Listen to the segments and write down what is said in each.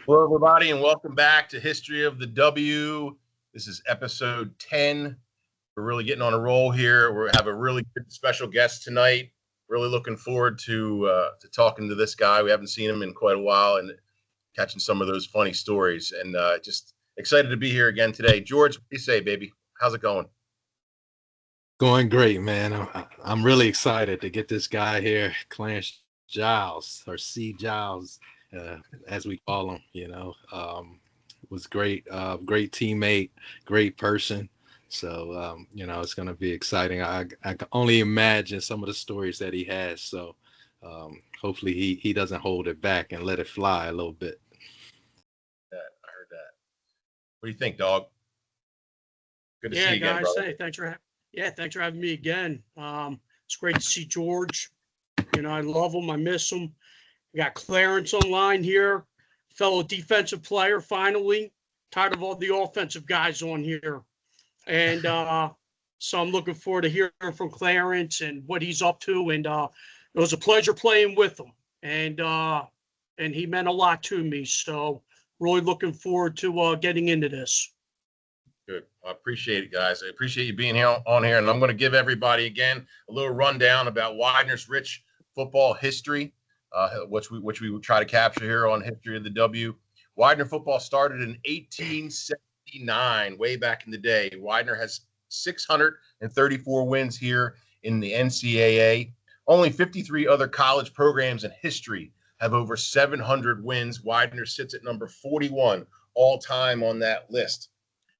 Hello, everybody, and welcome back to History of the W. This is episode 10. We're really getting on a roll here. We have a really good special guest tonight. Really looking forward to talking to this guy. We haven't seen him in quite a while and catching some of those funny stories. And just excited to be here again today. George, what do you say, baby? How's it going? Going great, man. I'm really excited to get this guy here, Clarence Giles, or C. Giles, as we call him. Was great, great teammate, great person. So it's going to be exciting. I can only imagine some of the stories that he has. So hopefully he doesn't hold it back and let it fly a little bit. I heard that. What do you think, dog? Good to see you again, guys. brother. Hey, thanks for having me again. It's great to see George. I love him. I miss him. We got Clarence online here, fellow defensive player. Finally, tired of all the offensive guys on here, and so I'm looking forward to hearing from Clarence and what he's up to. And it was a pleasure playing with him, and he meant a lot to me. So really looking forward to getting into this. Good. I appreciate it, guys. I appreciate you being here on here. And I'm going to give everybody, again, a little rundown about Widener's rich football history, which we will try to capture here on History of the W. Widener football started in 1879, way back in the day. Widener has 634 wins here in the NCAA. Only 53 other college programs in history have over 700 wins. Widener sits at number 41 all time on that list.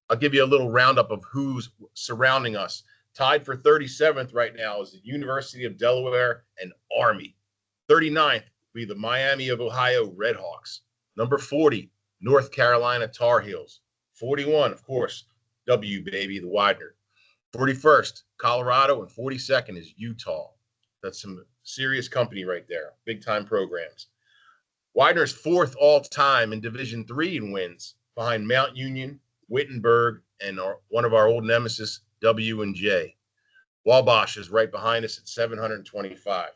I'll give you a little roundup of who's surrounding us. Tied for 37th right now is the University of Delaware and Army. 39th will be the Miami of Ohio Redhawks. Number 40, North Carolina Tar Heels. 41, of course, W, baby, the Widener. 41st, Colorado, and 42nd is Utah. That's some serious company right there. Big-time programs. Widener's fourth all-time in Division III in wins, behind Mount Union, Wittenberg, and one of our old nemesis, W&J. Wabash is right behind us at 725.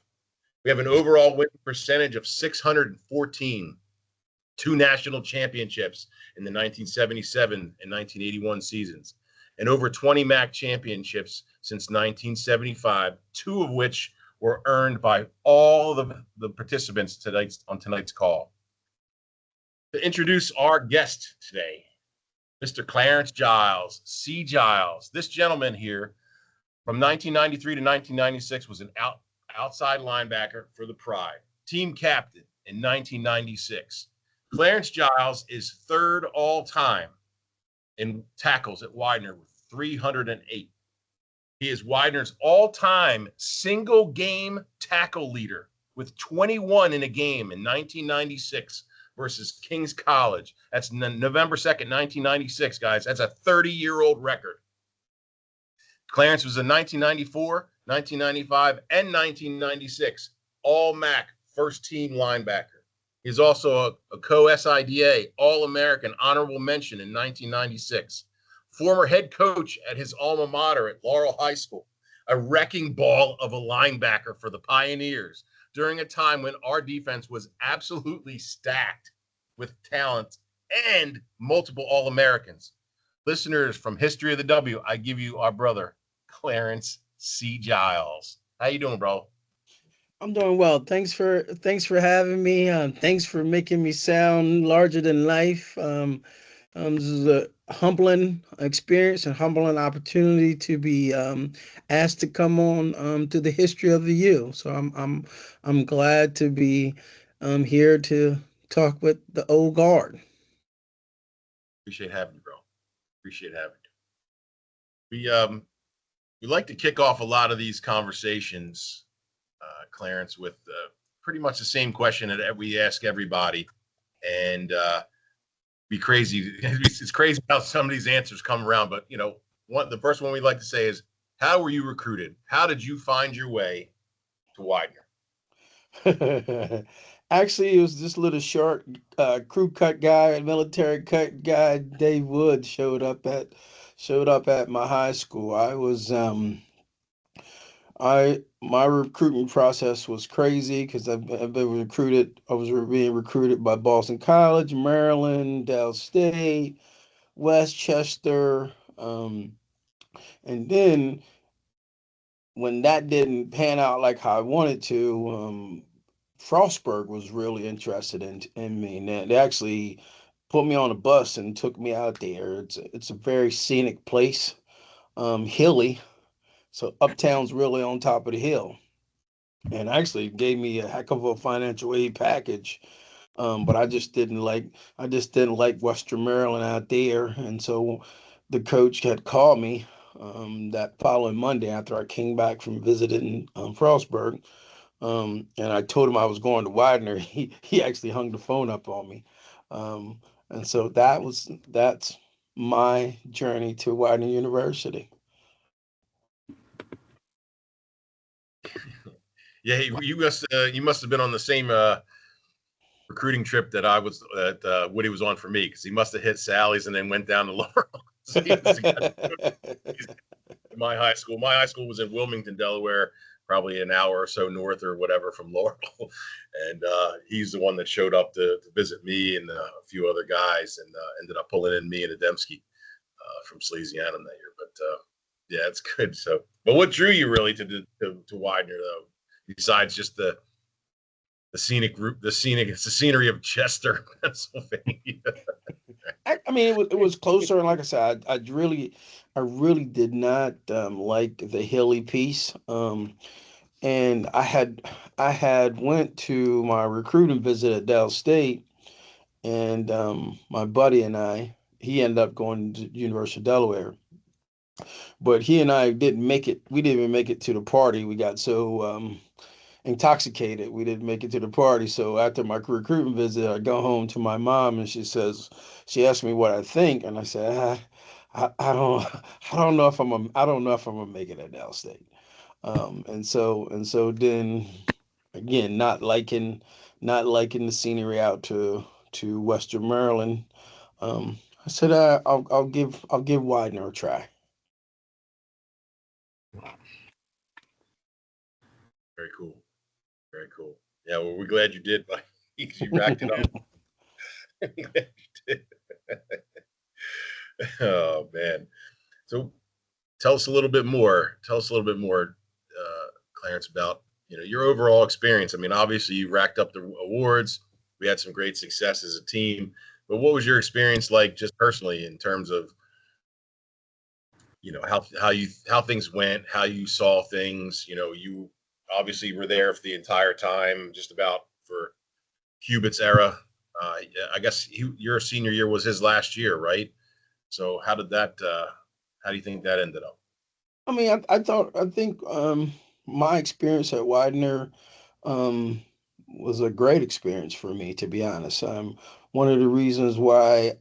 We have an overall win percentage of 614, 2 national championships in the 1977 and 1981 seasons, and over 20 MAC championships since 1975, 2 of which were earned by all the participants on tonight's call. To introduce our guest today, Mr. Clarence Giles, C. Giles. This gentleman here, from 1993 to 1996, was an outside linebacker for the Pride, team captain in 1996. Clarence Giles is third all-time in tackles at Widener with 308. He is Widener's all-time single-game tackle leader with 21 in a game in 1996. Versus King's College. That's November 2nd, 1996, guys. That's a 30-year-old record. Clarence was a 1994, 1995, and 1996 All-MAC first-team linebacker. He's also a co-SIDA All-American honorable mention in 1996. Former head coach at his alma mater at Laurel High School. A wrecking ball of a linebacker for the Pioneers during a time when our defense was absolutely stacked with talent and multiple All-Americans. Listeners from History of the W, I give you our brother, Clarence C. Giles. How you doing, bro? I'm doing well. Thanks for having me. Thanks for making me sound larger than life. This is a humbling experience and humbling opportunity to be asked to come on to the History of the U. So I'm glad to be here to talk with the old guard. Appreciate having you, bro. Appreciate having you. We like to kick off a lot of these conversations, Clarence, with pretty much the same question that we ask everybody, and be crazy. It's crazy how some of these answers come around, but the first one we'd like to say is, how were you recruited? How did you find your way to Widener? Actually, it was this little short crew cut guy, military cut guy, Dave Wood, showed up at my high school. I my recruitment process was crazy because I've been recruited. I was being recruited by Boston College, Maryland, Dal State, Westchester, and then when that didn't pan out like how I wanted to, Frostburg was really interested in me. And they actually put me on a bus and took me out there. It's a very scenic place, hilly. So Uptown's really on top of the hill, and actually gave me a heck of a financial aid package. But I just didn't like Western Maryland out there, and so the coach had called me that following Monday after I came back from visiting Frostburg, and I told him I was going to Widener. He actually hung the phone up on me, um, and so that's my journey to Widener University. Yeah, you must have been on the same recruiting trip that I was that Woody was on for me, because he must have hit Sally's and then went down to Laurel. So he was my high school. My high school was in Wilmington, Delaware, probably an hour or so north or whatever from Laurel. And he's the one that showed up to visit me and a few other guys, and ended up pulling in me and Ademski from Salesianum that year. But yeah, it's good. So, but what drew you really to Widener though, besides just the scenic route, it's the scenery of Chester, Pennsylvania. I mean, it was closer, and like I said, I really did not like the hilly piece. And I had went to my recruiting visit at Dal State, and my buddy and I, he ended up going to University of Delaware, but he and I didn't make it. We didn't even make it to the party. We got so intoxicated. We didn't make it to the party. So after my recruitment visit, I go home to my mom, and she asked me what I think, and I said, I don't, I don't know if I don't know if I'm gonna make it at Dal State. And so then again, not liking the scenery out to Western Maryland. I said, I'll give Widener a try. Very cool. Very cool. Yeah, well, we're glad you did, but you racked it up. Glad you did. Oh man. So tell us a little bit more. Tell us a little bit more, Clarence, about your overall experience. I mean, obviously you racked up the awards. We had some great success as a team, but what was your experience like, just personally, in terms of how things went, how you saw things? You obviously were there for the entire time, just about for Hubett's era. I guess your senior year was his last year, right? So how did that? How do you think that ended up? I mean, I think my experience at Widener um, was a great experience for me, to be honest. One of the reasons why,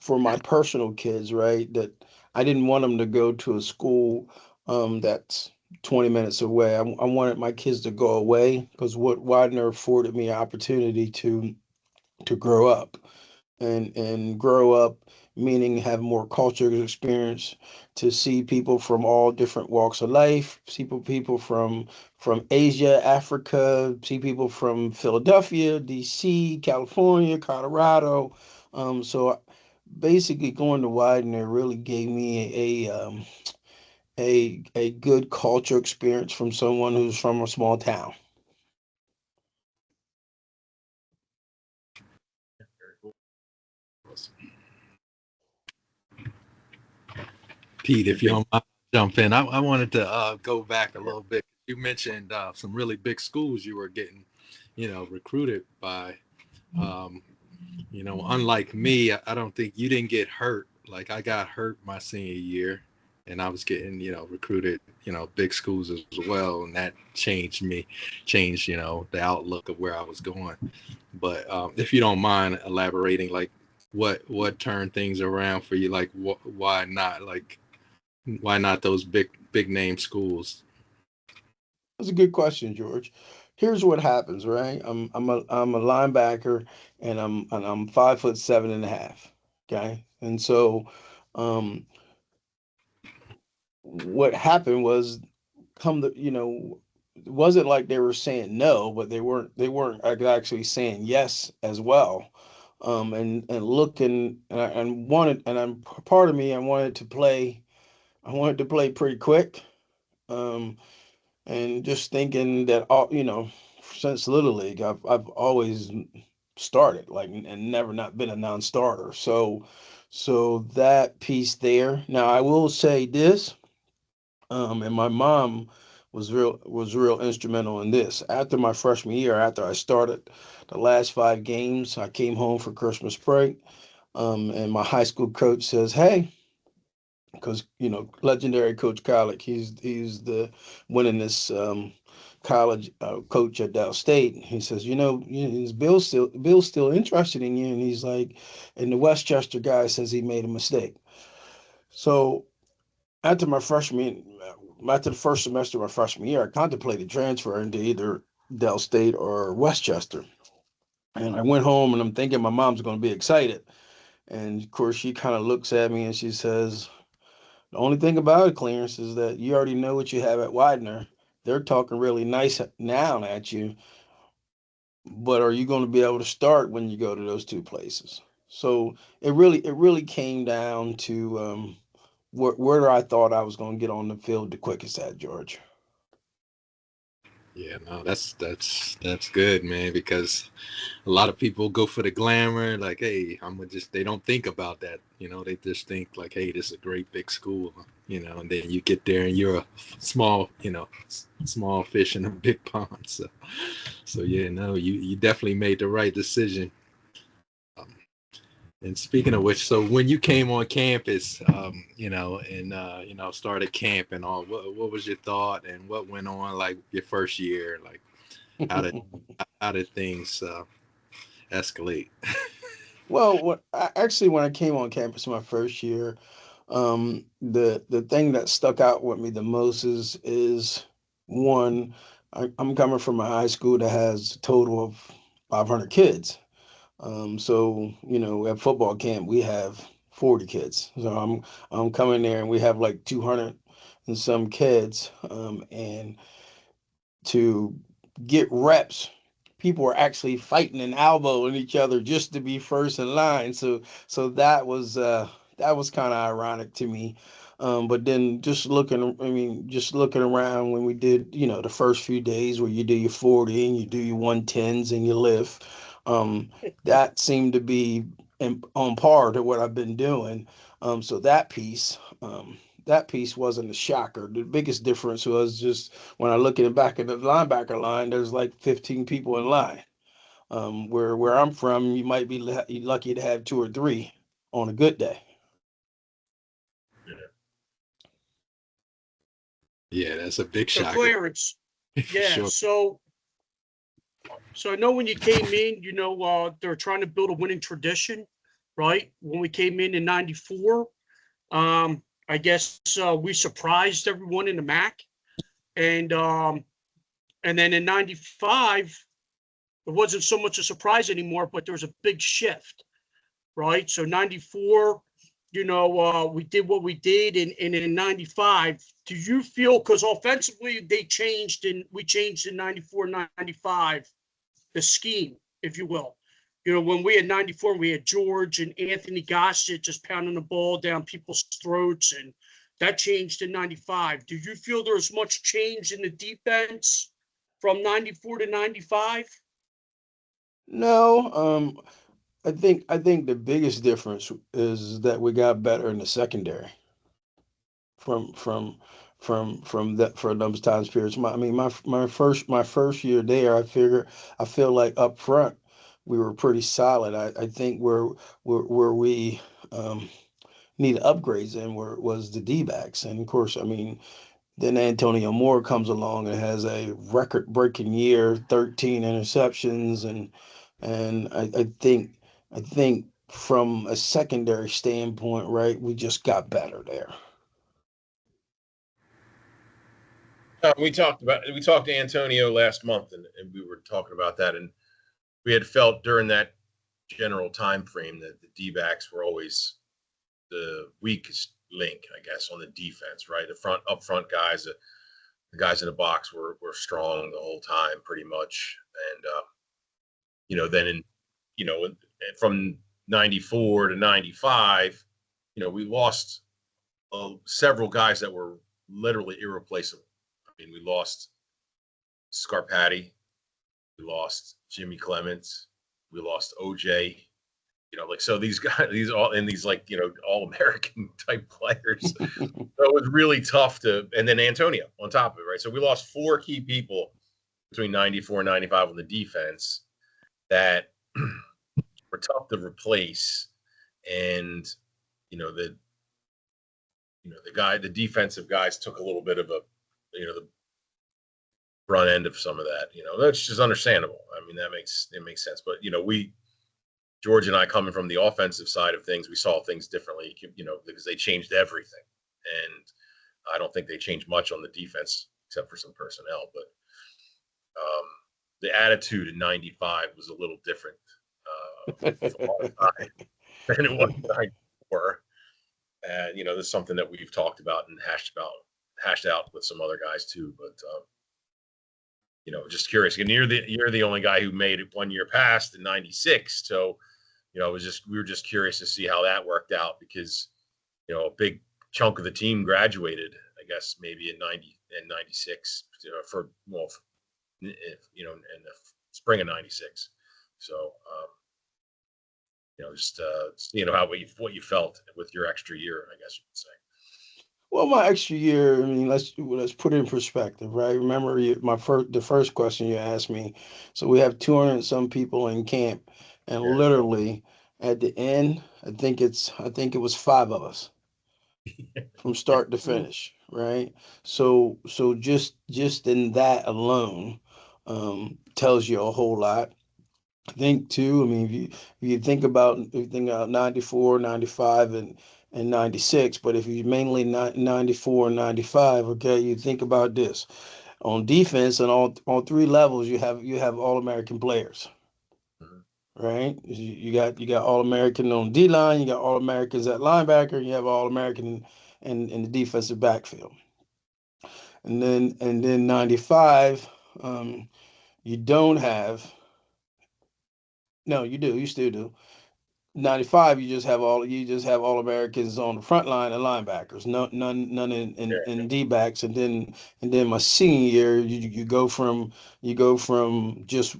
for my personal kids, right, that I didn't want them to go to a school that's 20 minutes away. I wanted my kids to go away because what Widener afforded me an opportunity to grow up and grow up, meaning have more cultural experience, to see people from all different walks of life, see people from Asia, Africa, see people from Philadelphia, DC, California, Colorado. So basically going to Widener really gave me a good culture experience from someone who's from a small town. Pete, if you don't mind, jump in. I wanted to go back a little bit. You mentioned some really big schools you were getting, recruited by. Um, unlike me, I don't think you didn't get hurt. Like I got hurt my senior year, and I was getting, recruited, big schools as well, and that changed, the outlook of where I was going. But if you don't mind elaborating, like what turned things around for you, like why not, like why not those big name schools? That's a good question, George. Here's what happens, right? I'm a linebacker, and I'm 5 foot 7.5. Okay, and so um, what happened was come to, it wasn't like they were saying no, but they weren't actually saying yes as well. And looking and wanted, and I'm part of me, I wanted to play pretty quick. Um, and just thinking that all, since Little League, I've always started like and never not been a non-starter. So that piece there. Now I will say this, and my mom was real instrumental in this. After my freshman year, after I started the last 5 games, I came home for Christmas break. And my high school coach says, "Hey," because legendary Coach Collick, he's the winningest college coach at Dow State. He says, is Bill's still interested in you, and he's like, and the Westchester guy says he made a mistake. So after my freshman, after the first semester of my freshman year, I contemplated transfer into either Dell State or Westchester. And I went home and I'm thinking my mom's going to be excited. And of course, she kind of looks at me and she says, "The only thing about it, Clarence, is that you already know what you have at Widener. They're talking really nice now at you, but are you going to be able to start when you go to those two places?" So it really came down to where I thought I was going to get on the field the quickest at, George. Yeah, no, that's good, man, because a lot of people go for the glamour, like, hey, I'm gonna just, they don't think about that, they just think like, hey, this is a great big school, and then you get there and you're a small, small fish in a big pond. So yeah, no, you definitely made the right decision. Um, and speaking of which, so when you came on campus, and started camp and all, what was your thought and what went on like your first year, like how did how did things escalate? Well, actually, when I came on campus my first year, the thing that stuck out with me the most is one, I'm coming from a high school that has a total of 500 kids. So at football camp we have 40 kids. So I'm coming there and we have like 200 and some kids. And to get reps, people were actually fighting and elbowing each other just to be first in line. So that was kind of ironic to me. But then just looking around when we did, the first few days where you do your 40 and you do your 110s and you lift, um, that seemed to be on par to what I've been doing. So that piece wasn't a shocker. The biggest difference was just when I look at the back of the linebacker line, there's like 15 people in line. Where I'm from, you might be lucky to have two or three on a good day. Yeah, that's a big So shocker. Clarence, For yeah. sure. So I know when you came in, they're trying to build a winning tradition, right? When we came in '94, I guess we surprised everyone in the MAC, and then in '95, it wasn't so much a surprise anymore, but there was a big shift, right? So '94, we did what we did, and in '95, do you feel, because offensively we changed in '94, '95, the scheme, if you will. When we had '94, we had George and Anthony Gossett just pounding the ball down people's throats, and that changed in '95. Do you feel there was much change in the defense from '94 to '95? No, I think the biggest difference is that we got better in the secondary from from from that for those times periods. My first year there, I feel like up front we were pretty solid. I think where we need upgrades in was the D backs, and of course, then Antonio Moore comes along and has a record breaking year, 13 interceptions, and I think from a secondary standpoint, right, we just got better there. We talked to Antonio last month, and we were talking about that, and we had felt during that general time frame that the D-backs were always the weakest link, I guess, on the defense, right? The front up front guys, the guys in the box were strong the whole time, pretty much. And then from '94 to '95, we lost several guys that were literally irreplaceable. I mean, we lost Scarpati, we lost Jimmy Clements, we lost OJ. So these guys, these all all American type players. So it was really tough and then Antonio on top of it, right? So we lost 4 key people between '94 and '95 on the defense that were tough to replace. And the defensive guys took a little bit of the front end of some of that. That's just understandable. I mean, it makes sense. But George and I, coming from the offensive side of things, we saw things differently, because they changed everything. And I don't think they changed much on the defense except for some personnel. But the attitude in '95 was a little different from our side than it was in '94. There's something that we've talked about and hashed out with some other guys too. But just curious. And you're the only guy who made it 1 year past in '96. So, we were just curious to see how that worked out, because a big chunk of the team graduated, I guess maybe in '96 in the spring of '96. So just seeing what you felt with your extra year, I guess you could say. Well, my extra year, I mean, let's put it in perspective, right? Remember the first question you asked me. So we have 200 and some people in camp, and Yeah. literally at the end, I think it was 5 of us from start to finish, right? So just in that alone, tells you a whole lot. I think too, I mean, if you think about 94, 95, and 96, but if you mainly 94 and 95, okay, you think about this. On defense and on 3 levels, you have all-American players, Mhm. right? You got all-American on D line, you got all-Americans at linebacker, you have all-American in the defensive backfield. And then 95, you don't have, no, you do, you still do. 95, you just have all Americans on the front line and linebackers, none in D backs, and then my senior year, you go from just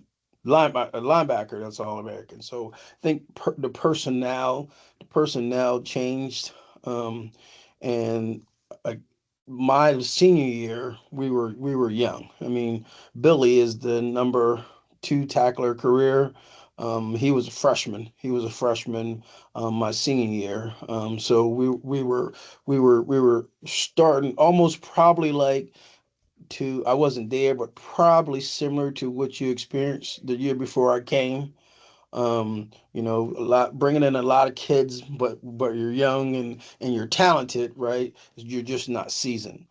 linebacker that's all American. So I think the personnel changed, and uh, my senior year we were young. I mean, Billy is the number 2 tackler career. He was a freshman my senior year. So we were starting almost probably like to I wasn't there, but probably similar to what you experienced the year before I came. Bringing in a lot of kids, but you're young and you're talented, right? You're just not seasoned.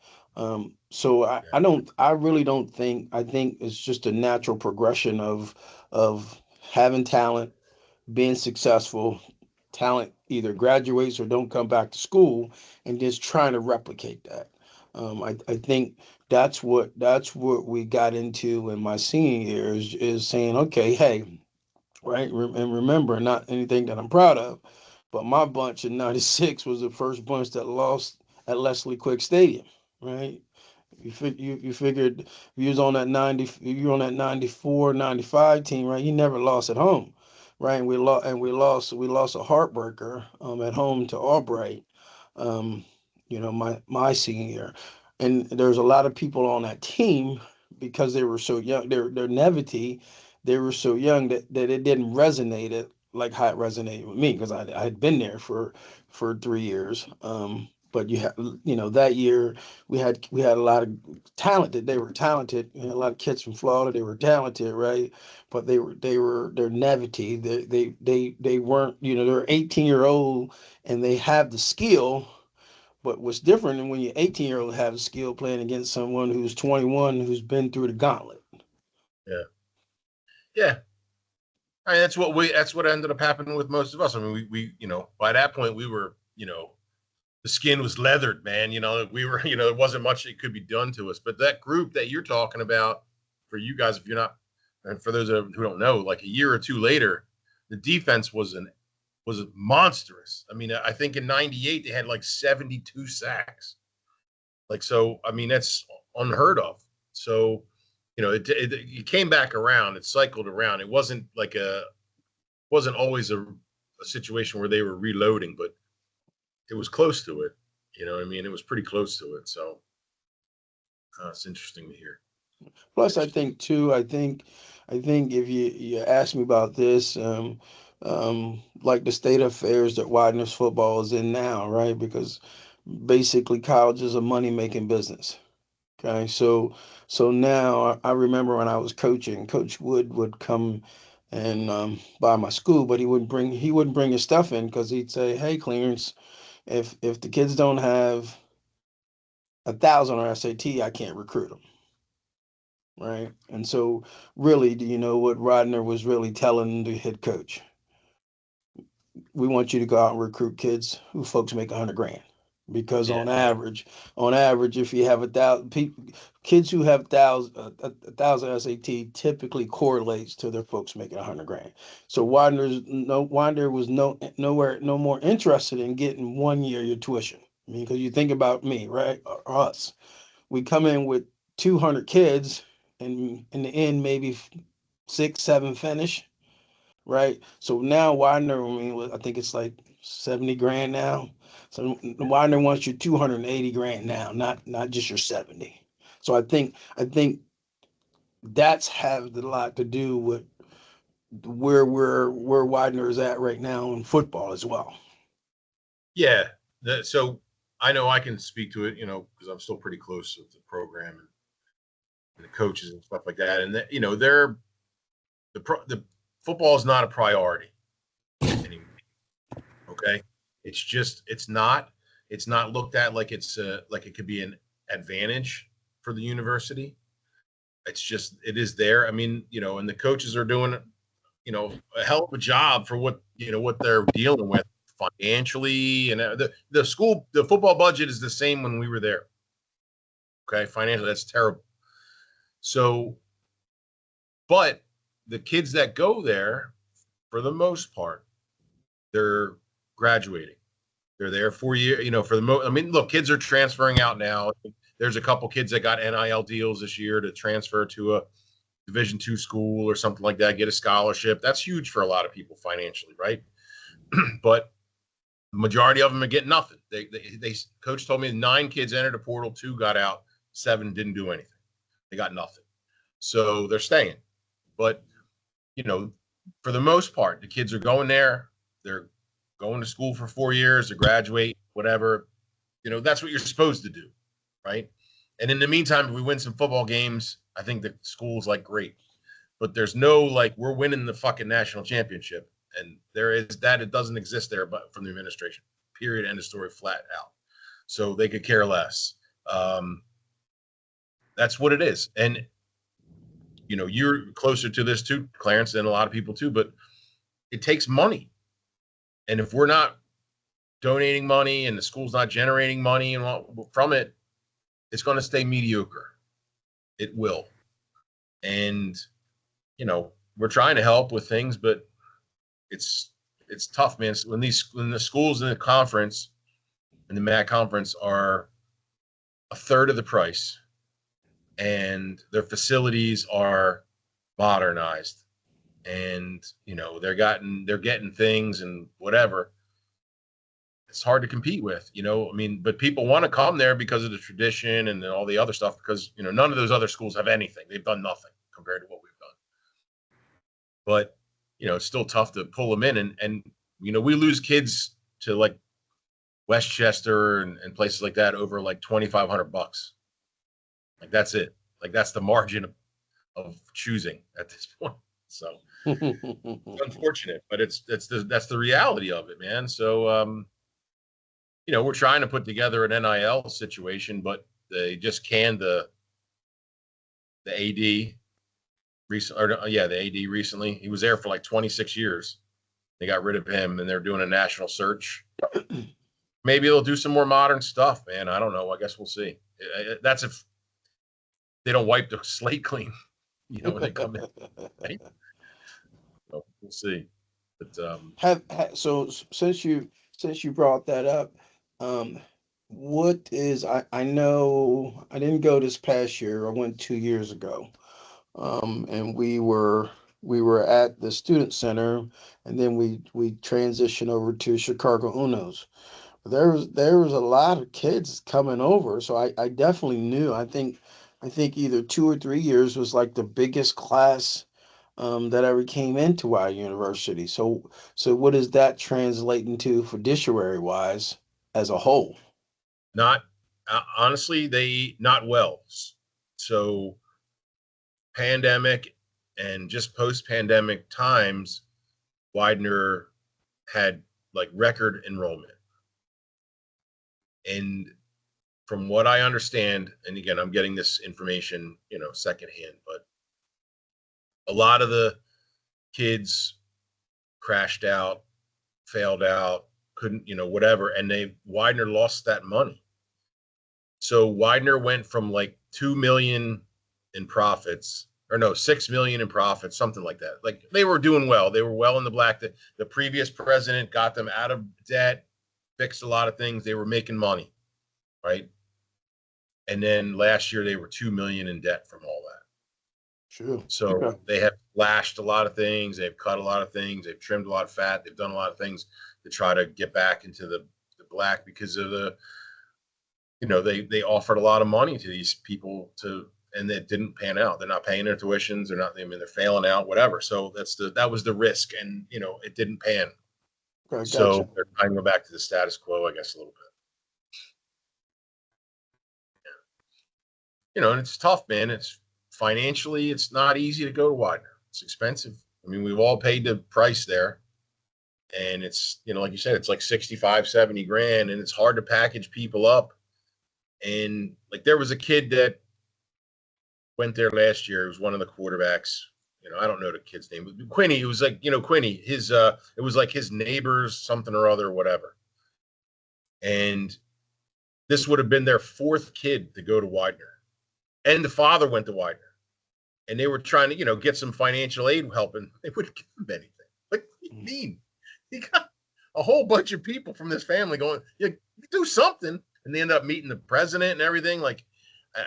So I really don't think. I think it's just a natural progression of having talent, being successful. Talent either graduates or don't come back to school, and just trying to replicate that. I think that's what we got into in my senior year is saying, okay, hey, right, and remember, not anything that I'm proud of, but my bunch in '96 was the first bunch that lost at Leslie Quick Stadium, right? You figured if you was on that 90, if you were on that 94, 95 team, right? You never lost at home, right? And we lost a heartbreaker at home to Albright, um, my senior year. And there's a lot of people on that team because they were so young, their naivety, they were so young that it didn't resonate like how it resonated with me because I had been there for 3 years. But that year we had a lot of talented. They were talented. We had a lot of kids from Florida. They were talented, right? But they were their naivety. They weren't. They're 18-year-old and they have the skill. But what's different than when you're 18-year-old have the skill playing against someone who's 21 who's been through the gauntlet. Yeah. Yeah. I mean, that's what ended up happening with most of us. I mean, we by that point we were, the skin was leathered, man. We were, there wasn't much that could be done to us. But that group that you're talking about, for you guys, if you're not, and for those who don't know, like a year or two later, the defense was monstrous. I mean, I think in '98 they had like 72 sacks. Like, so, I mean, that's unheard of. So, it came back around. It cycled around. It wasn't always a situation where they were reloading, but it was close to it. You know what I mean? It was pretty close to it. So it's interesting to hear. Plus, I think too. I think if you ask me about this, like the state of affairs that Widener's football is in now, right? Because basically, college is a money making business. Okay, so now I remember when I was coaching, Coach Wood would come and by my school, but he wouldn't bring his stuff in because he'd say, "Hey, Clarence, if the kids don't have 1,000 on SAT, I can't recruit them." Right. And so, really, do you know what Rodner was really telling the head coach? We want you to go out and recruit kids who folks make 100 grand, because Yeah. on average, if you have 1,000 people, kids who have 1,000 SAT typically correlates to their folks making 100 grand. So Widener was no more interested in getting 1 year your tuition. I mean, because you think about me, right, or us, we come in with 200 kids, and in the end, maybe 6, 7 finish, right? So now Widener, I mean, I think it's like 70 grand now. So Widener wants you 280 grand now, not just your 70. So I think that's had a lot to do with where Widener is at right now in football as well. Yeah. So I know I can speak to it, because I'm still pretty close with the program and the coaches and stuff like that. And they're the football is not a priority anymore. Okay, it's not looked at like like it could be an advantage for the university. It is there. I mean, and the coaches are doing a hell of a job for what they're dealing with financially, and the football budget is the same when we were there. Okay, financially that's terrible. So, but the kids that go there, for the most part, they're graduating. They're there for you, for the most. I mean, look, kids are transferring out now. There's a couple kids that got NIL deals this year to transfer to a Division II school or something like that, get a scholarship. That's huge for a lot of people financially, right? But the majority of them are getting nothing. They coach told me 9 kids entered the portal, 2 got out, 7 didn't do anything. They got nothing. So they're staying. But, for the most part, the kids are going there. They're going to school for 4 years to graduate, whatever. That's what you're supposed to do, right? And in the meantime, if we win some football games, I think the school's like great. But there's no like we're winning the fucking national championship, and it doesn't exist there, but from the administration. Period. End of story. Flat out. So they could care less. That's what it is. And you're closer to this too, Clarence, than a lot of people too. But it takes money, and if we're not donating money and the school's not generating money and from it, it's going to stay mediocre. It will. And we're trying to help with things, but it's tough, man. When the schools in the conference and the MAC conference are a third of the price, and their facilities are modernized, and they're getting things and whatever, it's hard to compete with. I mean, but people want to come there because of the tradition and all the other stuff, because none of those other schools have anything. They've done nothing compared to what we've done. But it's still tough to pull them in, and we lose kids to like Westchester and places like that over like $2,500. Like that's it. Like that's the margin of choosing at this point. So it's unfortunate, but that's the reality of it, man. So we're trying to put together an NIL situation, but they just canned the AD the AD recently. He was there for like 26 years. They got rid of him, and they're doing a national search. maybe they'll do some more modern stuff, man. I don't know. I guess we'll see. That's if they don't wipe the slate clean, when they come in. Right? So we'll see. But So since you brought that up, um, what is I know I didn't go this past year. I went 2 years ago, and we were at the student center, and then we transitioned over to Chicago Unos. There was a lot of kids coming over, so I definitely knew. I think either 2 or 3 years was like the biggest class that ever came into our university. So what does that translate into fiduciary wise as a whole? not honestly, they not well. So pandemic and just post-pandemic times, Widener had like record enrollment. And from what I understand, and again, I'm getting this information, secondhand, but a lot of the kids crashed out, failed out, couldn't, whatever, and Widener lost that money. So Widener went from like 2 million in profits, or no, 6 million in profits, something like that. Like they were doing well. They were well in the black. The previous president got them out of debt, fixed a lot of things. They were making money, right? And then last year they were 2 million in debt from all that. Sure. So Okay. they have slashed a lot of things. They've cut a lot of things. They've trimmed a lot of fat. They've done a lot of things to try to get back into the black because of they offered a lot of money to these people and it didn't pan out. They're not paying their tuitions. They're failing out, whatever. So that was the risk. And, it didn't pan. Okay, So gotcha. they're trying to go back to the status quo, I guess, a little bit. And it's tough, man. It's financially, it's not easy to go to Widener. It's expensive. I mean, we've all paid the price there. And it's, like you said, it's like 65, 70 grand, and it's hard to package people up. And like there was a kid that went there last year. It was one of the quarterbacks. I don't know the kid's name. Quinny. It was like, Quinny. It was like his neighbors, something or other, whatever. And this would have been their fourth kid to go to Widener. And the father went to Widener. And they were trying to, get some financial aid help, and they wouldn't give him anything. Like, what do you mean? He got a whole bunch of people from this family going, do something. And they ended up meeting the president and everything. Like,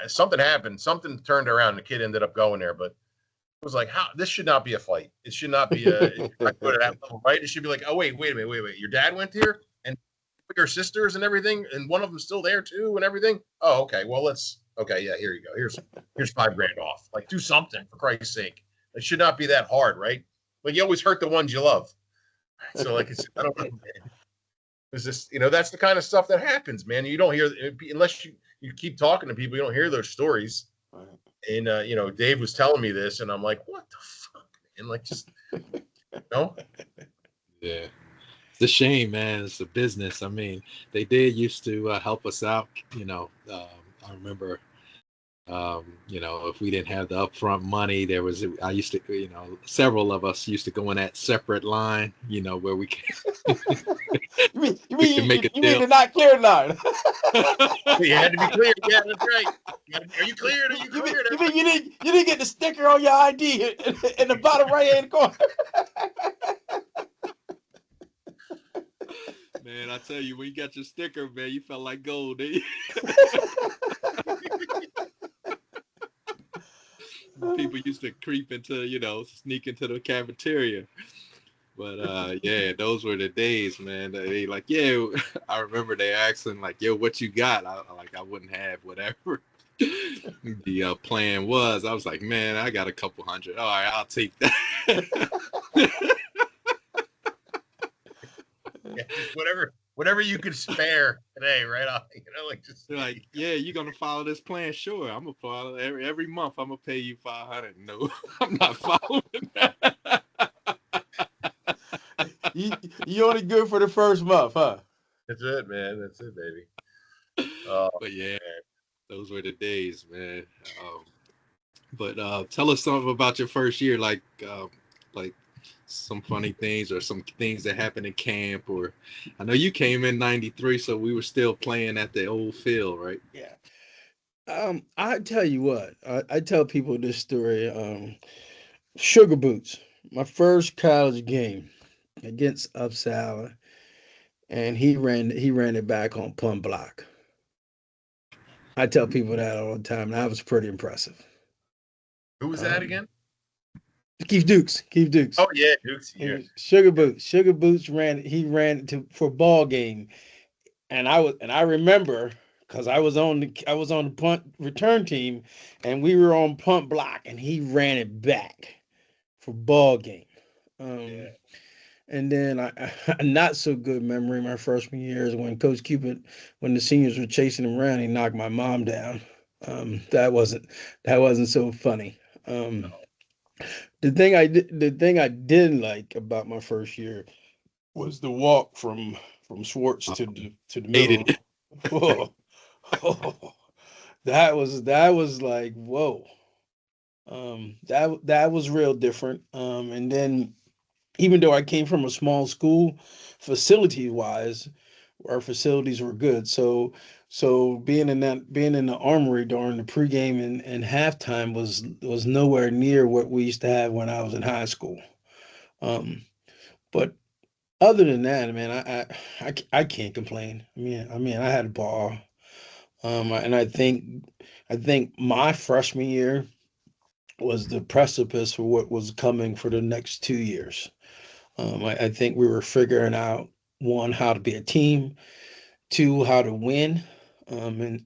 something happened. Something turned around. And the kid ended up going there. But it was like, this should not be a fight. It should not be I put it at level, right? It should be like, oh, wait a minute. Your dad went here? And your sisters and everything? And one of them's still there, too, and everything? Oh, okay. Well, okay, yeah, here you go. Here's $5,000 off. Like, do something, for Christ's sake. It should not be that hard, right? But you always hurt the ones you love. So, like, I don't know, man. It's just, that's the kind of stuff that happens, man. You don't hear, unless you keep talking to people, you don't hear those stories. Right. And, Dave was telling me this, and I'm like, what the fuck, man? Like, just, Yeah. It's a shame, man. It's a business. I mean, they did used to help us out. I remember, if we didn't have the upfront money, I used to, several of us used to go in that separate line, where we can, we can make a you deal. mean to not clear line? You had to be clear. Yeah, that's right. Are you cleared? Are you cleared? You mean you didn't get the sticker on your ID in the bottom right hand corner? Man, I tell you, when you got your sticker, man, you felt like gold, didn't you? People used to creep into, sneak into the cafeteria. But yeah, those were the days, man. They like, yeah, I remember they asking like, yo, what you got? I wouldn't have whatever the plan was. I was like, man, I got a couple hundred. All right, I'll take that. Yeah, whatever you could spare today, right? They're like, yeah, you're gonna follow this plan? Sure, I'm gonna follow every month. I'm gonna pay you $500. No, I'm not following that. You only good for the first month, huh? That's it, man. That's it, baby. But yeah, man, those were the days, man. But tell us something about your first year, like some funny things or some things that happened in camp? Or I know you came in '93, so we were still playing at the old field, right? Yeah. I tell you what, I tell people this story. Sugar Boots, my first college game against Upsala, and he ran it back on punt block. I tell people that all the time, and that was pretty impressive. Who was that Um, again? Keith Dukes, Keith Dukes. Oh yeah, Dukes. It Yeah. was Sugar Boots ran. He ran to for ball game, and I remember because I was on the punt return team, and we were on punt block, and he ran it back for ball game. Yeah. And then a not so good memory my freshman year is when Coach Cupid, when the seniors were chasing him around, he knocked my mom down. That wasn't so funny. Um, the thing I didn't like about my first year was the walk from Schwartz to the middle. Hated it. Whoa. That was like whoa. That was real different. And then even though I came from a small school, facility wise, our facilities were good. So being in the armory during the pregame and halftime was nowhere near what we used to have when I was in high school. Um, but other than that, man, I can't complain. I mean, I had a ball. And I think my freshman year was the precipice for what was coming for the next 2 years. I think we were figuring out one, how to be a team, two, how to win. And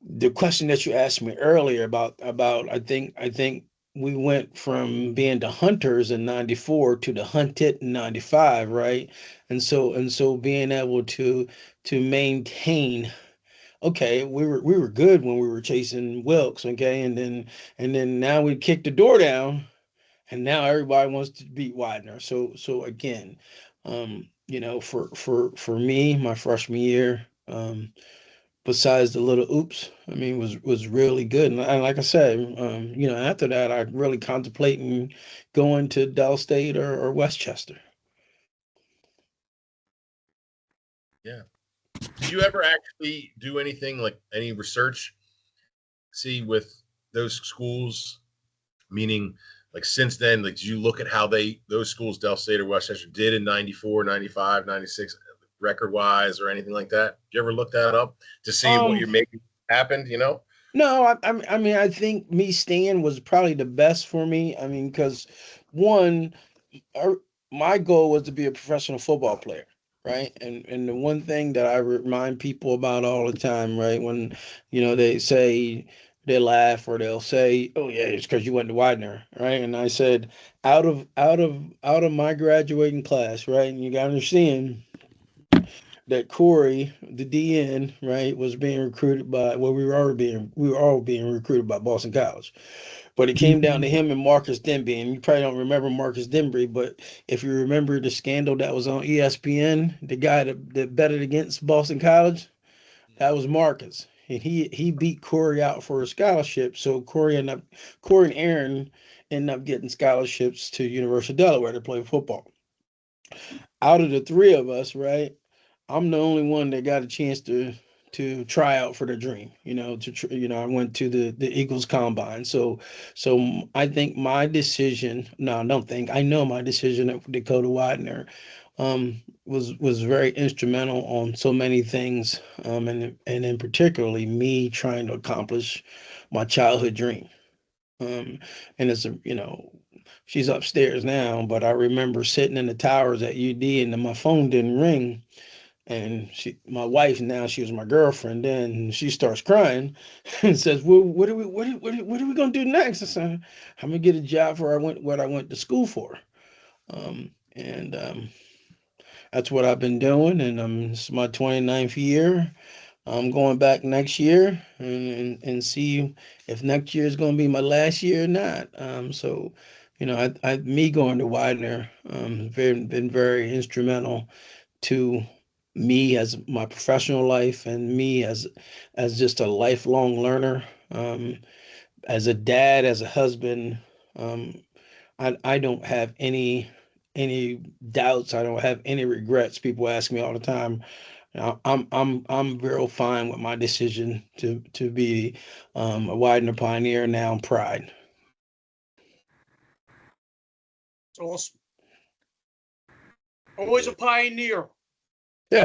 the question that you asked me earlier about I think we went from being the hunters in 94 to the hunted in 95, right? And so being able to maintain, okay, we were good when we were chasing Wilkes, okay, and then now we kicked the door down, and now everybody wants to beat Widener. So again, for me, my freshman year, besides the little oops, I mean, was really good. And like I said, after that, I really contemplating going to Dell State or Westchester. Yeah. Did you ever actually do anything like any research? See with those schools, meaning like since then, like did you look at how those schools, Del State or Westchester, did in 94, 95, 96, record wise or anything like that? Did you ever look that up to see what Um, you're making happened, you know? no, I mean, I think me staying was probably the best for me. I mean, because one, our, my goal was to be a professional football player, right? And the one thing that I remind people about all the time, right, when they say, they laugh or they'll say, "Oh yeah, it's because you went to Widener," right? And I said, out of my graduating class, right? And you got to understand that Corey, the DN, right, was being recruited by, well, we were all being recruited by Boston College. But it came down to him and Marcus Denby. And you probably don't remember Marcus Denby, but if you remember the scandal that was on ESPN, the guy that betted against Boston College, that was Marcus. And he beat Corey out for a scholarship. So Corey and Aaron ended up getting scholarships to University of Delaware to play football. Out of the three of us, right? I'm the only one that got a chance to try out for the dream. I went to the Eagles combine. So I think my decision. No, I don't think. I know my decision at Dakota Widener was very instrumental on so many things, and in particularly me trying to accomplish my childhood dream. Um, and she's upstairs now, but I remember sitting in the towers at UD, and then my phone didn't ring, and my wife now, she was my girlfriend then, she starts crying and says, "Well, what are we gonna do next?" I said, "I'm gonna get a job for what I went to school for." And That's what I've been doing, and this is my 29th year. I'm going back next year and see if next year is going to be my last year or not. Me going to Widener been very instrumental to me as my professional life, and me as just a lifelong learner, as a dad, as a husband. Um, I don't have any doubts. I don't have any regrets. People ask me all the time. I'm real fine with my decision to be a Widener Pioneer now in Pride. It's awesome. Always a pioneer. You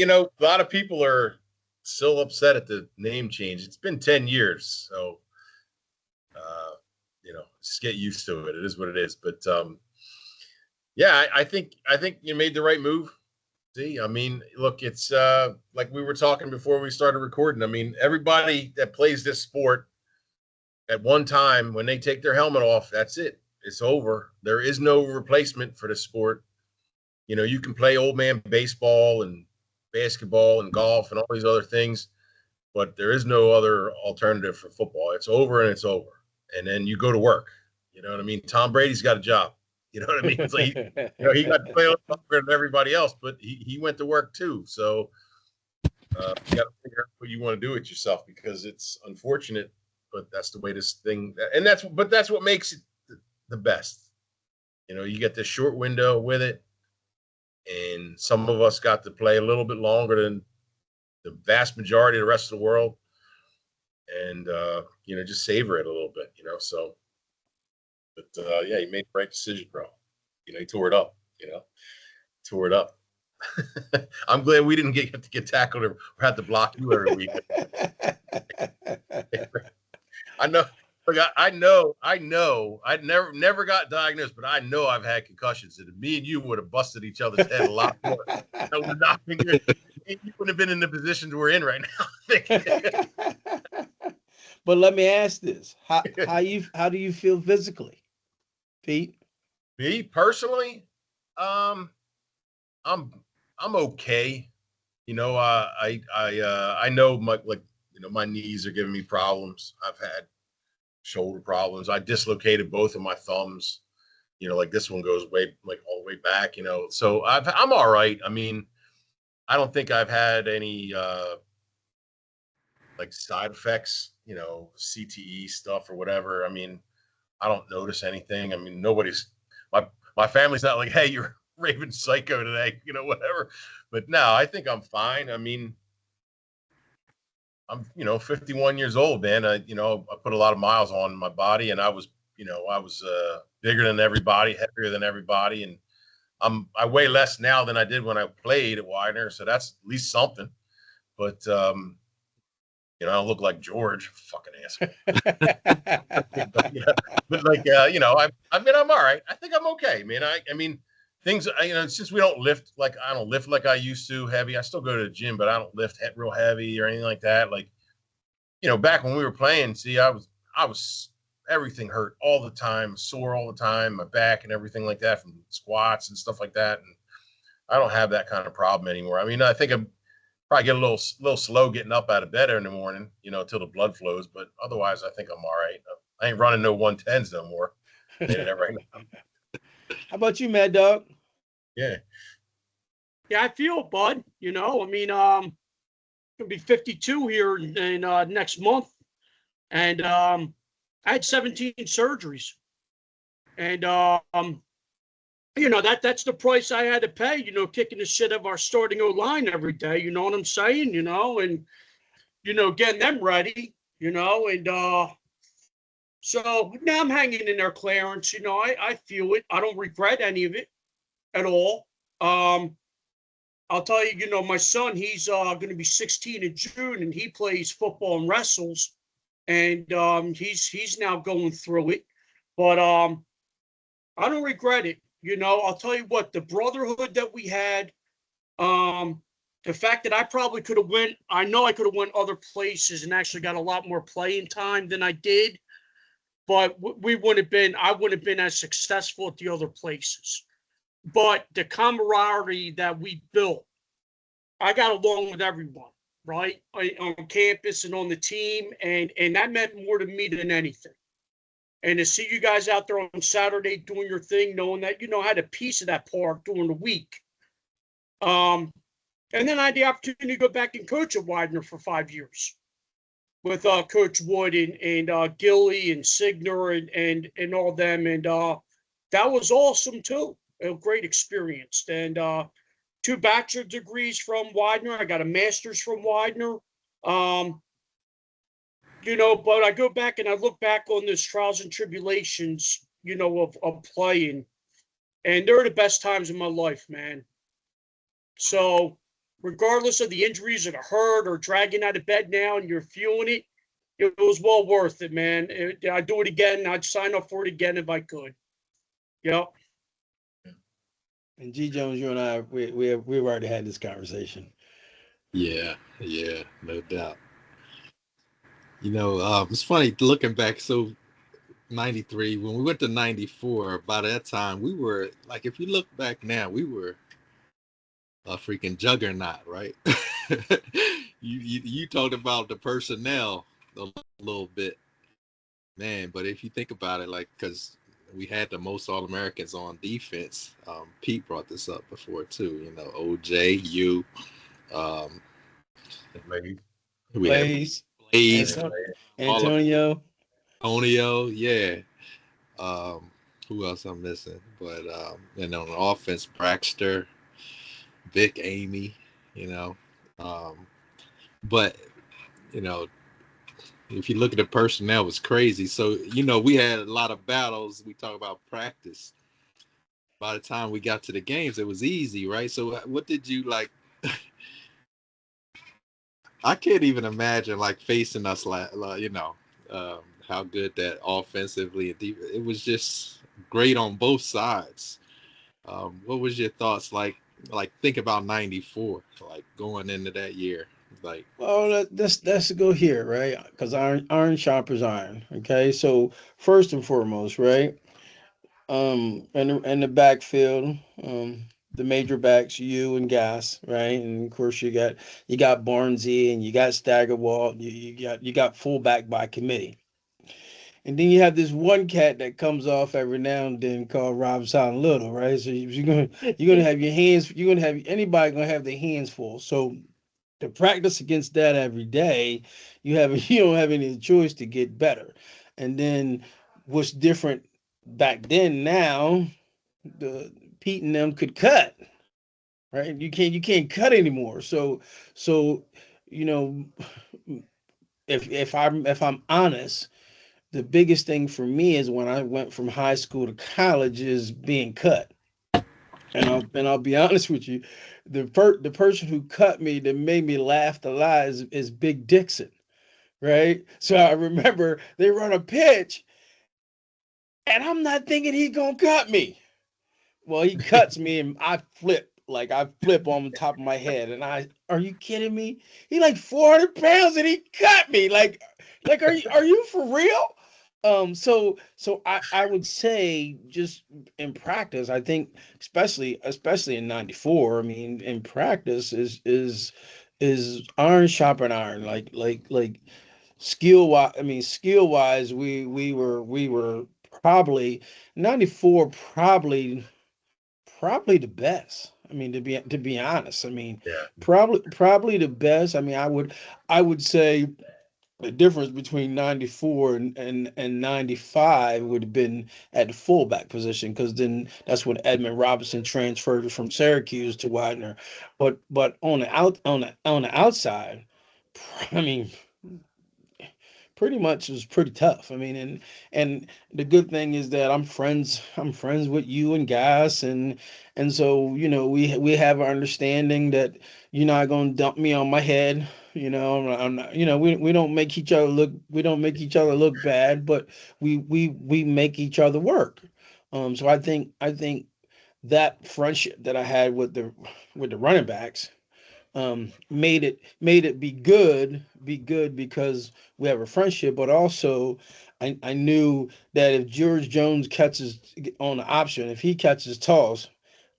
know, a lot of people are still upset at the name change. It's been 10 years, so you know, just get used to it. It is what it is. But yeah, I think you made the right move. See, I mean, look, it's like we were talking before we started recording. I mean, everybody that plays this sport at one time, when they take their helmet off, that's it. It's over. There is no replacement for the sport. You know, you can play old man baseball and basketball and golf and all these other things, but there is no other alternative for football. It's over and it's over. And then you go to work. You know what I mean? Tom Brady's got a job. You know what I mean? It's like, you know, he got to play a little longer than everybody else, but he went to work too. So you got to figure out what you want to do with yourself, because it's unfortunate, but that's the way this thing. And that's what makes it the best. You know, you get this short window with it, and some of us got to play a little bit longer than the vast majority of the rest of the world, and you know, just savor it a little bit. You know, so. But yeah, you made the right decision, bro. You know, he tore it up. You know, tore it up. I'm glad we didn't have to get tackled or have to block you every week. I know. Look, I know. I never got diagnosed, but I know I've had concussions, and me and you would have busted each other's head a lot more. That would not been good. You wouldn't have been in the position we're in right now. But let me ask this: how do you feel physically, Pete? Me personally, I'm okay. You know, I know my, like, you know, my knees are giving me problems. I've had shoulder problems. I dislocated both of my thumbs. You know, like this one goes way, like, all the way back. You know, so I'm all right. I mean, I don't think I've had any like side effects. You know, CTE stuff or whatever. I mean, I don't notice anything. I mean, my family's not like, hey, you're raving psycho today, you know, whatever. But no, I think I'm fine. I mean, I'm, you know, 51 years old, man. You know, I put a lot of miles on my body, and I was bigger than everybody, heavier than everybody, and I weigh less now than I did when I played at Widener, so that's at least something. But you know, I don't look like George, fucking asshole. But, you know, but like, you know, I mean, I'm all right. I think I'm okay, man. I mean, things, you know, since we don't lift, like, I don't lift like I used to heavy. I still go to the gym, but I don't lift real heavy or anything like that. Like, you know, back when we were playing, see, I was everything hurt all the time, sore all the time, my back and everything like that from squats and stuff like that. And I don't have that kind of problem anymore. I mean, I think I'm probably get a little slow getting up out of bed in the morning, you know, till the blood flows. But otherwise, I think I'm all right. I ain't running no 110s no more. Right now. How about you, Mad Dog? Yeah. Yeah, I feel, bud. You know, I mean, gonna be 52 here in next month, and I had 17 surgeries, and you know, that's the price I had to pay. You know, kicking the shit of our starting O-line every day. You know what I'm saying? You know, and you know, getting them ready. You know, and so now I'm hanging in there, Clarence. You know, I feel it. I don't regret any of it at all. I'll tell you, you know, my son, he's going to be 16 in June, and he plays football and wrestles, and he's now going through it. But I don't regret it. You know, I'll tell you what, the brotherhood that we had, the fact that I probably could have went, I know I could have went other places and actually got a lot more playing time than I did, but I wouldn't have been as successful at the other places. But the camaraderie that we built, I got along with everyone, right, on campus and on the team, and that meant more to me than anything. And to see you guys out there on Saturday doing your thing, knowing that, you know, I had a piece of that park during the week. And then I had the opportunity to go back and coach at Widener for 5 years. with Coach Wood and Gilly and Signer and all them, and that was awesome too. A great experience, and two bachelor degrees from Widener. I got a master's from Widener. Um, but I go back and I look back on those trials and tribulations, of playing, and they're the best times in my life, man. So, regardless of the injuries or the hurt or dragging out of bed now and you're feeling it, it was well worth it, man. I'd do it again. I'd sign up for it again if I could. Yep. And G Jones, you and I, we've already had this conversation. Yeah, no doubt. It's funny looking back. So 93, when we went to 94, by that time we were like, if you look back now, we were a freaking juggernaut, right? you talked about the personnel a little bit, man. But if you think about it, like, because we had the most All-Americans on defense. Pete brought this up before too. OJ, you, um, we had Blaze, Blaze, Antonio, yeah. Who else I'm missing? But and on the offense, Braxter, Vic, Amy, but if you look at the personnel, it was crazy. So we had a lot of battles. We talk about practice. By the time we got to the games, it was easy, right? So what did you like? I can't even imagine like facing us how good that offensively and it was just great on both sides. What was your thoughts like think about 94, like going into that year? Like, well, let's go here, right? Because iron sharpens iron. Okay, so first and foremost, right? In the backfield, the major backs, you and Gas, right? And of course you got Barnesy and you got Staggerwalt. You got fullback by committee. And then you have this one cat that comes off every now and then called Rob Sound Little, right? So you're gonna have your hands. You're gonna have anybody gonna have their hands full. So to practice against that every day, you don't have any choice to get better. And then what's different back then now, the Pete and them could cut, right? You can't cut anymore. So you know if I'm honest, the biggest thing for me is when I went from high school to college is being cut. And I'll be honest with you, the person who cut me that made me laugh the lot is Big Dixon, right? So I remember they run a pitch, and I'm not thinking he's gonna cut me. Well, he cuts me, and I flip on the top of my head, and are you kidding me? He like 400 pounds, and he cut me. Like are you for real? So I would say just in practice, I think especially in '94. I mean, in practice is iron sharpen iron. Like skill wise, we were probably '94 probably the best. I mean, to be honest, I mean, Yeah. probably the best. I mean, I would say the difference between '94 and '95 would have been at the fullback position, because then that's when Edmund Robinson transferred from Syracuse to Widener. But on the outside, I mean, pretty much was pretty tough. I mean, and the good thing is that I'm friends with you and Gas, and so we have our understanding that you're not gonna dump me on my head. I'm not, we don't make each other look bad, but we make each other work. So I think that friendship that I had with the running backs, made it be good because we have a friendship, but also I knew that if George Jones catches on the option, if he catches toss,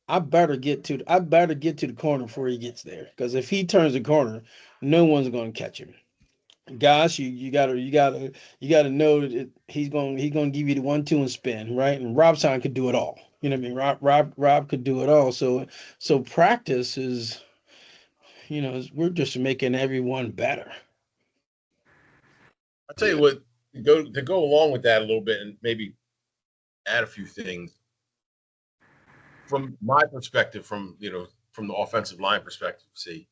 I better get to the corner before he gets there, because if he turns the corner, no one's going to catch him. Gosh, you gotta know that he's gonna give you the 1-2 and spin, right? And Robson could do it all. You know what I mean? Rob could do it all. So practice is, we're just making everyone better. I'll tell you what, to go along with that a little bit and maybe add a few things from my perspective, from from the offensive line perspective. See,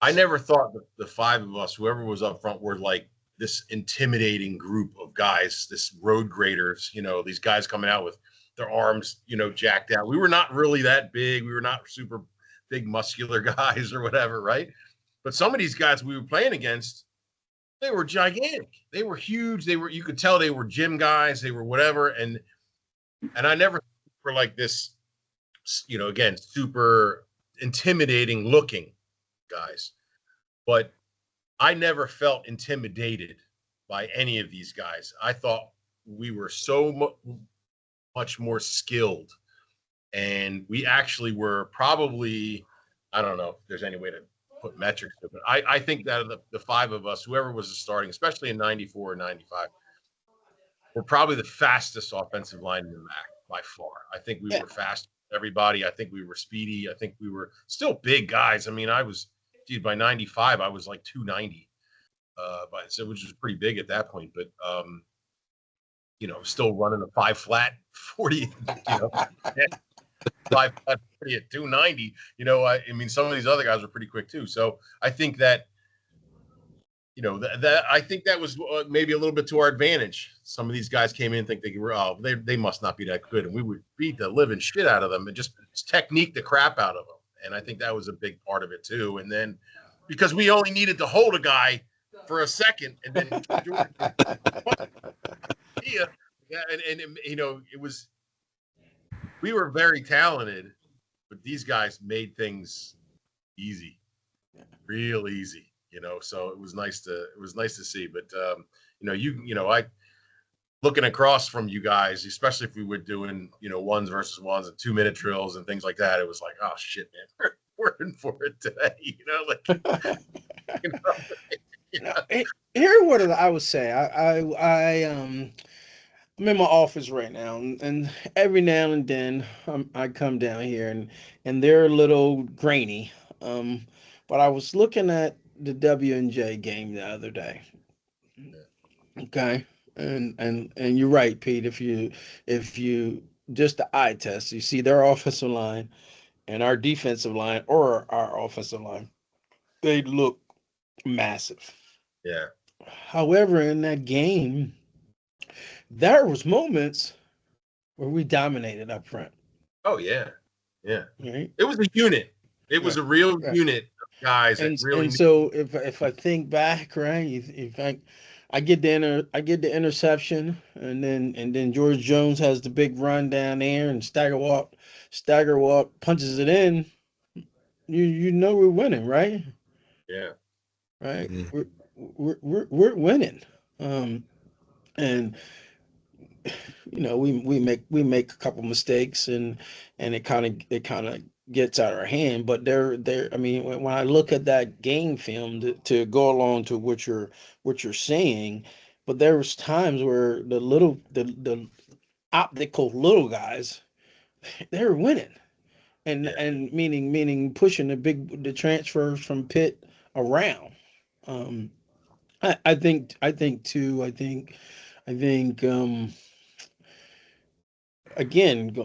I never thought that the five of us, whoever was up front, were like this intimidating group of guys, this road graders, these guys coming out with their arms, jacked out. We were not really that big. We were not super big, muscular guys or whatever, right? But some of these guys we were playing against, they were gigantic. They were huge. You could tell they were gym guys. They were whatever. And I never were like this, again, super intimidating looking guys. But I never felt intimidated by any of these guys. I thought we were so much more skilled. And we actually were probably, I don't know if there's any way to put metrics to it, but I think that of the five of us, whoever was starting, especially in 94 or 95, were probably the fastest offensive line in the MAC by far. I think we were fast everybody. I think we were speedy. I think we were still big guys. I mean, by 95, I was like 290, which was pretty big at that point. But still running a 5 flat 40, 5 flat 40 at 290. I mean, some of these other guys were pretty quick too. So I think that, I think that was maybe a little bit to our advantage. Some of these guys came in thinking they must not be that good, and we would beat the living shit out of them and just technique the crap out of them. And I think that was a big part of it too. And then because we only needed to hold a guy for a second, and then it was, we were very talented, but these guys made things easy, real easy. So it was nice to see. But I looking across from you guys, especially if we were doing ones versus ones and 2-minute drills and things like that, it was like, oh shit, man, we're in for it today. Here, what I would say, I'm in my office right now, and every now and then I come down here, and they're a little grainy. But I was looking at the W&J game the other day. Okay, and you're right, Pete. If you just the eye test, you see their offensive line and our defensive line, or our offensive line, they look massive. Yeah. However, in that game, there was moments where we dominated up front. Oh yeah, yeah. Right. It was a unit. It was a real unit of guys. And so if I think back, right, if I get the interception, and then George Jones has the big run down there, and stagger walk punches it in. You know we're winning, right? Yeah. Right. Mm-hmm. We're winning. And we make a couple mistakes, and it kind of gets out of our hand. But I mean, when I look at that game film to go along to what you're saying, but there was times where the optical little guys, they were winning, and meaning pushing the transfers from Pitt around. I think again,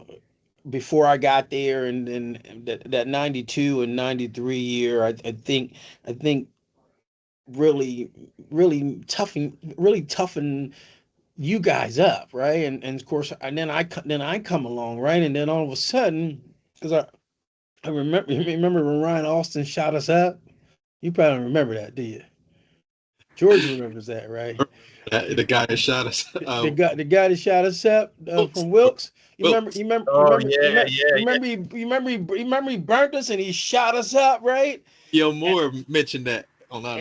before I got there, and then that 92 and 93 year, I think really toughen you guys up, right? And of course, and then I come along, right? And then all of a sudden, because I remember when Ryan Austin shot us up. You probably don't remember that, do you? George remembers that, right? The guy that shot us. The guy that shot us up from Wilkes. You remember he burnt us and he shot us up, right? Moore mentioned that on our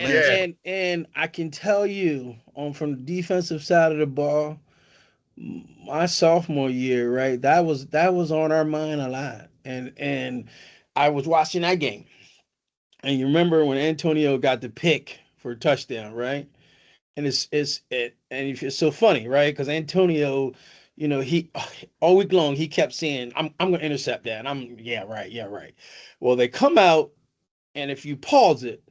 and I can tell you, from the defensive side of the ball, my sophomore year, right? That was on our mind a lot. And I was watching that game. And you remember when Antonio got the pick for a touchdown, right? And it's so funny, right? Because Antonio, he all week long he kept saying, "I'm gonna intercept that." And yeah, right. Well, they come out, and if you pause it,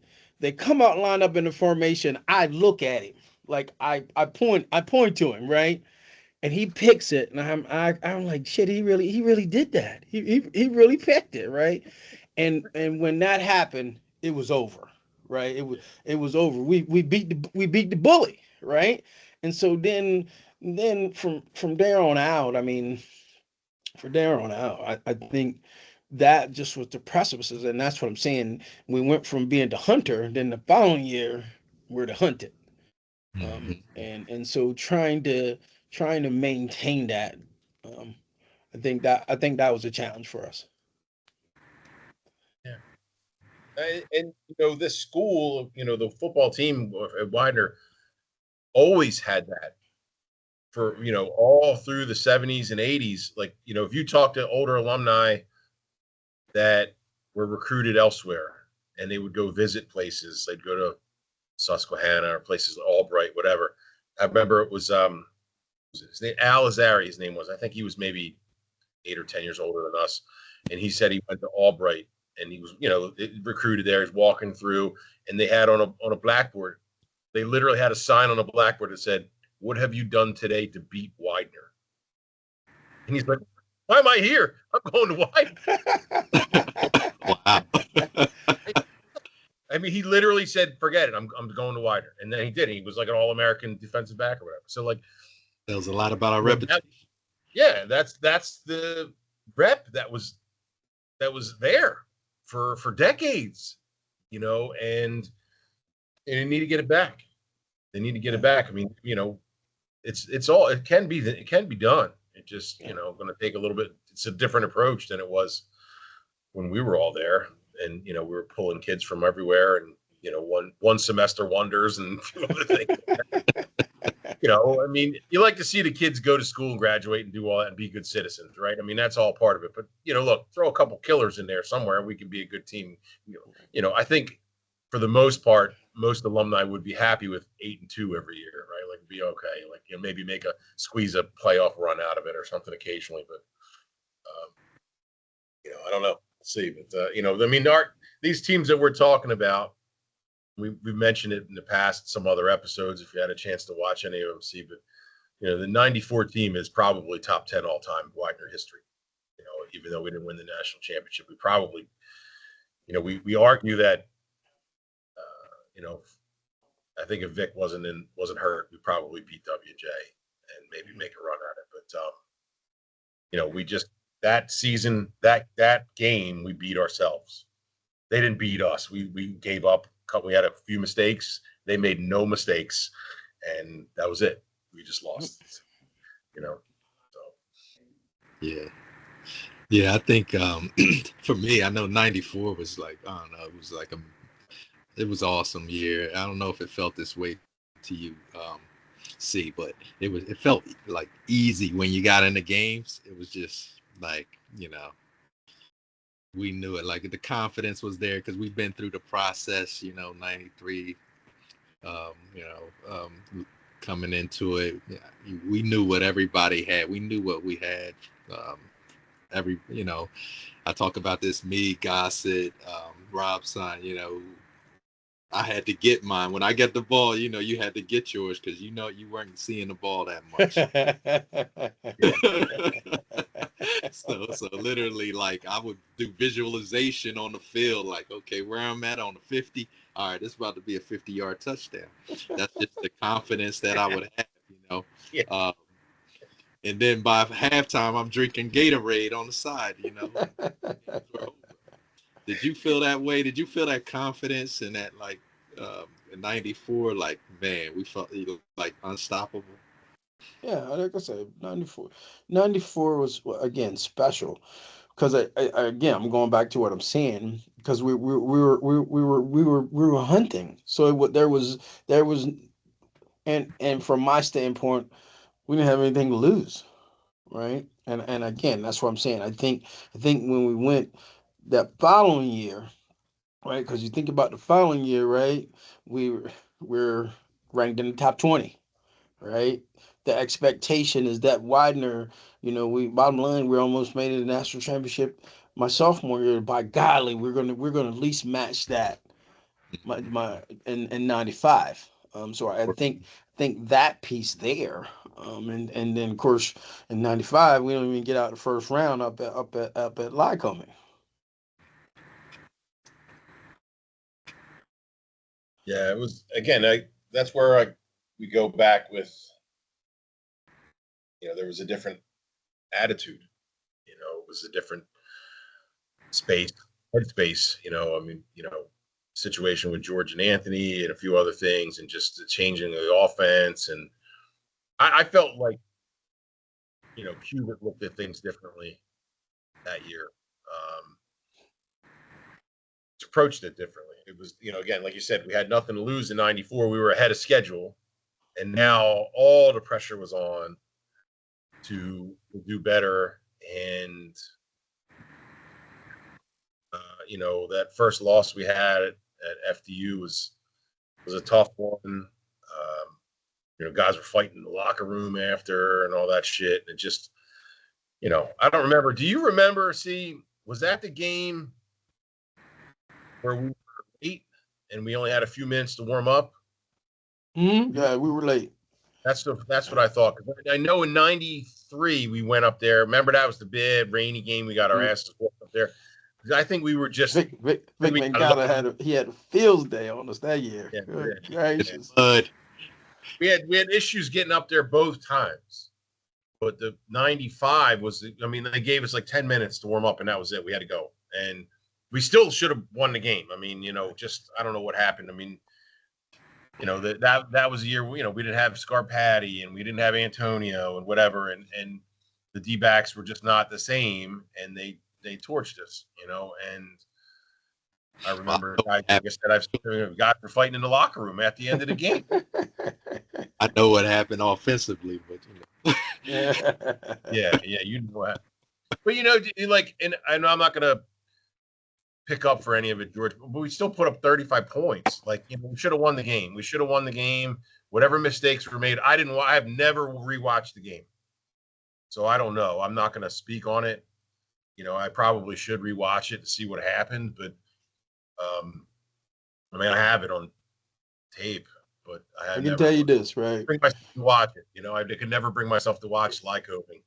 they come out lined up in the formation. I look at him, Like I point to him, right? And he picks it, and I'm like, shit, he really did that. He really picked it, right? And when that happened, it was over, right? It was over. We beat the bully, right? And so then from there on out, I mean, from there on out, I think that just was the precipices, and that's what I'm saying. We went from being the hunter, then the following year we're the hunted. Mhm. And so trying to maintain that, um, I think that was a challenge for us. Yeah. And this school, the football team at Widener always had that for all through the 70s and 80s. Like if you talk to older alumni that were recruited elsewhere and they would go visit places, they'd go to Susquehanna or places, Albright, whatever. I remember it was his name, Al Azari, his name was. I think he was maybe 8 or 10 years older than us, and he said he went to Albright and he was recruited there. He's walking through, and they had on a blackboard. They literally had a sign on a blackboard that said, "What have you done today to beat Widener?" And he's like, "Why am I here? I'm going to Widener." Wow. I mean, he literally said, "Forget it. I'm going to Widener," and then he did. He was like an All-American defensive back or whatever. So like, Tells a lot about our reputation. yeah, that's the rep that was there for decades, and they need to get it back. They need to get it back. I mean, it can be done. It just going to take a little bit. It's a different approach than it was when we were all there, and we were pulling kids from everywhere, and one semester wonders and a few other things. I mean, you like to see the kids go to school and graduate and do all that and be good citizens, right? I mean, that's all part of it. But look, throw a couple killers in there somewhere, we can be a good team. I think for the most part, most alumni would be happy with 8-2 every year, right? Like, be okay. Like, maybe squeeze a playoff run out of it or something occasionally. But I don't know. We'll see. But I mean, these teams that we're talking about, we've mentioned it in the past, some other episodes. If you had a chance to watch any of them, see, but the '94 team is probably top 10 all time Widener history. Even though we didn't win the national championship, we probably, we argue that, I think if Vic wasn't hurt, we probably beat WJ and maybe make a run at it. But we just that season, that game, we beat ourselves. They didn't beat us. We gave up. We had a few mistakes. They made no mistakes, and that was it. We just lost. So Yeah. Yeah, I think for me, I know '94 was like, I don't know, it was awesome year. I don't know if it felt this way to you, see, but it felt like easy when you got in the games. It was just like, we knew it. Like the confidence was there because we've been through the process, '93, um, you know, coming into it. Yeah, we knew what everybody had. We knew what we had. Um, I talk about this, me, Gossett, Robson, I had to get mine. When I get the ball, you had to get yours because you weren't seeing the ball that much. So literally, like, I would do visualization on the field, like, okay, where I'm at on the 50. All right, this is about to be a 50-yard touchdown. That's just the confidence that I would have. Yeah. And then by halftime, I'm drinking Gatorade on the side. Did you feel that way? Did you feel that confidence and that, like, in '94, like, man, we felt like unstoppable? Yeah, like I said, 94 was, well, again, special because again, I'm going back to what I'm saying, because we were hunting. So there was, and from my standpoint, we didn't have anything to lose, right? And again, that's what I'm saying. I think when we went that following year, right? Because you think about the following year, right? We're ranked in the top 20, right? The expectation is that Widener, we bottom line, we almost made it to the national championship my sophomore year. By golly, we're gonna at least match that, my in '95. So think that piece there. And then of course in '95 we don't even get out the first round up at Lycoming. Yeah, it was again. That's where we go back with. There was a different attitude. It was a different headspace. Situation with George and Anthony and a few other things, and just the changing of the offense. And I felt like, Cubitt looked at things differently that year. Approached it differently. It was, again, like you said, we had nothing to lose in '94. We were ahead of schedule, and now all the pressure was on to do better. And that first loss we had at FDU was a tough one. Guys were fighting in the locker room after and all that shit. And it just, I don't remember. Do you remember? See, was that the game where we were late and we only had a few minutes to warm up? Yeah, we were late. That's what I thought. I know in '93 we went up there. Remember, that was the big rainy game. We got our asses whooped up there. I think we were just Vic Mangata had a field day on us that year. Yeah, Good gracious. But we had issues getting up there both times. But the '95 was, they gave us like 10 minutes to warm up, and that was it. We had to go, and we still should have won the game. Just I don't know what happened. That was a year, we didn't have Scarpati and we didn't have Antonio and whatever, and the D-backs were just not the same, and they torched us, and I remember, like I said, I've seen guys were fighting in the locker room at the end of the game. I know what happened offensively, but Yeah, you know what. But and I'm not gonna pick up for any of it, George, but we still put up 35 points. Like, we should have won the game. We should have won the game. Whatever mistakes were made, I have never rewatched the game, so I don't know. I'm not going to speak on it. I probably should rewatch it to see what happened, but I have it on tape, but I can tell you this, right? Bring myself to watch it. I could never bring myself to watch Lycoming.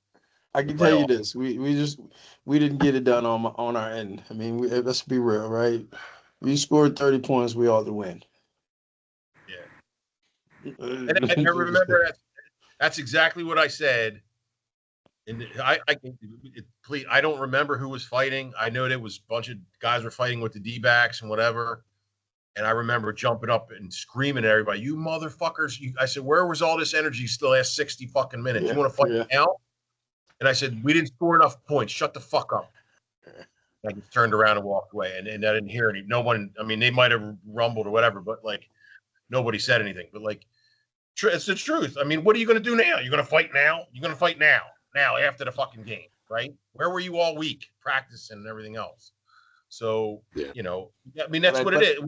I can tell you this: we didn't get it done on our end. Let's be real, right? We scored 30 points, we ought to win. Yeah, and I remember that's exactly what I said. And I don't remember who was fighting. I know there was a bunch of guys were fighting with the D-backs and whatever. And I remember jumping up and screaming at everybody, "You motherfuckers!" I said, "Where was all this energy still last 60 fucking minutes? You want to fight now?" And I said, "We didn't score enough points. Shut the fuck up." I just turned around and walked away, and I didn't hear any. No one. They might have rumbled or whatever, but nobody said anything. But it's the truth. What are you going to do now? You're going to fight now? You're going to fight now after the fucking game, right? Where were you all week practicing and everything else? So that's what it is.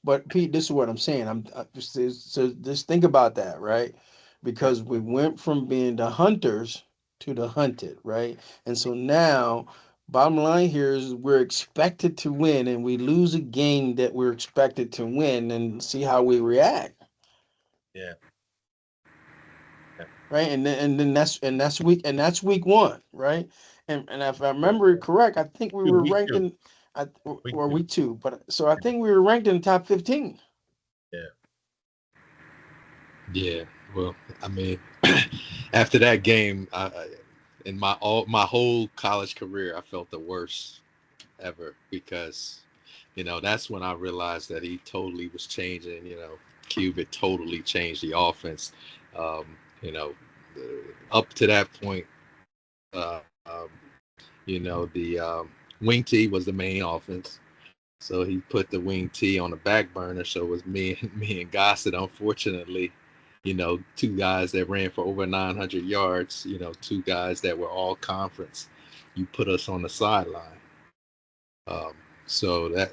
But Pete, this is what I'm saying. Just think about that, right? Because we went from being the hunters to the hunted, right? And so now, bottom line here is we're expected to win, and we lose a game that we're expected to win, and see how we react. Yeah. Right, and then that's week one, right? And if I remember it correct, I think we were ranked in week two, but so I think we were ranked in the top 15. Yeah. Yeah. Well, after that game, in my whole college career, I felt the worst ever because, that's when I realized that he totally was changing. Cubitt totally changed the offense. Up to that point, the wing tee was the main offense. So he put the wing tee on the back burner. So it was me and Gossett, unfortunately, two guys that ran for over 900 yards, two guys that were all conference. You put us on the sideline. So that,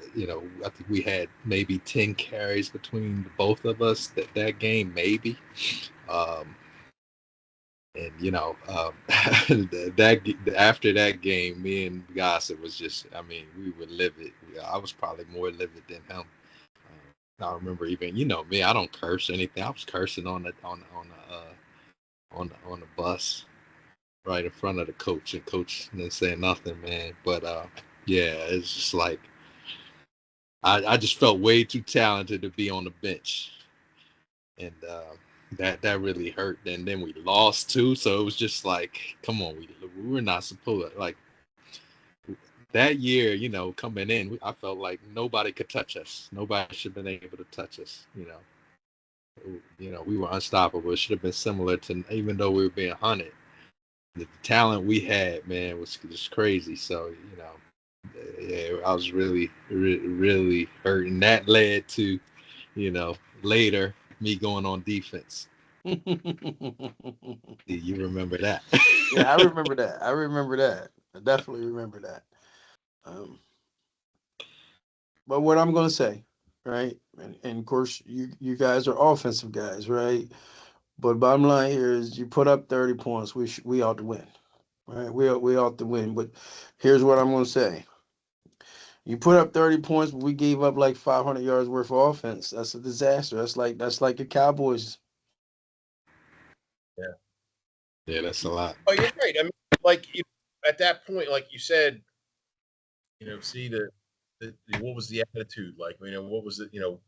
I think we had maybe 10 carries between both of us that game, maybe. And that after that game, me and Gossett was just, we were livid. I was probably more livid than him. I remember even, you know me, I don't curse or anything. I was cursing on the bus right in front of the coach, and coach didn't say nothing, man. But yeah, it's just like I just felt way too talented to be on the bench, and that really hurt. And then we lost too, so it was just like, come on, we were not supposed to, like, that year, you know, coming in, I felt like nobody could touch us. Nobody should have been able to touch us. You know, we were unstoppable. It should have been similar to, even though we were being hunted, the talent we had, man, was just crazy. So, you know, yeah, I was really hurt, and that led to, you know, later me going on defense. You remember that? Yeah, I remember that. I remember that. I definitely remember that. Um, but what I'm gonna say, right? And of course, you guys are offensive guys, right? But bottom line here is, you put up 30 points, we ought to win, right? We ought to win. But here's what I'm gonna say: you put up 30 points, but we gave up like 500 yards worth of offense. That's a disaster. That's like the Cowboys. Yeah. Yeah, that's a lot. Oh, you're right. I mean, like at that point, like you said, you know, see the what was the attitude like? You know, what was it? You know,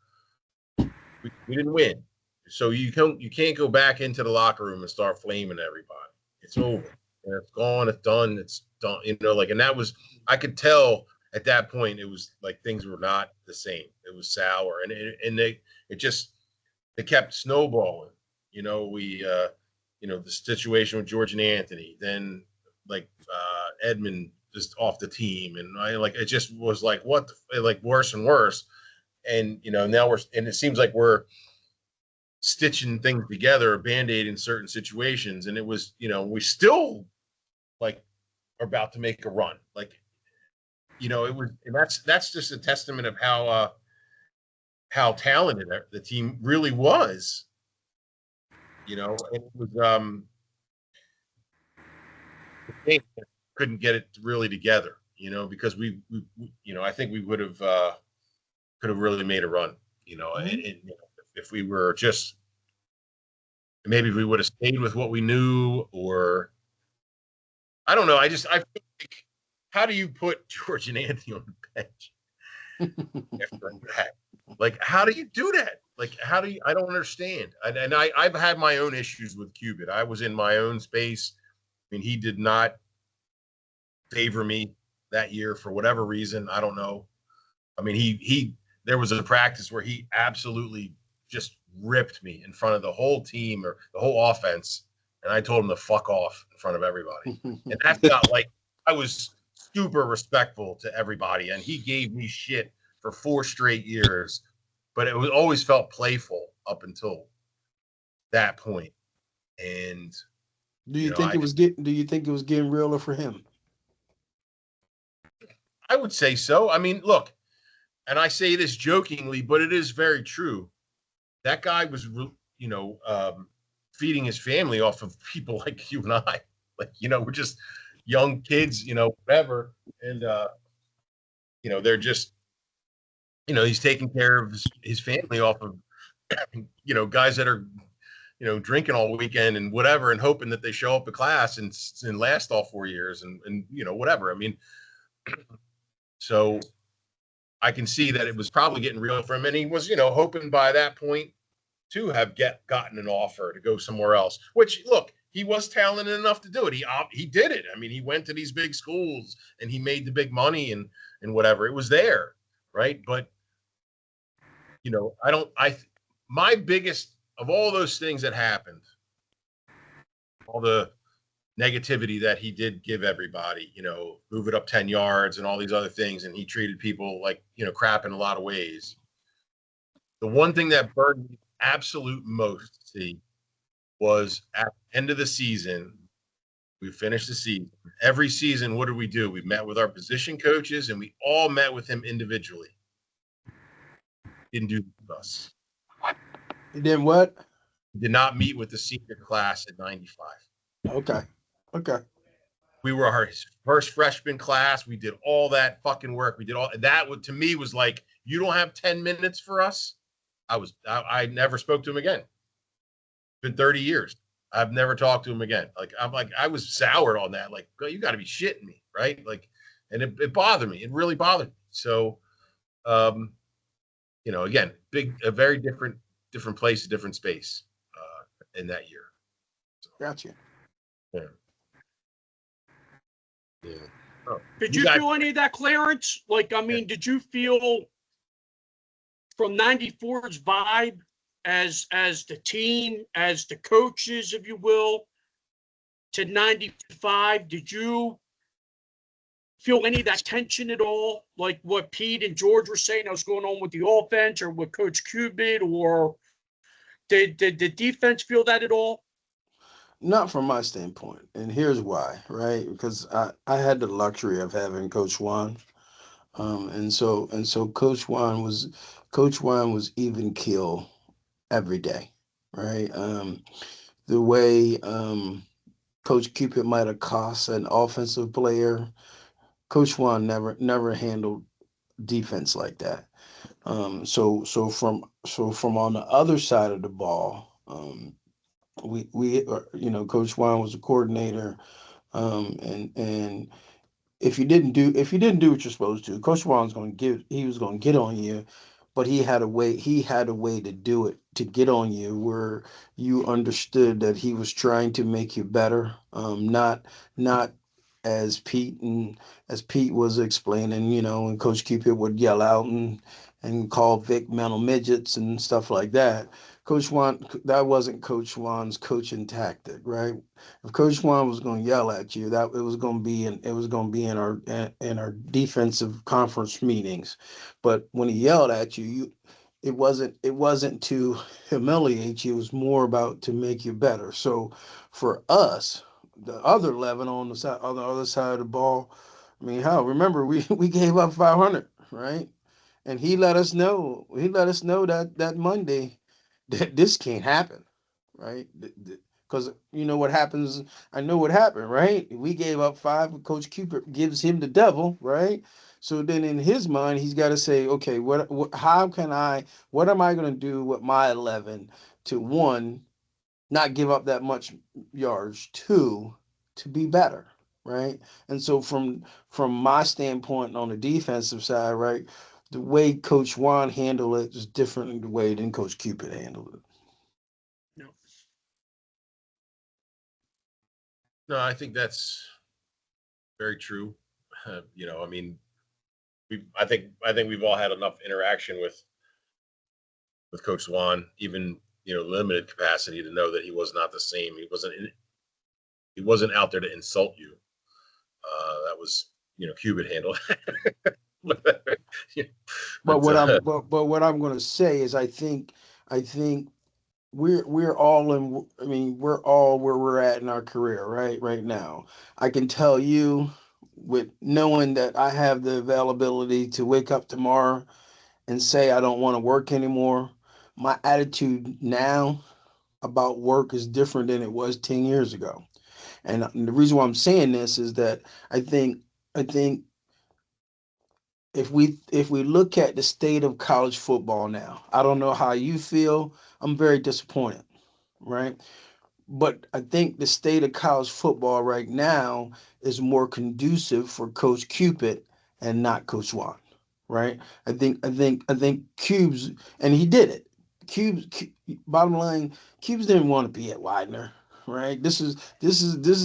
we didn't win, so you can't go back into the locker room and start flaming everybody. It's over. And it's gone. It's done. It's done. You know, like, and that was, I could tell at that point, it was like things were not the same. It was sour, and it kept snowballing. You know, you know, the situation with George and Anthony, then like Edmund just off the team, and like it just was like like worse and worse. And you know, now it seems like we're stitching things together, band-aid in certain situations, and it was, you know, we still like are about to make a run. Like, you know, it was, and that's just a testament of how talented the team really was. You know, and it was they couldn't get it really together. You know, because we you know, I think we could have really made a run. You know, and you know, if we were just, maybe we would have stayed with what we knew, or I don't know. I feel like, how do you put George and Anthony on the bench after that? Like, how do you do that? Like, how do you? I don't understand. I've had my own issues with Cubit. I was in my own space. I mean, he did not favor me that year for whatever reason. I don't know. I mean, he there was a practice where he absolutely just ripped me in front of the whole team or the whole offense, and I told him to fuck off in front of everybody. And that felt like I was super respectful to everybody, and he gave me shit for 4 straight years, but it was always felt playful up until that point. And Do you you know, think it was getting? Do you think it was getting realer for him? I would say so. I mean, look, and I say this jokingly, but it is very true. That guy was, you know, feeding his family off of people like you and I. Like, you know, we're just young kids, you know, whatever. And, you know, they're just, you know, he's taking care of his family off of, you know, guys that are, you know, drinking all weekend and whatever, and hoping that they show up to class and last all 4 years and, you know, whatever. I mean, so I can see that it was probably getting real for him. And he was, you know, hoping by that point to have gotten an offer to go somewhere else, which, look, he was talented enough to do it. He did it. I mean, he went to these big schools and he made the big money and whatever. It was there, right? But you know, my biggest of all those things that happened, all the negativity that he did give everybody, you know, move it up 10 yards and all these other things, and he treated people like, you know, crap in a lot of ways. The one thing that burned me absolute most, see, was at the end of the season. We finished the season. Every season, what did we do? We met with our position coaches, and we all met with him individually. Didn't do with us. He did what? Did not meet with the senior class at 95. Okay. Okay. We were our first freshman class. We did all that fucking work. We did all that. To me was like, you don't have 10 minutes for us? I never spoke to him again. It's been 30 years. I've never talked to him again. Like I was soured on that. Like, you got to be shitting me, right? Like, and it bothered me. It really bothered me. So, again, a very different place, a different space in that year. So, Gotcha. yeah. Yeah. Oh, Did you feel any of that, Clarence? Like, I mean, did you feel from 94's vibe as the team, as the coaches, if you will, to 95, did you feel any of that tension at all? Like what Pete and George were saying that was going on with the offense, or with Coach Cubitt, or did the defense feel that at all? Not from my standpoint, and here's why, right? Because I had the luxury of having Coach Juan, and so Coach Juan was even keel every day, right? The way Coach Cupid might have cost an offensive player, Coach Juan never handled defense like that. So from on the other side of the ball, Coach Juan was a coordinator, and if you didn't do what you're supposed to, Coach Juan's he was going to get on you, but he had a way to do it, to get on you where you understood that he was trying to make you better, not as Pete was explaining, and Coach Cupid would yell out and call Vic mental midgets and stuff like that. Coach Juan, that wasn't Coach Juan's coaching tactic, right? If Coach Juan was going to yell at you, that it was going to be in our defensive conference meetings. But when he yelled at you, it wasn't to humiliate you. It was more about to make you better. So for us, the other 11 on the other side of the ball, I mean, hell, remember we gave up 500, right? And he let us know. He let us know that Monday that this can't happen, right? Because you know what happens. I know what happened, right? We gave up five. Coach Cooper gives him the devil, right? So then in his mind, he's got to say, okay, what am I going to do with my 11 to one, not give up that much yards, two, to be better, right? And so from my standpoint on the defensive side, right, the way Coach Juan handled it is different than the way than Coach Cupid handled it. No. No, I think that's very true. I mean, I think we've all had enough interaction with Coach Swan, even limited capacity, to know that he was not the same. He wasn't out there to insult you. That was Cuban handle. But but what I'm going to say is I think we're all in. I mean, we're all where we're at in our career, right now. I can tell you, with knowing that I have the availability to wake up tomorrow and say I don't want to work anymore, my attitude now about work is different than it was 10 years ago. And the reason why I'm saying this is that I think if we look at the state of college football now, I don't know how you feel. I'm very disappointed, right? But I think the state of college football right now is more conducive for Coach Cupid and not Coach Juan, right? I think Cubes, and he did it. Bottom line, Cubes didn't want to be at Widener, right? This is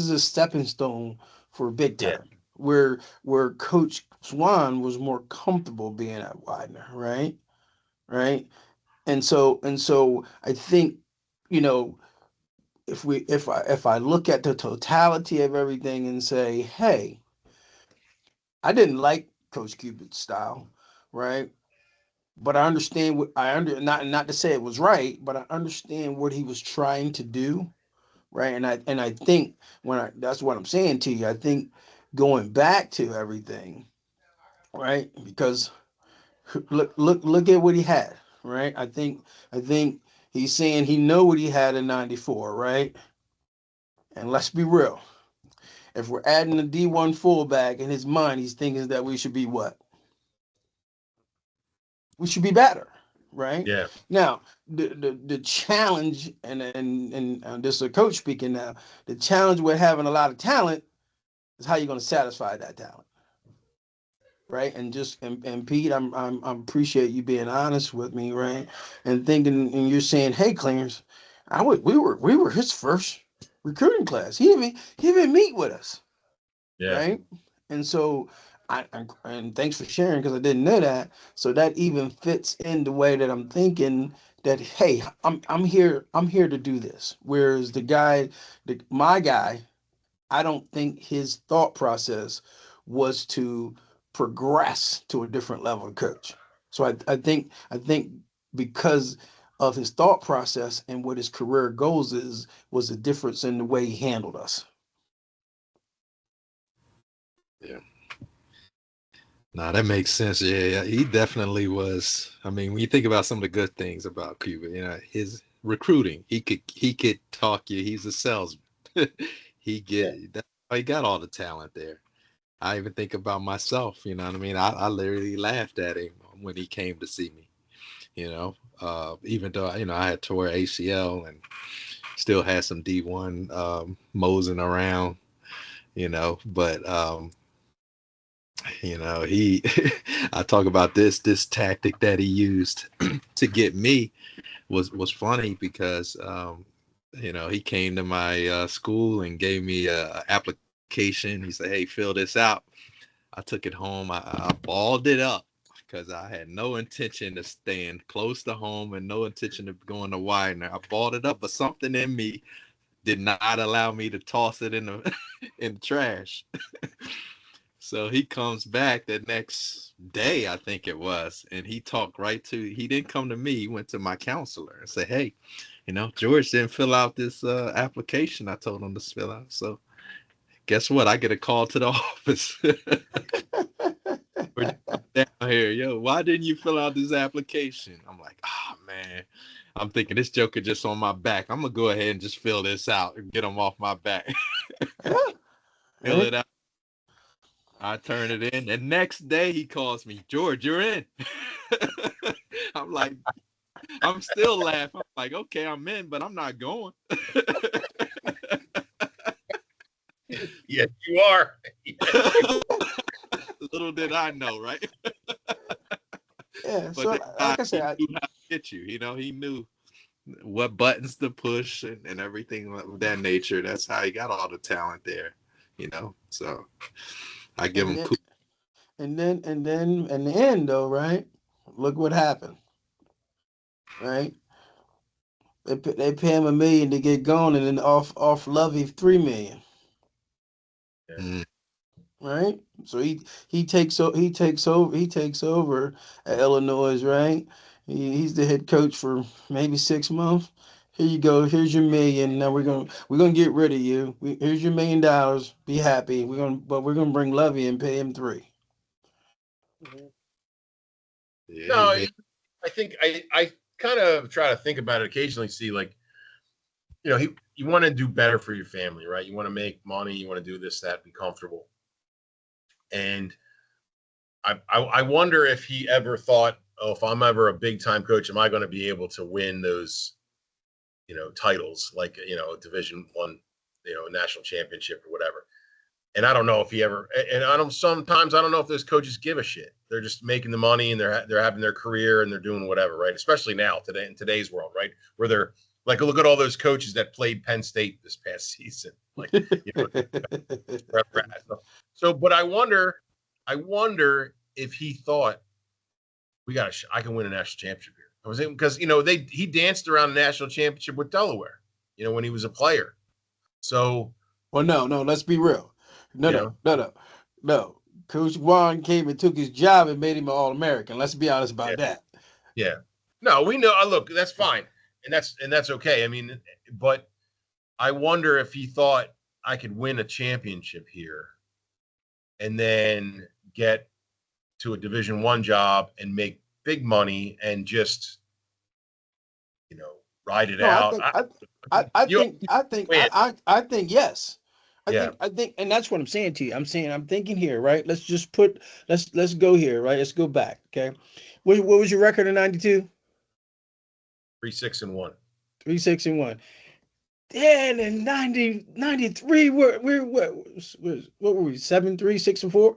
a stepping stone for big yeah, time, where Coach Swan was more comfortable being at Widener, right? Right? And so I think, you know, if I look at the totality of everything and say, hey, I didn't like Coach Cupid's style, right? But I understand what not to say it was right, but I understand what he was trying to do, right? And I think that's what I'm saying to you. I think going back to everything, right? Because look at what he had, right? I think he's saying he know what he had in '94, right? And let's be real. If we're adding a D1 fullback, in his mind, he's thinking that we should be what? We should be better, right? Yeah. Now, the challenge, and this is a coach speaking now, the challenge with having a lot of talent is how you're going to satisfy that talent, right? And Pete, I'm appreciate you being honest with me, right? And thinking, and you're saying, hey, Clarence, we were his first recruiting class. He didn't meet with us, Yeah. right? And so and thanks for sharing because I didn't know that. So that even fits in the way that I'm thinking that hey, I'm here to do this. Whereas my guy, I don't think his thought process was to progress to a different level of coach. So I think because of his thought process and what his career goals is was a difference in the way he handled us. Yeah. No, that makes sense. Yeah, he definitely was. I mean, when you think about some of the good things about Cuba, his recruiting, he could talk you. He's a salesman. He got all the talent there. I even think about myself. You know what I mean? I literally laughed at him when he came to see me. Even though I had tore ACL and still had some D1 mosing around. But he I talk about this tactic that he used to get me was funny because he came to my school and gave me a application. He said, hey, fill this out. I took it home. I balled it up because I had no intention of staying close to home and no intention of going to Widener. I balled it up, but something in me did not allow me to toss it in the in the trash. So he comes back the next day, I think it was, and he talked he didn't come to me, he went to my counselor and said, hey, George didn't fill out this application I told him to fill out. So guess what? I get a call to the office. We're down here. Yo, why didn't you fill out this application? I'm like, oh, man. I'm thinking this joker just on my back. I'm going to go ahead and just fill this out and get him off my back. Fill it out. I turn it in. The next day he calls me, George, you're in. I'm like, I'm still laughing. I'm like, okay, I'm in, but I'm not going. Yes, you are. Little did I know, right? Yeah. But So that like guy, I he said, knew how to get you. He knew what buttons to push and everything of that nature. That's how he got all the talent there. So I give and him then cool. and then in the end though, right? Look what happened, right? They pay him $1 million to get going, and then off Lovey $3 million, Mm, right? So he takes over at Illinois, right? He's the head coach for maybe 6 months. Here you go. Here's your million. Now we're gonna get rid of you. Here's your $1 million. Be happy. We're gonna bring Lovey and pay him $3. yeah, he No, made. I think I kind of try to think about it occasionally, see like, you want to do better for your family, right? You want to make money, you want to do this, that, be comfortable. And I wonder if he ever thought, oh, if I'm ever a big time coach, am I going to be able to win those, titles like, Division 1, national championship or whatever. And I don't know if he ever, and sometimes I don't know if those coaches give a shit. They're just making the money and they're having their career and they're doing whatever, right? Especially now today in today's world, right? Where they're like, look at all those coaches that played Penn State this past season. Like, so, but I wonder if he thought I can win a national championship here. I was because he danced around a national championship with Delaware, when he was a player. So Well, no. Let's be real. No, you no, know, no, no, no. Coach Warren came and took his job and made him an All-American. Let's be honest yeah, about that. yeah. No, we know. Look, that's fine, and that's okay. I mean, but I wonder if he thought I could win a championship here, and then get to a Division 1 job and make big money and just ride it No, I out. think I You think I think win. I think yes. Yeah. I think, and that's what I'm saying to you. I'm thinking here, right? Let's go here, right? Let's go back. Okay. What was your record in '92? 3-6-1. 3-6-1. Then in 93, what were we? 7-3, 6-4?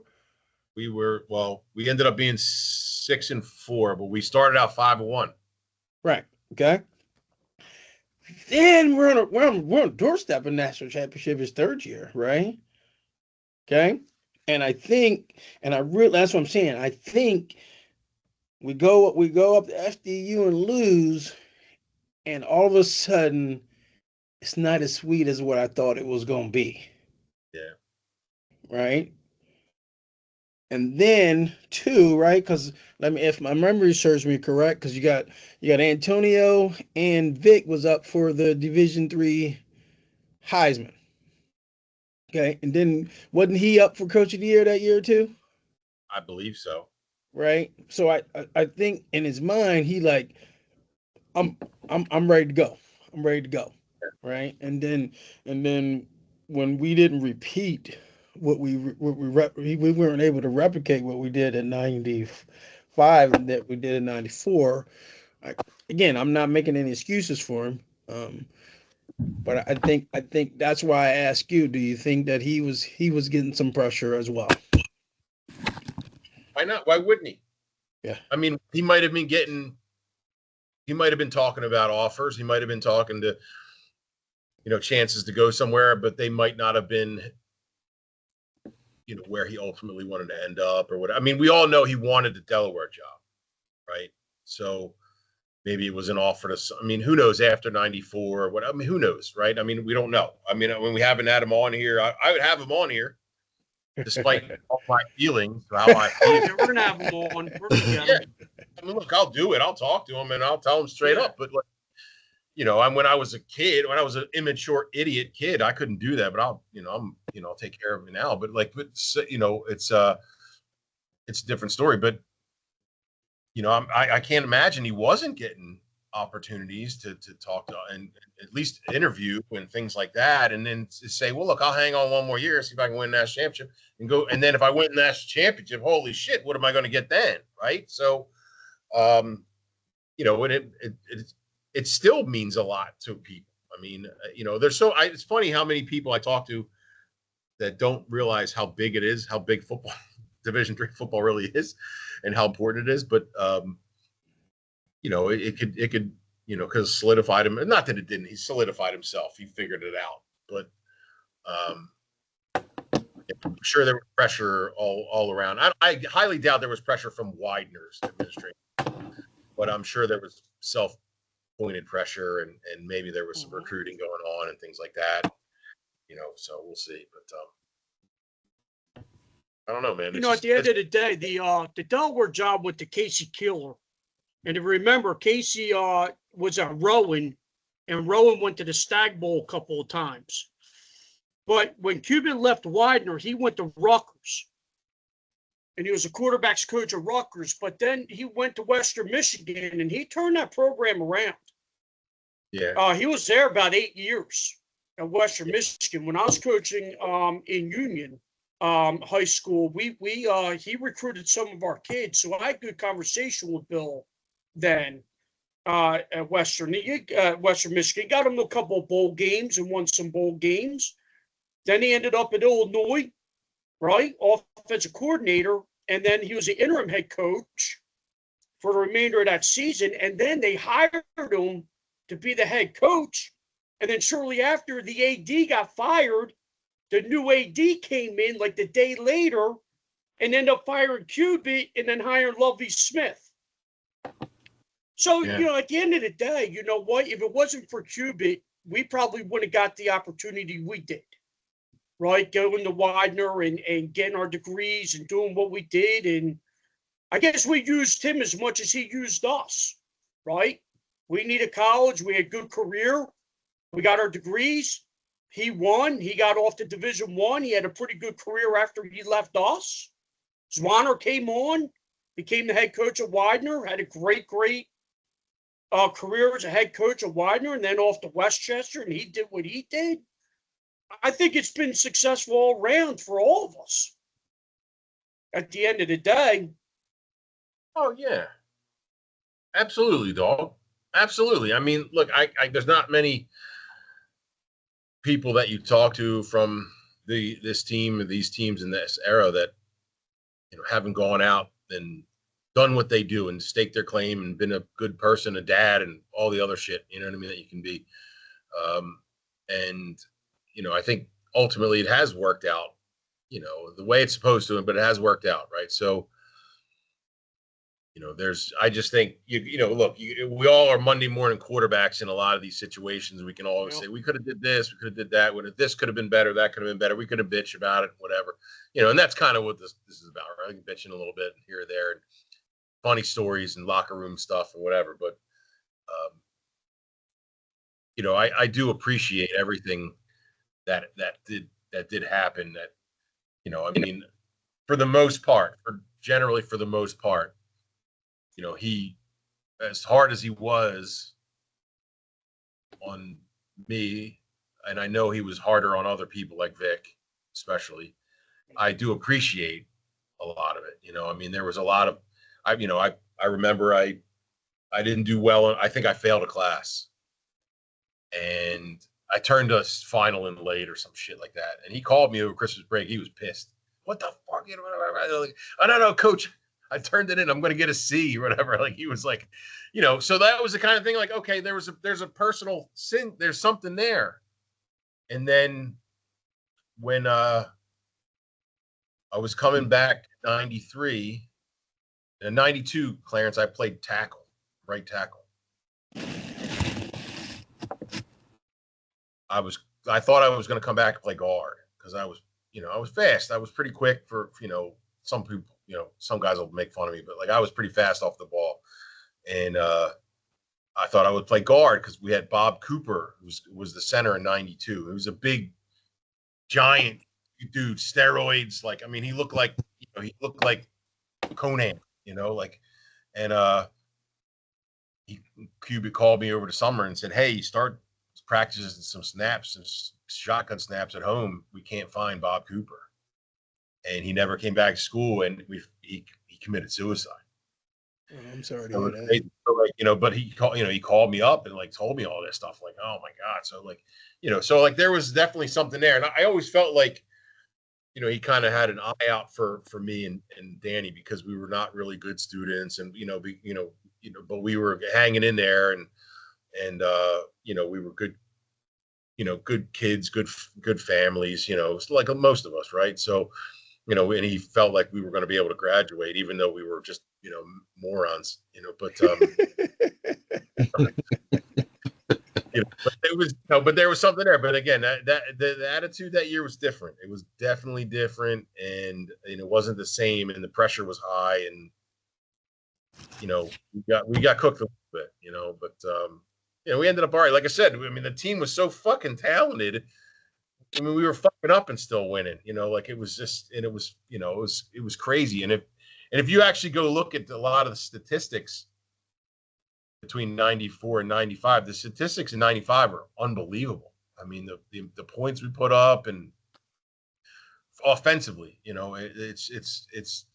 We ended up being 6-4, but we started out 5-1. Right. Okay. Then we're on doorstep of national championship his third year, right? Okay. And I think, that's what I'm saying. I think we go up to FDU and lose, and all of a sudden it's not as sweet as what I thought it was gonna be. Yeah. Right. And then two, right? Because if my memory serves me correct, because you got Antonio and Vic was up for the Division III Heisman. Okay, and then wasn't he up for Coach of the Year that year too? I believe so. Right. So I think in his mind he like, I'm ready to go. I'm ready to go. Right. And then when we didn't repeat we weren't able to replicate what we did in 95 and that we did in 94. Again, I'm not making any excuses for him. But I think that's why I ask you, do you think that he was getting some pressure as well? Why not? Why wouldn't he? Yeah. I mean, he might have been talking about offers. He might have been talking to, chances to go somewhere, but they might not have been, where he ultimately wanted to end up or what. I mean, we all know he wanted the Delaware job, right? So maybe it was an offer to, I mean, who knows after 94 or what? I mean, who knows, right? I mean, we don't know. I mean, when we haven't had him on here, I would have him on here despite all my feelings, how I feel. Yeah, we're gonna have him on. We're gonna get him. I mean, look, I'll do it. I'll talk to him and I'll tell him straight up. But when I was a kid, when I was an immature idiot kid, I couldn't do that. But I'll take care of it now. But it's a different story. But I can't imagine he wasn't getting opportunities to talk to and at least interview and things like that, and then to say, well, look, I'll hang on one more year, see if I can win a national championship and go. And then if I win the national championship, holy shit, what am I going to get then? Right. So, it still means a lot to people. I mean, it's funny how many people I talk to that don't realize how big it is, how big football, Division III football really is, and how important it is. But it could because solidified him. Not that it didn't. He solidified himself. He figured it out. But I'm sure there was pressure all around. I highly doubt there was pressure from Widener's administration, but I'm sure there was self-pointed pressure and maybe there was some recruiting going on and things like that. So we'll see. But I don't know, man. At the end of the day, the Delaware job went to Casey Keeler. And if you remember, Casey was at Rowan, and Rowan went to the Stag Bowl a couple of times. But when Cuban left Widener, he went to Rutgers. And he was a quarterback's coach at Rutgers. But then he went to Western Michigan, and he turned that program around. Yeah. He was there about 8 years at Western Michigan. When I was coaching in Union High School, he recruited some of our kids. So I had good conversation with Bill then at Western Michigan. Got him to a couple of bowl games and won some bowl games. Then he ended up at Illinois, right? Offensive coordinator. And then he was the interim head coach for the remainder of that season. And then they hired him to be the head coach. And then shortly after, the AD got fired. The new AD came in like the day later and ended up firing Cubitt and then hiring Lovie Smith. So, at the end of the day, you know what? If it wasn't for Cubitt, we probably wouldn't have got the opportunity we did, right? Going to Widener and getting our degrees and doing what we did. And I guess we used him as much as he used us, right? We needed college. We had a good career. We got our degrees. He won. He got off to Division I. He had a pretty good career after he left us. Zwanner came on, became the head coach of Widener, had a great career as a head coach of Widener, and then off to Westchester, and he did what he did. I think it's been successful all around for all of us at the end of the day. Oh, yeah. Absolutely, dog. Absolutely. I mean, look, I there's not many people that you talk to from this team or these teams in this era that haven't gone out and done what they do and staked their claim and been a good person, a dad, and all the other shit. You know what I mean? That you can be. And I think ultimately it has worked out. The way it's supposed to, but it has worked out, right? So. I just think look, we all are Monday morning quarterbacks in a lot of these situations. We can always say we could have did this, we could have did that. When this could have been better, that could have been better. We could have bitched about it, whatever. And that's kind of what this is about, right? Bitching a little bit here or there, and funny stories and locker room stuff and whatever. But I do appreciate everything that did happen. That I mean, for the most part, he, as hard as he was on me, and I know he was harder on other people like Vic, especially, I do appreciate a lot of it. I mean, there was a lot of, I remember I didn't do well. I think I failed a class, and I turned a final in late or some shit like that. And he called me over Christmas break. He was pissed. What the fuck? I don't know, coach. I turned it in. I'm going to get a C or whatever. Like, he was like, so that was the kind of thing like, okay, there's a personal sin. There's something there. And then when I was coming back 93 and 92, Clarence, I played tackle, right tackle. I thought I was going to come back and play guard because I was fast. I was pretty quick for, some people. Some guys will make fun of me, but like I was pretty fast off the ball. And I thought I would play guard because we had Bob Cooper, who was the center in 92. He was a big, giant dude, steroids. Like, I mean, he looked like Conan, and Cuba called me over the summer and said, hey, start practicing some snaps and shotgun snaps at home. We can't find Bob Cooper. And he never came back to school, and he committed suicide. Oh, I'm sorry to hear that. So, but he called me up and like told me all this stuff. Like, oh my God. So like, so like there was definitely something there. And I always felt like, he kind of had an eye out for me and Danny, because we were not really good students, and but we were hanging in there, and we were good, good kids, good families, like most of us, right? So. And he felt like we were going to be able to graduate, even though we were just, morons, but, but it was, but there was something there. But again, the attitude that year was different. It was definitely different. And, it wasn't the same, and the pressure was high, and, we got cooked a little bit, but, we ended up all right. Like I said, I mean, the team was so fucking talented. I mean, we were fucking up and still winning, like it was just, and it was, it was crazy. And if you actually go look at a lot of the statistics between 94 and 95, the statistics in 95 are unbelievable. I mean, the points we put up, and offensively, it's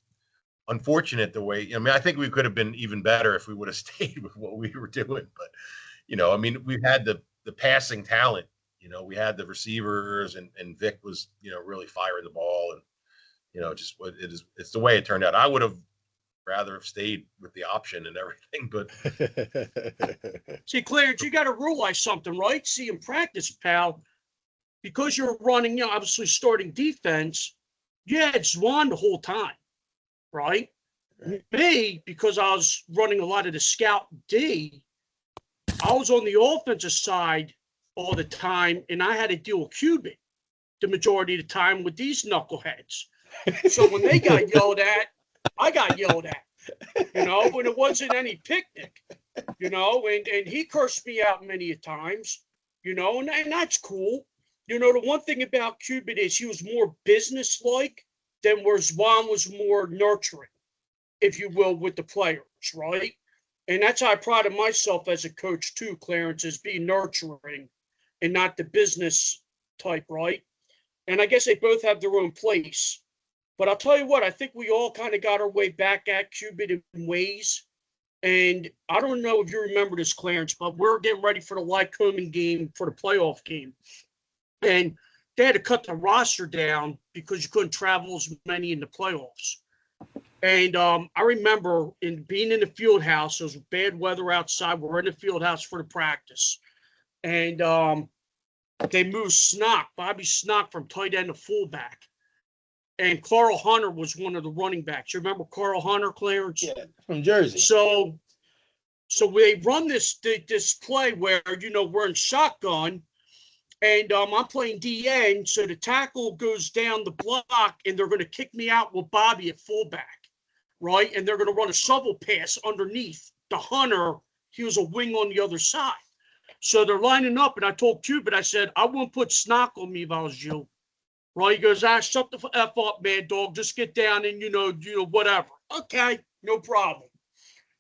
unfortunate the way, I mean, I think we could have been even better if we would have stayed with what we were doing. But, I mean, we had the passing talent. We had the receivers, and Vic was, really firing the ball, and, just what it is. It's the way it turned out. I would have rather have stayed with the option and everything, but. See, Clarence, you got to realize something, right? See, in practice, pal, because you're running, obviously starting defense, you had Zwan the whole time, right? Me, because I was running a lot of the scout D, I was on the offensive side all the time, and I had to deal with Cuban the majority of the time with these knuckleheads. So when they got yelled at, I got yelled at, when it wasn't any picnic, and he cursed me out many a times, and that's cool. The one thing about Cuban is he was more business-like than where Zwan was more nurturing, if you will, with the players, right? And that's how I prided myself as a coach too, Clarence, is being nurturing and not the business type, right? And I guess they both have their own place. But I'll tell you what, I think we all kind of got our way back at Cuban in ways. And I don't know if you remember this, Clarence, but we're getting ready for the Lycoming game for the playoff game. And they had to cut the roster down because you couldn't travel as many in the playoffs. And I remember being in the field house. There was bad weather outside. We're in the field house for the practice. And they moved Bobby Snock from tight end to fullback. And Carl Hunter was one of the running backs. You remember Carl Hunter, Clarence? Yeah, from Jersey. So they run this play where, we're in shotgun, and I'm playing DN. So the tackle goes down the block, and they're going to kick me out with Bobby at fullback, right? And they're going to run a shovel pass underneath the Hunter. He was a wing on the other side. So they're lining up, and I told Cuban, I said, I wouldn't put Snock on me if I was you. Right? He goes, shut the F up, man, dog. Just get down and, whatever. Okay, no problem.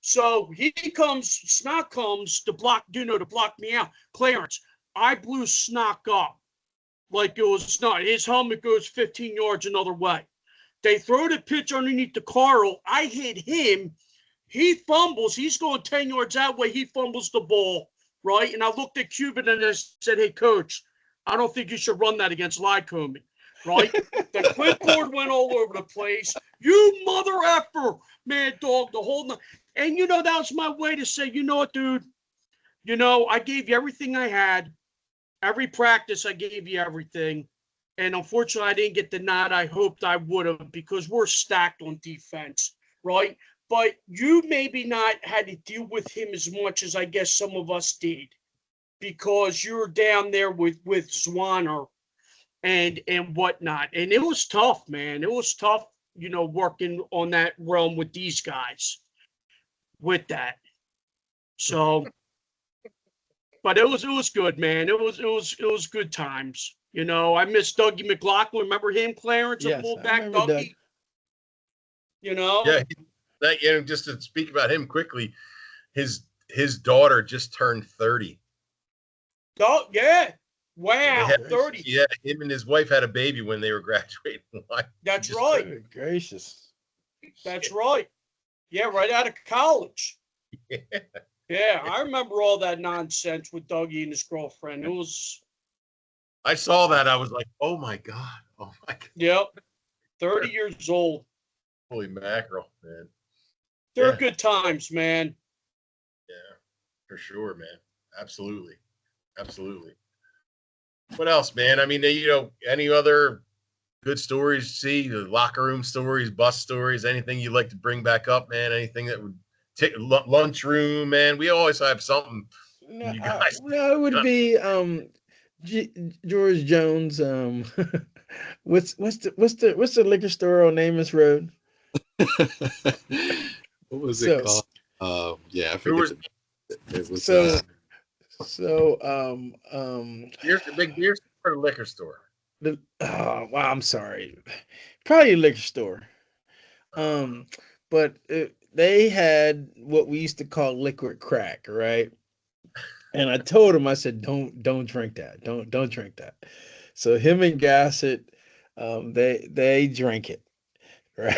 So Snock comes to block, to block me out. Clarence, I blew Snock up like it was not. His helmet goes 15 yards another way. They throw the pitch underneath the Carl. I hit him. He fumbles. He's going 10 yards that way. He fumbles the ball, right? And I looked at Cuban and I said, hey, coach, I don't think you should run that against Lycoming. Right? The clipboard went all over the place. You mother effer, man, dog, the whole night. And, that was my way to say, you know what, dude? I gave you everything I had. Every practice, I gave you everything. And unfortunately, I didn't get the nod I hoped I would have because we're stacked on defense, right? But you maybe not had to deal with him as much as I guess some of us did because you were down there with Zwaner and whatnot. And it was tough, man. It was tough, working on that realm with these guys with that. So, but it was good, man. It was good times. I miss Dougie McLaughlin. Remember him, Clarence? Yes, a fullback, Dougie. Yeah, just to speak about him quickly, his daughter just turned 30. Oh, yeah. Wow, 30. Yeah, him and his wife had a baby when they were graduating. That's right. Good gracious. That's right. Yeah, right out of college. Yeah, I remember all that nonsense with Dougie and his girlfriend. It was. I saw that. I was like, oh my God. Oh my God. Yep. 30 years old. Holy mackerel, man. They're good times, man. Yeah, for sure, man. Absolutely. Absolutely. What else, man? I mean, any other good stories you see, the locker room stories, bus stories, anything you'd like to bring back up, man? Anything that would take lunchroom, man? We always have something. No, you guys. it would be George Jones. What's the liquor store on Amos Road? What was it called? Yeah, I forget. It was Here's the big beer store or liquor store. Wow, I'm sorry. Probably a liquor store. But they had what we used to call liquid crack, right? And I told him, I said, don't drink that. Don't drink that. So him and Gossett, they drank it, right?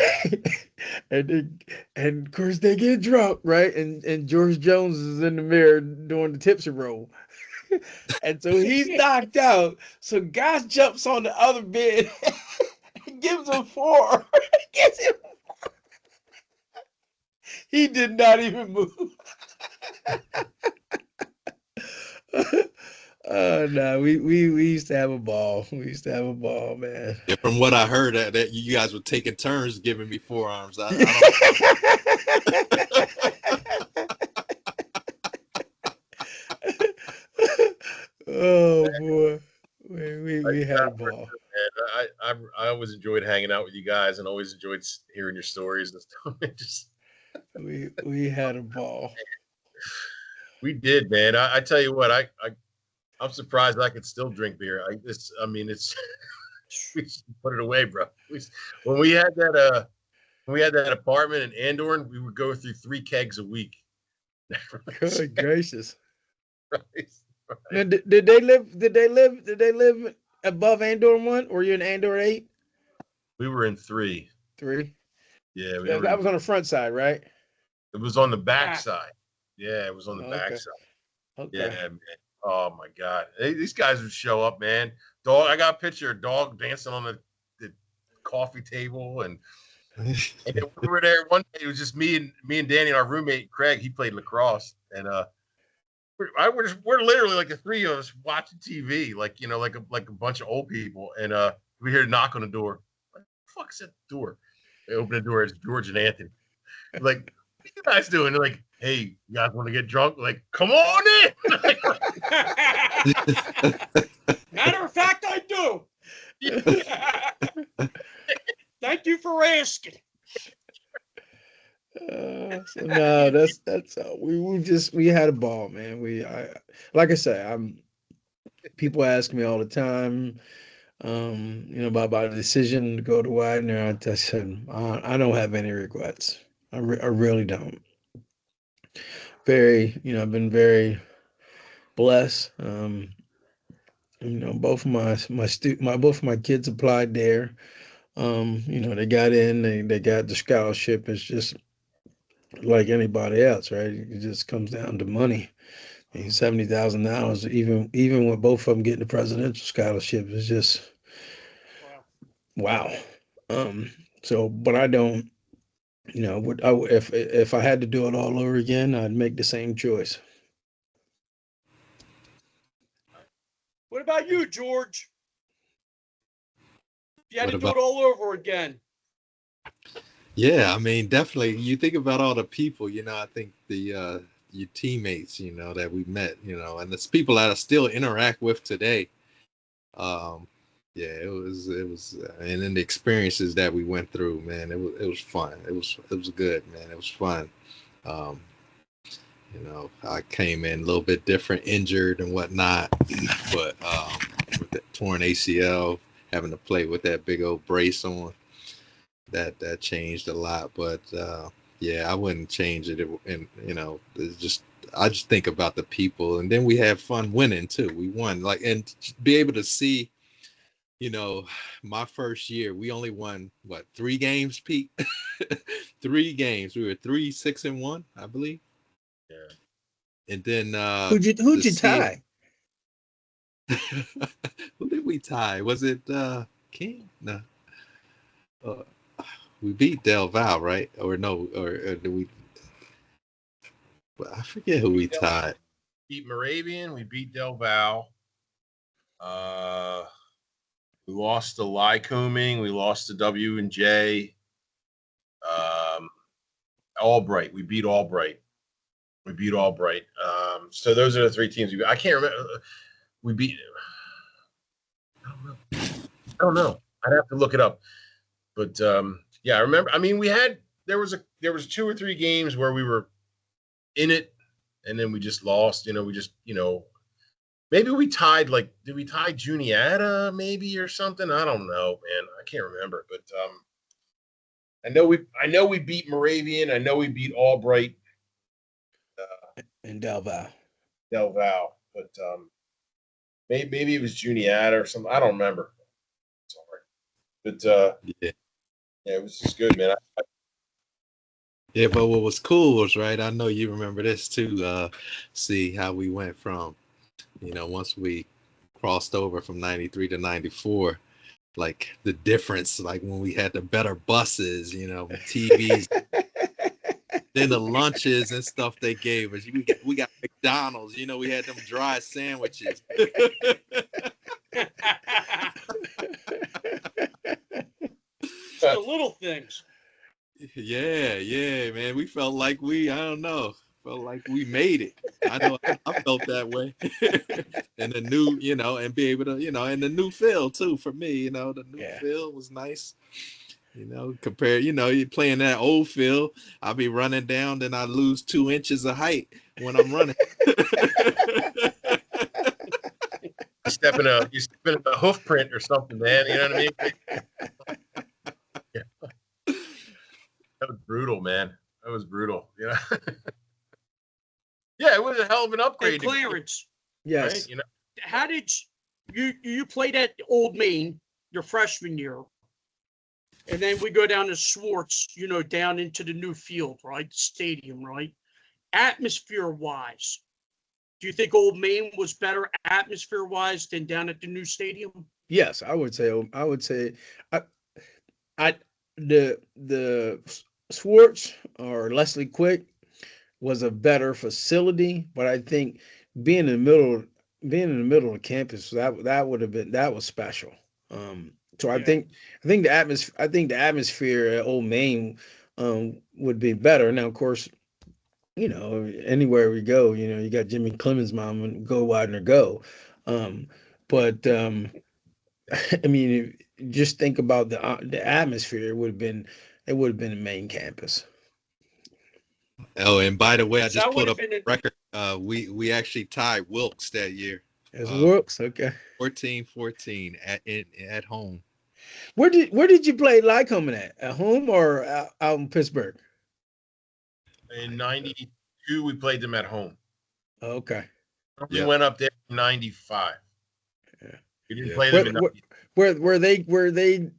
and of course they get drunk, right? And George Jones is in the mirror doing the tipsy roll. And so he's knocked out. So Goss jumps on the other bed and gives him 4. He did not even move. No, we used to have a ball. We used to have a ball, man. Yeah, from what I heard, that you guys were taking turns giving me forearms. I Oh boy, we had a ball. I always enjoyed hanging out with you guys and always enjoyed hearing your stories and stuff. We had a ball. We did, man. I tell you what, I'm surprised I could still drink beer. It's we should put it away, bro. When we had that apartment in Andorn, we would go through 3 kegs a week. Good gracious. Right. Now, did they live above Andor 1, or you in Andor 8? We were in 3. 3. Yeah, that was on the front side, right? It was on the backside. Yeah, it was on the Okay. backside. Okay. Yeah, man. Oh my God. These guys would show up, man. Dog, I got a picture of dog dancing on the coffee table, and then we were there one day. It was just me and Danny and our roommate Craig. He played lacrosse, and we're literally like the three of us watching TV, like like a bunch of old people, and we hear a knock on the door. What the fuck's that door? They open the door. It's George and Anthony. Like, what are you guys doing? They're like, hey, you guys want to get drunk? Like, come on in. Matter of fact, I do. Thank you for asking. So no, that's we had a ball, man. Like I say, people ask me all the time, about my decision to go to Widener. I said I don't have any regrets. I really don't. I've been very blessed. Both of both of my kids applied there. They got in, they got the scholarship. It's just like anybody else, right? It just comes down to money. $70,000, even with both of them getting the presidential scholarship, is just wow. So, but I don't, if I had to do it all over again, I'd make the same choice. What about you, George? If you had What to do it all over again. Yeah, I mean, definitely. You think about all the people, I think your teammates, that we met, and the people that I still interact with today. Yeah, it was, and then the experiences that we went through, man, it was fun. It was good, man. It was fun. I came in a little bit different, injured and whatnot, but with that torn ACL, having to play with that big old brace on. That changed a lot, but yeah, I wouldn't change it. And I just think about the people, and then we had fun winning too. We won, and be able to see, my first year, we only won 3 games, Pete. 3 games. We were 3-6-1, I believe. Yeah. And then who'd you tie? Who did we tie? Was it King? No. We beat Del Val, right? Or no? Or did we? I forget who we tied. Beat Moravian. We beat Del Val. We lost to Lycoming. We lost to W&J. Albright. We beat Albright. So those are the 3 teams. I can't remember. We beat. I don't know. I'd have to look it up. But yeah, I remember. I mean, there was 2 or 3 games where we were in it, and then we just lost. Maybe we tied. Did we tie Juniata maybe or something? I don't know, man. I can't remember. But I know we beat Moravian. I know we beat Albright and Del Val. But maybe it was Juniata or something. I don't remember. Sorry, but yeah, it was just good, man. Yeah, but what was cool was, right, I know you remember this too, see how we went from, once we crossed over from 93 to 94, like the difference, like when we had the better buses, TVs, then the lunches and stuff they gave us. We got McDonald's, we had them dry sandwiches. The little things. Yeah, man. We felt like felt like we made it. I know I felt that way. And the new, and be able to, and the new field too for me, the new field was nice. Compared, you playing that old field, I'll be running down, then I lose 2 inches of height when I'm running. You step in a hoof print or something, man. You know what I mean? Yeah. That was brutal, man. That was brutal. Yeah, it was a hell of an upgrade. Hey, Clarence. Yes. Right? How did you played at Old Main your freshman year? And then we go down to Swartz, down into the new field, right? Stadium, right? Atmosphere-wise, do you think Old Main was better atmosphere-wise than down at the new stadium? Yes, I would say. I, I the Swartz or Leslie Quick was a better facility, but I think being in the middle, being in the middle of campus, that was special. So Yeah. I think the atmosphere at Old Main would be better. Now, of course, anywhere we go, you got Jimmy Clemens' mom and go Widener go. But I mean, just think about the atmosphere. It would have been the main campus. Oh, and by the way, I So just that would pulled have up been a record. We actually tied Wilkes that year. As works, okay. 14-14 at home. Where did you play Lycoming at home or out in Pittsburgh? In '92, we played them at home. Oh, okay. We went up there in '95. Yeah. We didn't play them in '92.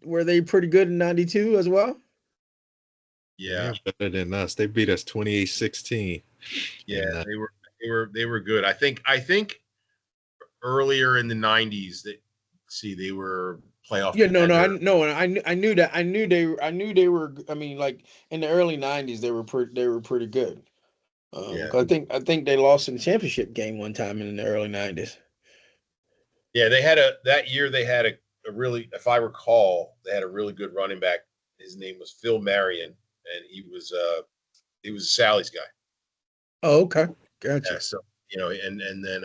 Were they pretty good in '92 as well? Yeah, better than us. They beat us 28-16. yeah, And, they were good. I think earlier in the '90s they were playoff. Yeah, no, contender. I knew that. I knew they were. I mean, like in the early '90s, they were pretty good. Yeah. 'Cause I think they lost in the championship game one time in the early '90s. Yeah, that year they had a really, if I recall, they had a really good running back. His name was Phil Marion, and he was Sally's guy. Oh, okay, gotcha. Yeah, so and then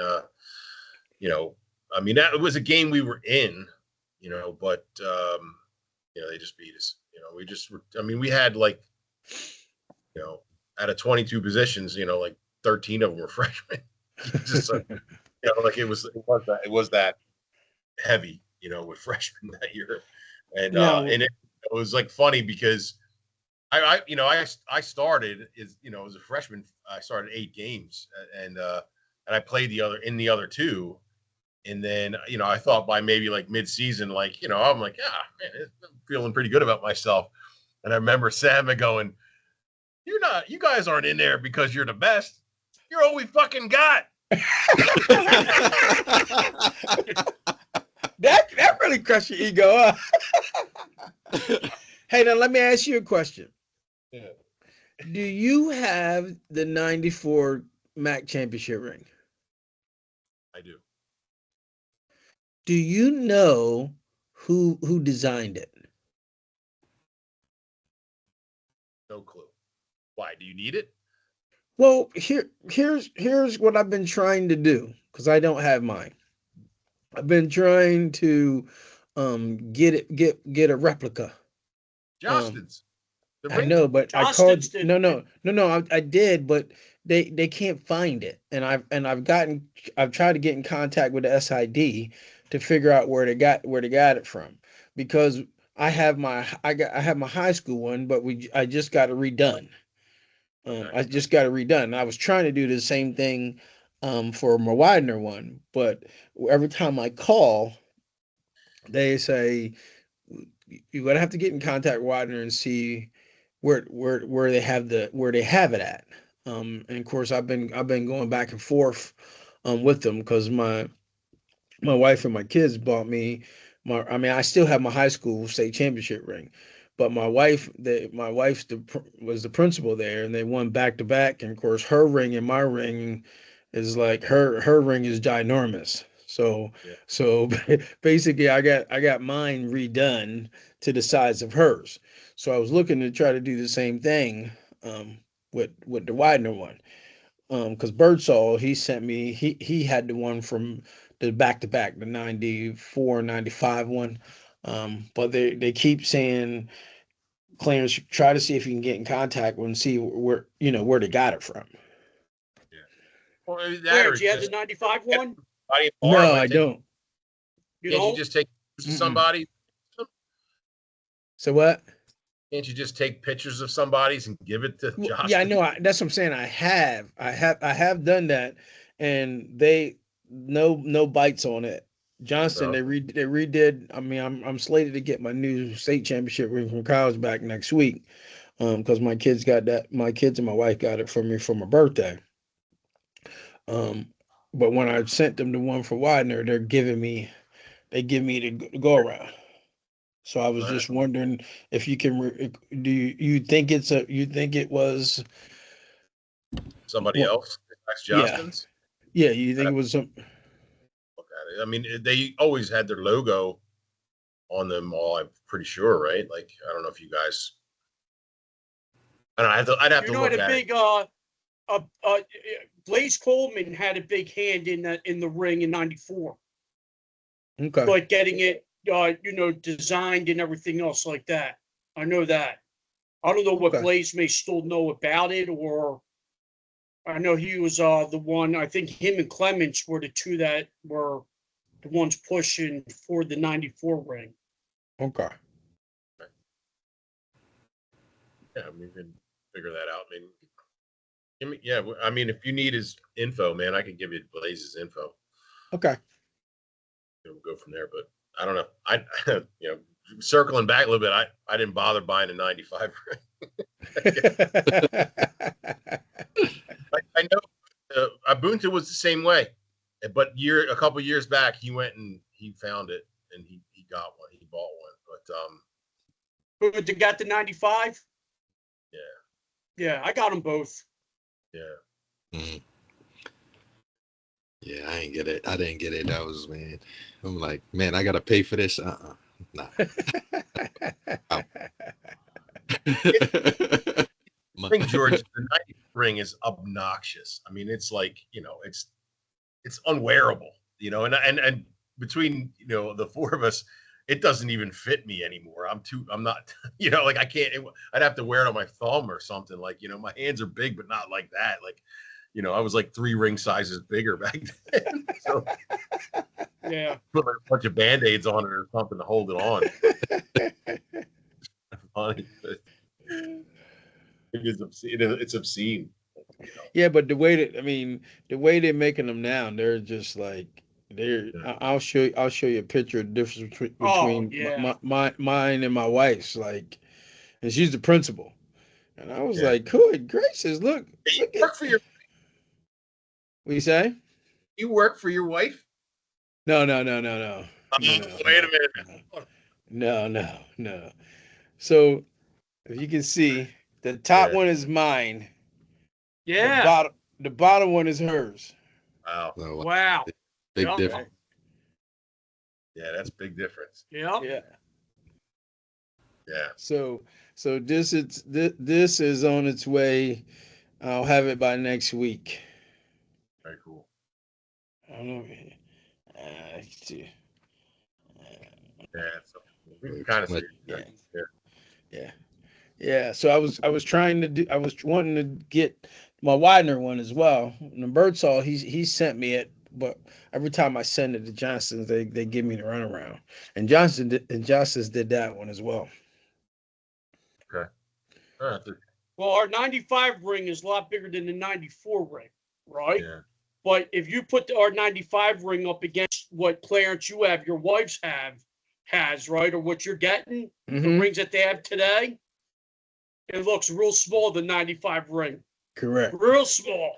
I mean that was a game we were in, but they just beat us. We just were. I mean, we had like, out of 22 positions, like 13 of them were freshmen. Just like it was that heavy, with freshmen that year, and Now, it was like funny because I started as a freshman. I started 8 games, and I played the other 2, and then I thought by maybe like mid-season, like I'm like, man, I'm feeling pretty good about myself. And I remember Sam going, you guys aren't in there because you're the best. You're all we fucking got. that really crushed your ego. Hey, now let me ask you a question. Yeah. Do you have the '94 MAC championship ring? I do. Do you know who designed it? No clue. Why? Do you need it? Well, here's what I've been trying to do because I don't have mine. I've been trying to get a replica. Justin's. I know, but I called. Justin's did. No. I did, but they can't find it, and I've tried to get in contact with the SID to figure out where they got it from, because I have my high school one, but I just got it redone. I just got it redone. I was trying to do the same thing for my Widener one, but every time I call, they say you're gonna have to get in contact with Widener and see where they have it at. And of course, I've been going back and forth with them because my wife and my kids bought me I mean, I still have my high school state championship ring, but my wife was the principal there, and they won back to back. And of course, her ring and my ring is like her ring is ginormous. So Yeah. so basically, I got mine redone to the size of hers. So I was looking to try to do the same thing with the Widener one. Because Birdsall, he sent me, he had the one from the back-to-back, the 94, 95 one. But they keep saying, Clarence, try to see if you can get in contact with and see where they got it from. Yeah. Well, maybe that, Where, or do you have the just 95 one? No, I don't. You Can't you don't? just take pictures of somebody? So what? Can't you just take pictures of somebody's and give it to Josh? Yeah, I know. That's what I'm saying. I have done that, and they no bites on it. Johnson, So, they redid. I mean, I'm slated to get my new state championship ring from college back next week. Because my kids got that. My kids and my wife got it for me for my birthday. Um, but when I sent them the one for Widener, they give me the go around. So I was just wondering if you can. Do you think you think it was somebody what? else, Max Yeah, Johnston's. yeah. You I'd think have it was some? to look at it. I mean, they always had their logo on them all. I'm pretty sure, right? Like, I don't know if you guys. I don't know. I'd have You to know, look the at it. big Blaze Coleman had a big hand in the ring in '94, Okay. like getting it designed and everything else like that. I know that. I don't know what Okay. Blaze may still know about it, or I know he was the one. I think him and Clements were the two that were the ones pushing for the '94 ring. Okay. Yeah, we can figure that out. Yeah. I mean, if you need his info, man, I can give you Blaze's info. Okay. We'll go from there. But I don't know. Circling back a little bit, I didn't bother buying a '95. I know Ubuntu was the same way, but a couple years back, he went and he found it and he got one. He bought one, but But they got the '95. yeah, Yeah, I got them both. yeah. Mhm. Yeah, I ain't get it. I didn't get it. That was, man. I'm like, man, I gotta pay for this. Nah. Ring, George, the '90 ring is obnoxious. I mean, it's like it's unwearable, and between the four of us, it doesn't even fit me anymore. I'm not, like I can't. I'd have to wear it on my thumb or something. Like my hands are big, but not like that. Like, I was like 3 ring sizes bigger back then. So Yeah. put like a bunch of Band-Aids on it or something to hold it on. Funny, but it's obscene. It's obscene. Yeah, but the way they're making them now, they're just like they're. Yeah. I'll show you a picture of the difference Oh between yeah. mine and my wife's. Like, and she's the principal, and I was Yeah. like, good gracious, look You at. work for your What you say? you work for your wife? No. Wait a minute. No. So if you can see, the top Yeah. one is mine. Yeah. The bottom one is hers. Wow. So, Wow. big Yeah. difference. Yeah, that's a big difference. Yeah. Yeah. Yeah. So this is on its way. I'll have it by next week. Very cool. I don't know. Let's see. Yeah. So we can kind of see. Yeah. Yeah. Yeah. So I was trying to do. I was wanting to get my Widener one as well. And the Birdsall, he sent me it, but every time I send it to Johnson's, they give me the runaround. And Johnson's did that one as well. Okay. All right. Well, our '95 ring is a lot bigger than the '94 ring, right? Yeah. But if you put our '95 ring up against what Clarence you have, your wife's has, right, or what you're getting, the Mhm. rings that they have today, it looks real small, the '95 ring. Correct. Real small.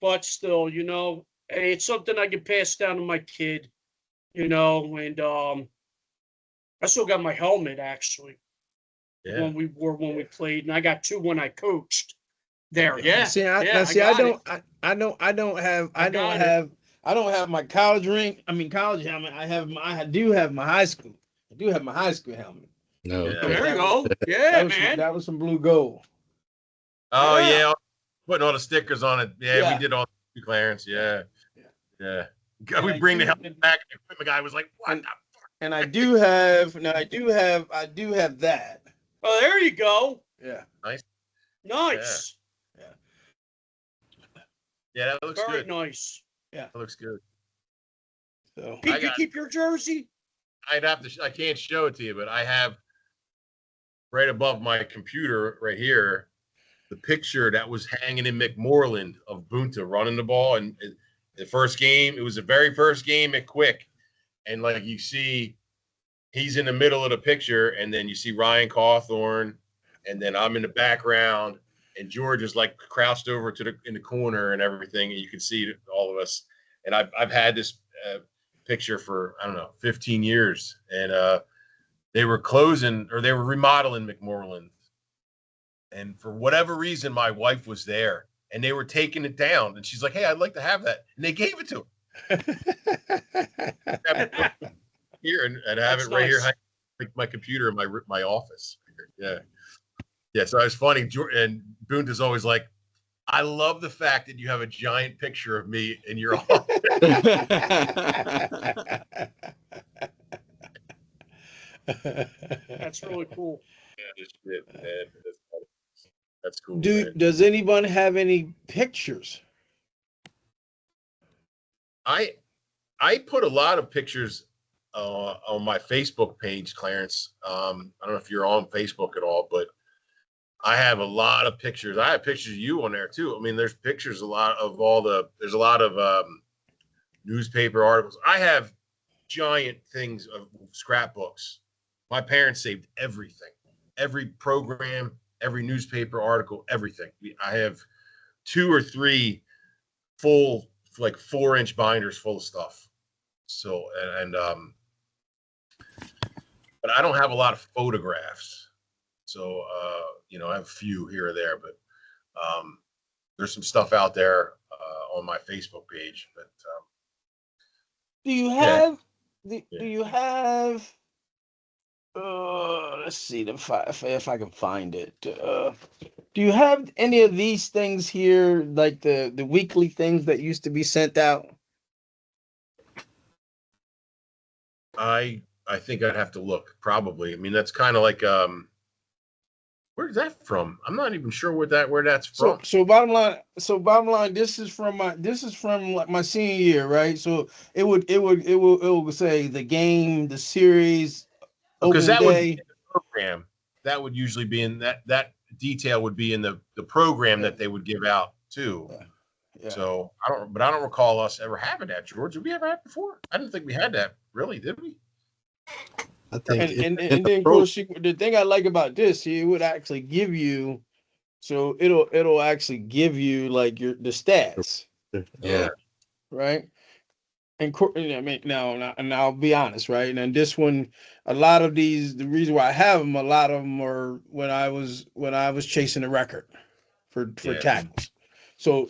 But still, hey, it's something I can pass down to my kid, and I still got my helmet actually. Yeah. When we played, and I got 2 when I coached. There, yeah. See, I don't have my college ring. I mean, college helmet. I do have my high school. I do have my high school helmet. No. Yeah. There you go. Yeah, man. That was some blue gold. Oh Yeah. yeah. Putting all the stickers on it. Yeah, Yeah. we did all the Clarence. Yeah. Yeah. Yeah. We I bring the do- helmet back, and the equipment guy was like, "What?" And I do have that. Oh, there you go. Yeah. Nice. Yeah, that looks Very good. nice. That looks good. So Pete, I you got- keep your jersey? I'd have to. I can't show it to you, but I have right above my computer right here the picture that was hanging in McMorland of Bunta running the ball, and The first game, it was the very first game at Quick. And like you see, he's in the middle of the picture, and then you see Ryan Cawthorn, and then I'm in the background, and George is like crouched over in the corner and everything, and you can see all of us. And I've had this picture for, I don't know, 15 years, and they were remodeling McMorland, and for whatever reason, my wife was there, and they were taking it down, and she's like, "Hey, I'd like to have that," and they gave it to her. Here and I have it right here, like my computer in my office. Yeah. So it's funny, and Boone is always like, "I love the fact that you have a giant picture of me in your office." That's really cool. Yeah, man. That's cool. Man. Does anyone have any pictures? I put a lot of pictures on my Facebook page, Clarence. I don't know if you're on Facebook at all, but I have a lot of pictures. I have pictures of you on there too. I mean, there's pictures, there's a lot of newspaper articles. I have giant things of scrapbooks. My parents saved everything, every program, every newspaper article, everything. I have 2 or 3 full, like 4-inch binders full of stuff. So, but I don't have a lot of photographs. So, I have a few here or there, but there's some stuff out there on my Facebook page. But do you have? Do you have? Let's see if I can find it. Do you have any of these things here, like the weekly things that used to be sent out? I think I'd have to look. Probably. I mean, that's kind of like where's that from? I'm not even sure where that's from. So bottom line, this is from like my senior year, right? So it will say the game, the series, Because opening that would be day. in the program. That would usually be in that detail would be in the program that they would give out too. Yeah. So I don't recall us ever having that, George. Did we ever have before? I didn't think we had that. Really, did we? I think And then of course the thing I like about this, it would actually give you, so it'll actually give you like the stats. Yeah. Right. And I mean, now I'll be honest, right? And this one, a lot of these, the reason why I have them, a lot of them are when I was chasing a record for tackles. So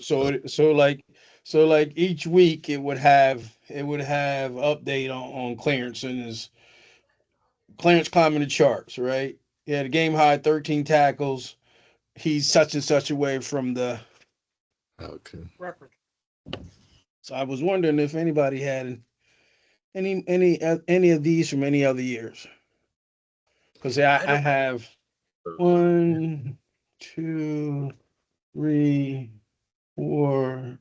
like each week it would have update on Clarence and his Clarence climbing the charts, right? He had a game high 13 tackles. He's such and such away from the record. So I was wondering if anybody had any of these from any other years. Because I have 1, 2, 3, 4.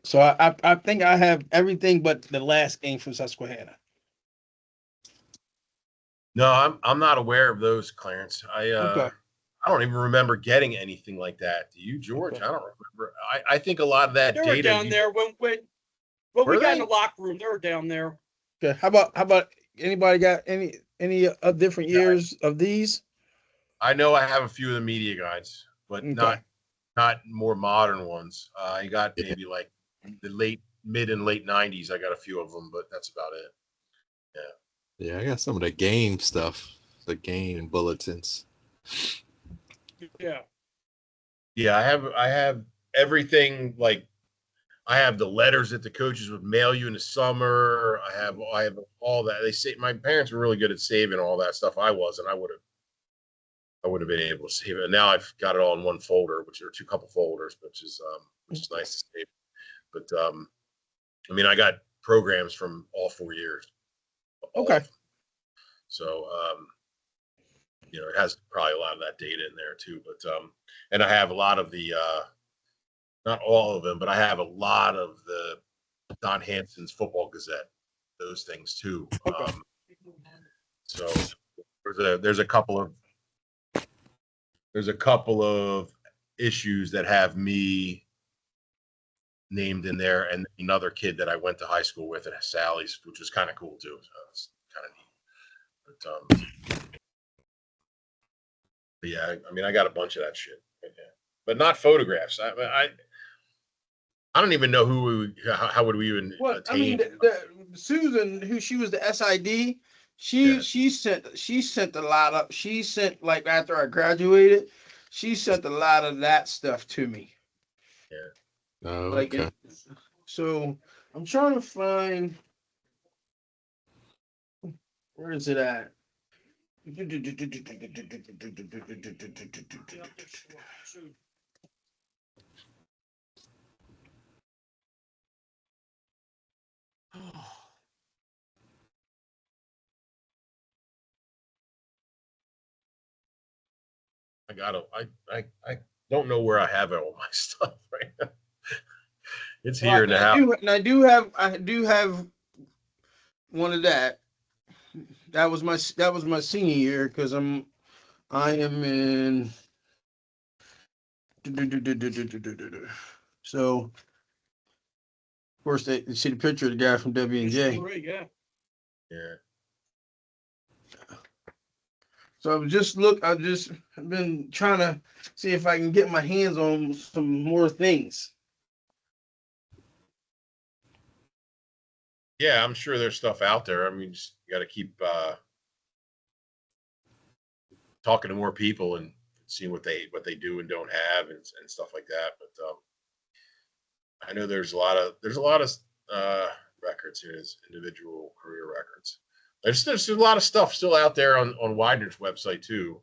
So I think I have everything but the last game from Susquehanna. No, I'm not aware of those, Clarence. I don't even remember getting anything like that. Do you, George? Okay. I don't remember. I think a lot of that they data were down there when we got in the locker room. They were down there. Okay. How about anybody got any different years of these? I know I have a few of the media guides, but not more modern ones. I got maybe like the mid and late 90s. I got a few of them, but that's about it. Yeah. Yeah, I got some of the game stuff, the game bulletins. Yeah. Yeah, I have everything. Like I have the letters that the coaches would mail you in the summer. I have all that. They say my parents were really good at saving all that stuff. I wasn't. I would have been able to save it. And now I've got it all in one folder, which are couple folders, which is nice to save. But I mean, I got programs from all 4 years. Okay. So it has probably a lot of that data in there too. But and I have a lot of the not all of them, but I have a lot of the Don Hanson's Football Gazette, those things too. Okay. So there's a couple of issues that have me named in there, and another kid that I went to high school with at Sally's, which was kind of cool too. So it's kind of neat. But yeah, I mean, I got a bunch of that shit, but not photographs. I don't even know how would we even Well, I attain. mean, Susan, who she was the SID, she sent a lot of like after I graduated, she sent a lot of that stuff to me. Yeah. Oh, Like, okay. so I'm trying to find, where is it at? I don't know where I have all my stuff right now. It's Well, here in the house. I do have one of that. That was my senior year because I am in. So, of course, they see the picture of the guy from W&J. Yeah. Yeah. So I've been trying to see if I can get my hands on some more things. Yeah, I'm sure there's stuff out there. I mean, just you got to keep talking to more people and seeing what they do and don't have and stuff like that. But I know there's a lot of records here as individual career records. There's a lot of stuff still out there on Widener's website too.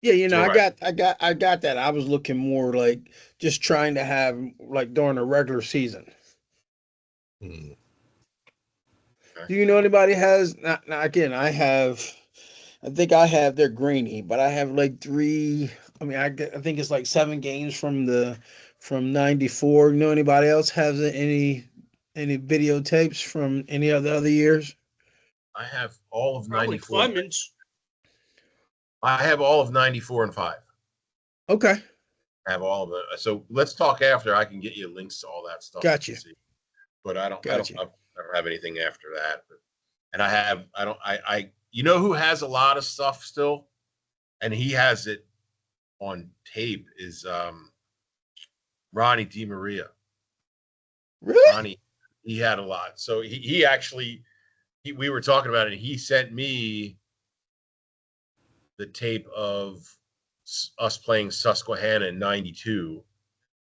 Yeah, So I got that. I was looking more like just trying to have like during a regular season. Hmm. Okay. Do you know anybody has? Now again, I think I have their grainy, but I have like three. I mean, I think it's like 7 games from '94. You know anybody else has any videotapes from any of the other years? I have all of Probably 94. Clemens. I have all of 94 and 5. Okay, I have all of it. So let's talk after. I can get you links to all that stuff. Gotcha. See. But I don't Gotcha. have anything after that. But, and I you know who has a lot of stuff still, and he has it on tape is Ronnie DiMaria. Really? Ronnie, he had a lot. So he actually we were talking about it. And he sent me the tape of us playing Susquehanna in '92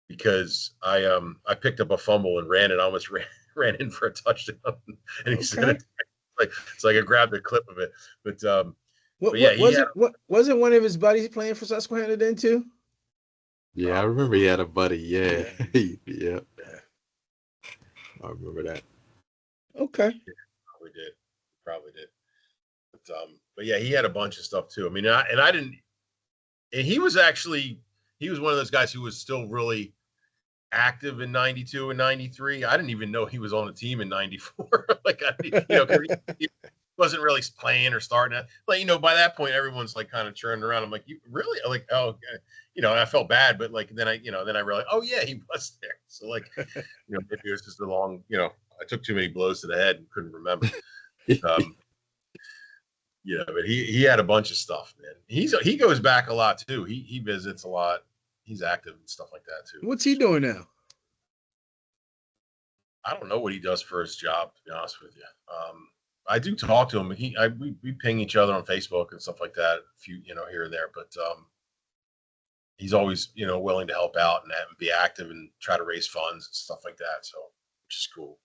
because I picked up a fumble and ran and almost ran in for a touchdown. And he said it like I grabbed a clip of it. But What was it one of his buddies playing for Susquehanna then too? Yeah, I remember he had a buddy. Yeah. Yeah. I remember that. Okay. Yeah, probably did. But yeah, he had a bunch of stuff too. I mean, I didn't, and he was one of those guys who was still really active in '92 and '93. I didn't even know he was on the team in '94. Like, he wasn't really playing or starting. Like, by that point, everyone's like kind of churning around. I'm like, you really? Like, oh, and I felt bad, but like, then I realized, oh yeah, he was there. So like, maybe it was just a long, I took too many blows to the head and couldn't remember. Yeah, but he had a bunch of stuff, man. He goes back a lot too. He visits a lot. He's active and stuff like that too. What's he doing now? I don't know what he does for his job, to be honest with you. I do talk to him. We ping each other on Facebook and stuff like that, a few, here and there. But he's always, willing to help out and be active and try to raise funds and stuff like that. So, which is cool.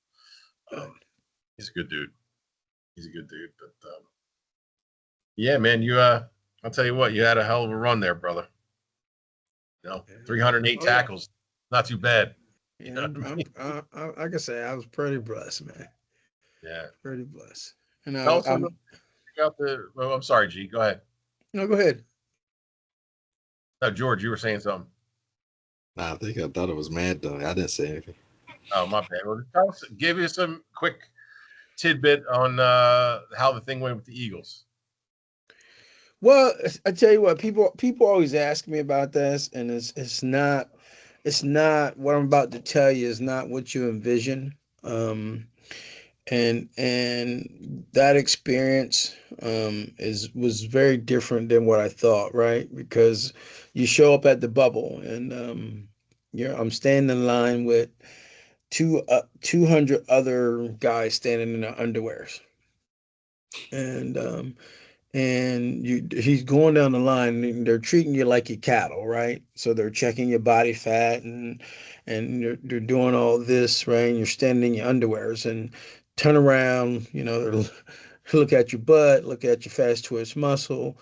He's a good dude. But yeah, man, I'll tell you what, you had a hell of a run there, brother. 308 tackles, not too bad. Yeah, like I say, I was pretty blessed, man. Yeah, pretty blessed. And I'm sorry, G. Go ahead. No, go ahead. No, George, you were saying something. I thought it was mad though. I didn't say anything. Oh, my bad. Well, give you some quick tidbit on how the thing went with the Eagles. Well, I tell you what, people always ask me about this, and it's not. it's not what I'm about to tell you is not what you envision. And that experience is was very different than what I thought, right? Because you show up at the bubble and I'm standing in line with 200 other guys standing in their underwears. And he's going down the line and they're treating you like your cattle, right? So they're checking your body fat and they're doing all this, right? And you're standing in your underwears and turn around, they'll look at your butt, look at your fast twitch muscle.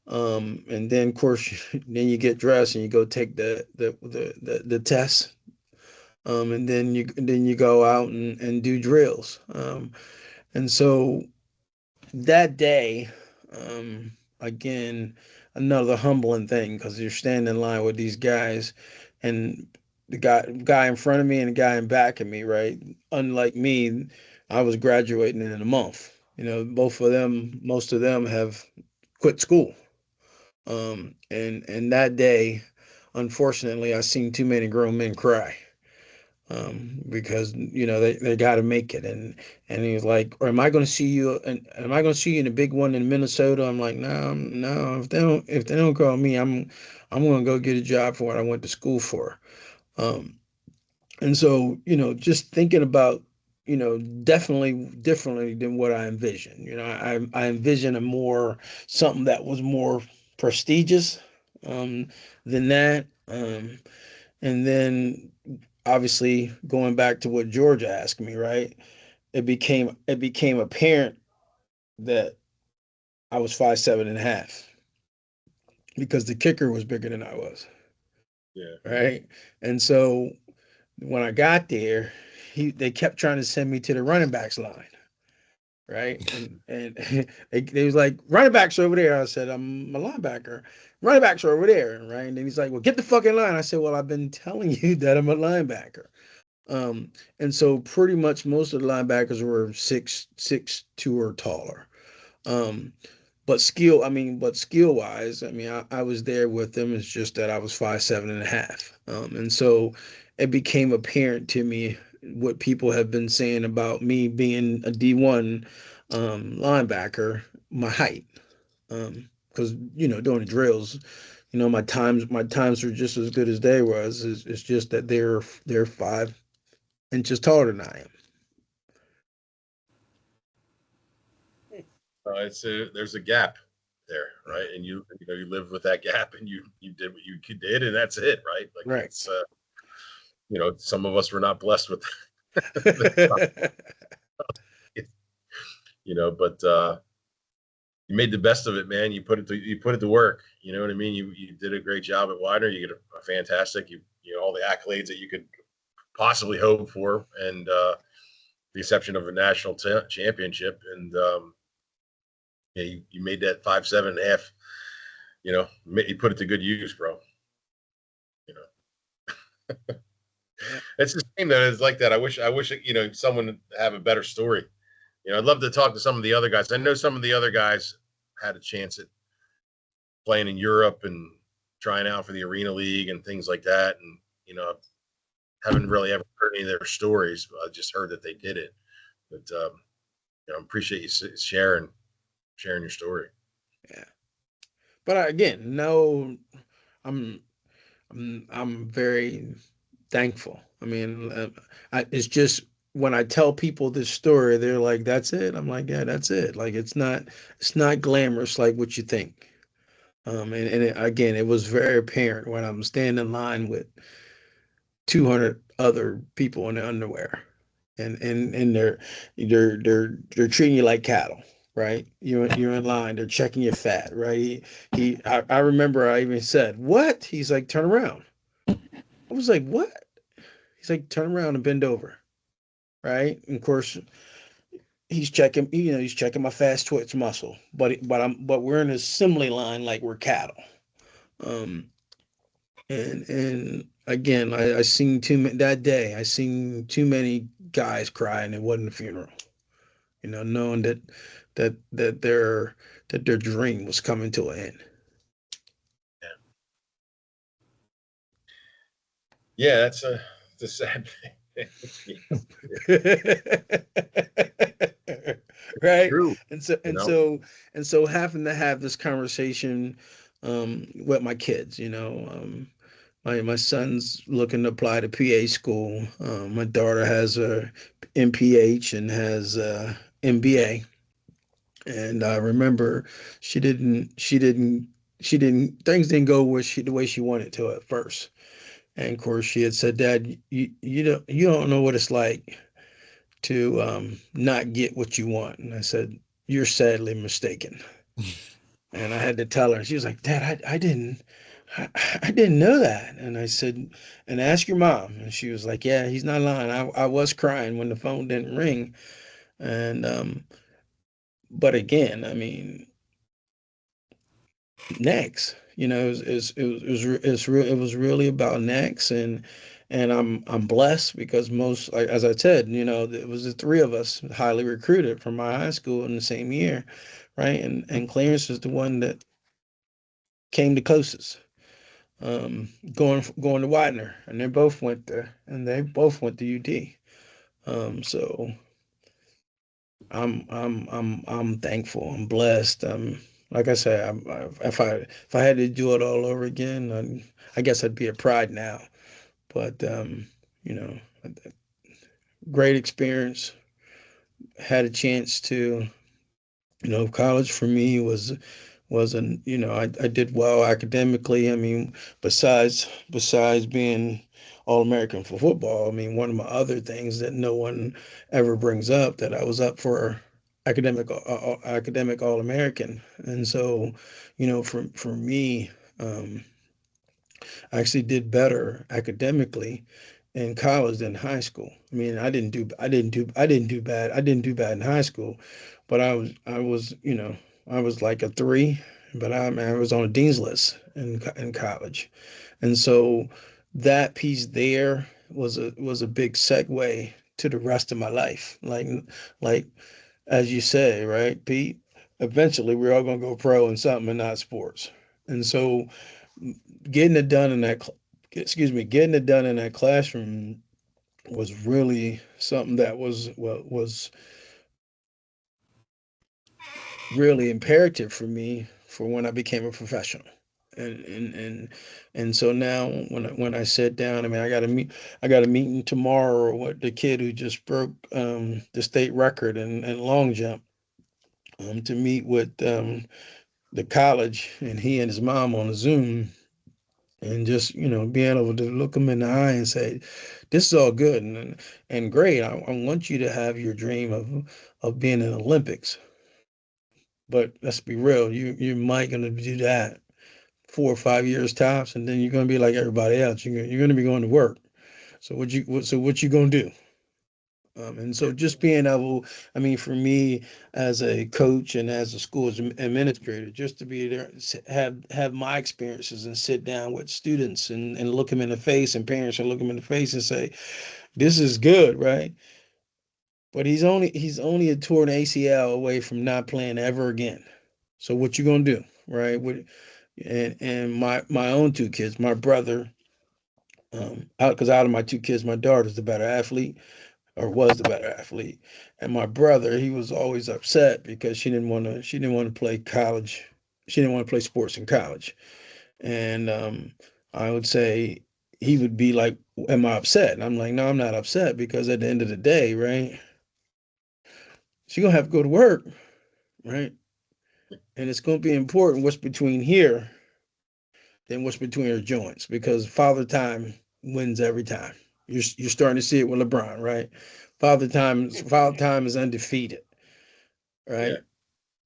And then of course then you get dressed and you go take the test. And then you go out and do drills. And so that day, again, another humbling thing because you're standing in line with these guys, and the guy in front of me and the guy in back of me, right? Unlike me, I was graduating in a month. Both of them, most of them have quit school. And that day, unfortunately, I seen too many grown men cry because they got to make it. And he's like, or am I going to see you, and am I going to see you in the big one in Minnesota? I'm like, no, no, if they don't call me, I'm going to go get a job for what I went to school for. And so just thinking about definitely differently than what I envisioned. I envisioned a more something that was more prestigious um than that. And then obviously going back to what George asked me, right? It became apparent that I was 5'7.5" because the kicker was bigger than I was, Yeah. right? And so when I got there, they kept trying to send me to the running backs line, right? And they was like, running backs are over there. I said, I'm a linebacker. Running backs are over there, right? And then he's like, well, get the fucking line. I said, well, I've been telling you that I'm a linebacker. And so pretty much most of the linebackers were 6'2" or taller. Um, but skill wise, I mean, I was there with them. It's just that I was 5'7.5". And so it became apparent to me what people have been saying about me being a D1 linebacker, my height. Because doing the drills, my times were just as good as they was. It's just that they're 5 inches taller than I am. There's a gap there, right? And you live with that gap, and you did what you did, and that's it, right? Like Right. it's some of us were not blessed with, but you made the best of it, man. You put it to work. You know what I mean? You did a great job at Widener. You get a fantastic, all the accolades that you could possibly hope for, and the exception of a national championship. And yeah, you made that 5'7.5". You put it to good use, bro. You know, Yeah. it's a shame that it's like that. I wish someone would have a better story. I'd love to talk to some of the other guys. I know some of the other guys had a chance at playing in Europe and trying out for the Arena League and things like that. And I haven't really ever heard any of their stories. I just heard that they did it. But I appreciate you sharing your story. Yeah. But again, no, I'm I'm very thankful. I mean, it's just when I tell people this story, they're like, "That's it." I'm like, "Yeah, that's it." Like it's not glamorous like what you think. Again, it was very apparent when I'm standing in line with 200 other people in their underwear, and they're treating you like cattle, right? You're in line. They're checking your fat, right? I remember I even said, "What?" He's like, "Turn around." I was like, "What?" He's like, "Turn around and bend over." Right? And of course, he's checking my fast twitch muscle, but we're in an assembly line like we're cattle. Um, and again, I seen too many that day. I seen too many guys crying. It wasn't a funeral. Knowing that their dream was coming to an end. Yeah, that's a sad thing. Right. True. And so You and know. so and so having to have this conversation with my kids, my son's looking to apply to PA school. My daughter has a MPH and has MBA. And I remember things didn't go the way she wanted to at first. And of course she had said, Dad, you don't know what it's like to not get what you want. And I said, you're sadly mistaken. And I had to tell her. She was like, Dad, I didn't know that. And I said, and ask your mom. And she was like, yeah, he's not lying. I was crying when the phone didn't ring. And but again, I mean, next, it was really about next. And I'm blessed because most, like, as I said, it was the three of us highly recruited from my high school in the same year, right? And Clarence is the one that came the closest, going to Widener, and they both went there, and they both went to UD. So I'm thankful. I'm blessed. Like I said, if I had to do it all over again, I guess I'd be at Pride now. But you know, great experience. Had a chance to, college for me wasn't, I did well academically. I mean, besides being All-American for football, I mean, one of my other things that no one ever brings up, that I was up for academic All-American. And so, for me, um, I actually did better academically in college than high school. I mean, I didn't do bad in high school, but I was like a three, but I was on a dean's list in college. And so that piece there was a big segue to the rest of my life. Like as you say, right, Pete? Eventually we're all gonna go pro in something and not sports. And so getting it done in that getting it done in that classroom was really something that was really imperative for me for when I became a professional. And so now when I sit down, I mean, I got a meeting tomorrow with the kid who just broke the state record in long jump, to meet with the college, and he and his mom on a Zoom, and just being able to look them in the eye and say, this is all good and great. I want you to have your dream of being in the Olympics, but let's be real, you might going to do that 4 or 5 years tops, and then you're going to be like everybody else. You're going to be going to work. So what you going to do? And so just being able, I mean, for me as a coach and as a school administrator, just to be there, have my experiences and sit down with students and look them in the face, and parents, and look them in the face and say, this is good, right? But he's only a torn ACL away from not playing ever again. So what you gonna do, right? And my own two kids, my brother, out of my two kids, my daughter's the better athlete, or was the better athlete. And my brother, he was always upset because she didn't want to play college. She didn't want to play sports in college. And I would say he would be like, am I upset? And I'm like, no, I'm not upset, because at the end of the day, right, she's gonna have to go to work, right? And it's gonna be important what's between here than what's between her joints, because father time wins every time. You're starting to see it with LeBron, right? Father time is undefeated, Yeah. right?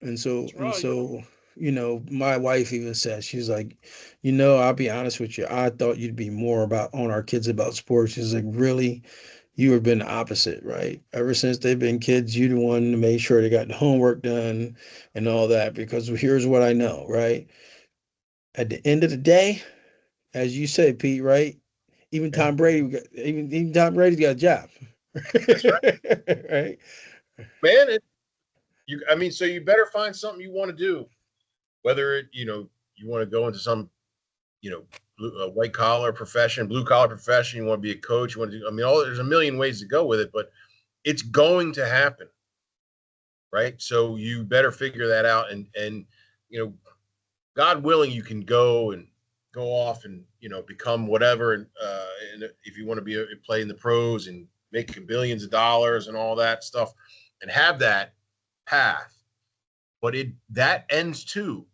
And so That's and right. so, my wife even said, she's like, I'll be honest with you, I thought you'd be more about on our kids about sports. She's like, really? You have been the opposite, right? Ever since they've been kids, you the one to make sure they got the homework done and all that. Because here's what I know, right? At the end of the day, as you say, Pete, right? Even Yeah. Tom Brady, even Tom Brady's got a job, That's right, right? man. I mean, so you better find something you want to do, whether you want to go into some white collar profession, blue collar profession. You want to be a coach. You want to do, there's a million ways to go with it, but it's going to happen. Right. So you better figure that out. And, God willing, you can go off and, become whatever. And if you want to play in the pros and make billions of dollars and all that stuff and have that path, but that ends too.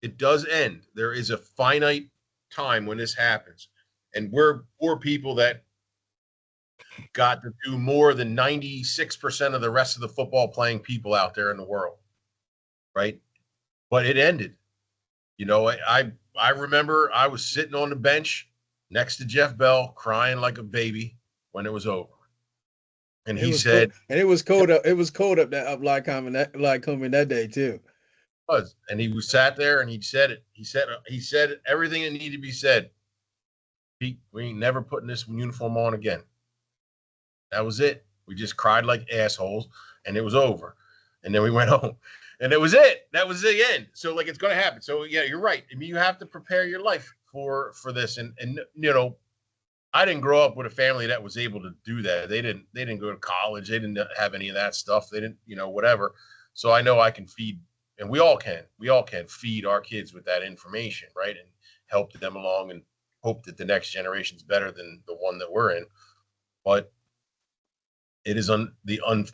It does end. There is a finite time when this happens. And we're poor people that got to do more than 96% of the rest of the football playing people out there in the world. Right. But it ended. I remember I was sitting on the bench next to Jeff Bell crying like a baby when it was over. And he said, and it was cold up. It was cold up coming that day too. And he sat there and he said it. He said everything that needed to be said. We ain't never putting this uniform on again. That was it. We just cried like assholes and it was over. And then we went home and it was it. That was the end. So it's going to happen. So yeah, you're right. You have to prepare your life for this. And I didn't grow up with a family that was able to do that. They didn't go to college. They didn't have any of that stuff. They didn't, whatever. So I know I can feed, and we all can feed our kids with that information, right? And help them along and hope that the next generation's better than the one that we're in. But it is the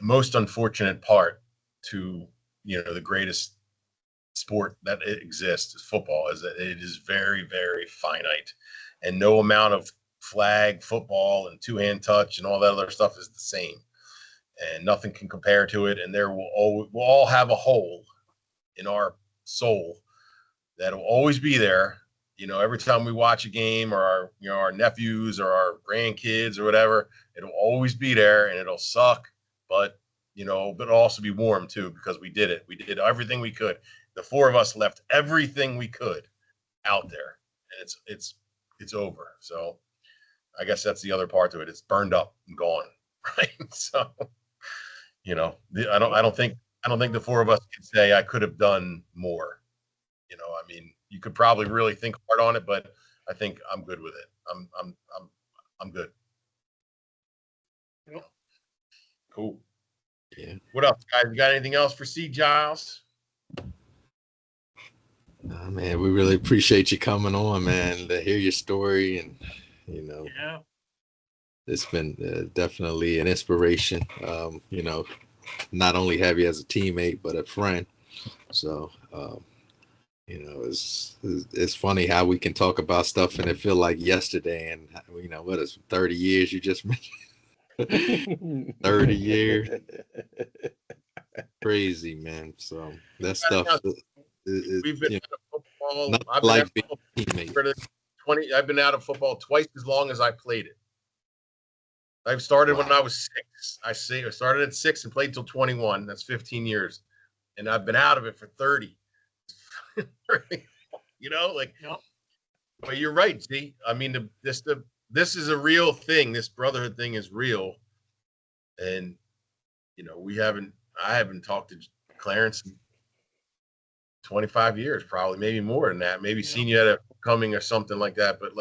most unfortunate part to, the greatest sport that exists is football, is that it is very, very finite, and no amount of flag football and two-hand touch and all that other stuff is the same, and nothing can compare to it. And we'll all have a hole in our soul that'll always be there. Every time we watch a game, or our nephews or our grandkids or whatever, it'll always be there, and it'll suck, but it'll also be warm too, because we did it. We did everything we could. The four of us left everything we could out there, and it's over. So I guess that's the other part to it. It's burned up and gone, right? So, I don't think the four of us can say I could have done more. You could probably really think hard on it, but I think I'm good with it. I'm good. Cool. Yeah. What else, guys? You got anything else for C. Giles? Man, we really appreciate you coming on, man, to hear your story. And, Yeah. It's been definitely an inspiration, not only have you as a teammate, but a friend. So, it's funny how we can talk about stuff and it feel like yesterday, and what is 30 years you just mentioned? 30 years. Crazy, man. So that stuff We've been out of football. I've been out of football twice as long as I played it. I started when I was 6. I started at 6 and played till 21. That's 15 years. And I've been out of it for 30. Yep. But you're right, Z. This is a real thing. This brotherhood thing is real. And, I haven't talked to Clarence in 25 years, probably, maybe more than that. Maybe seen you at a coming or something like that. But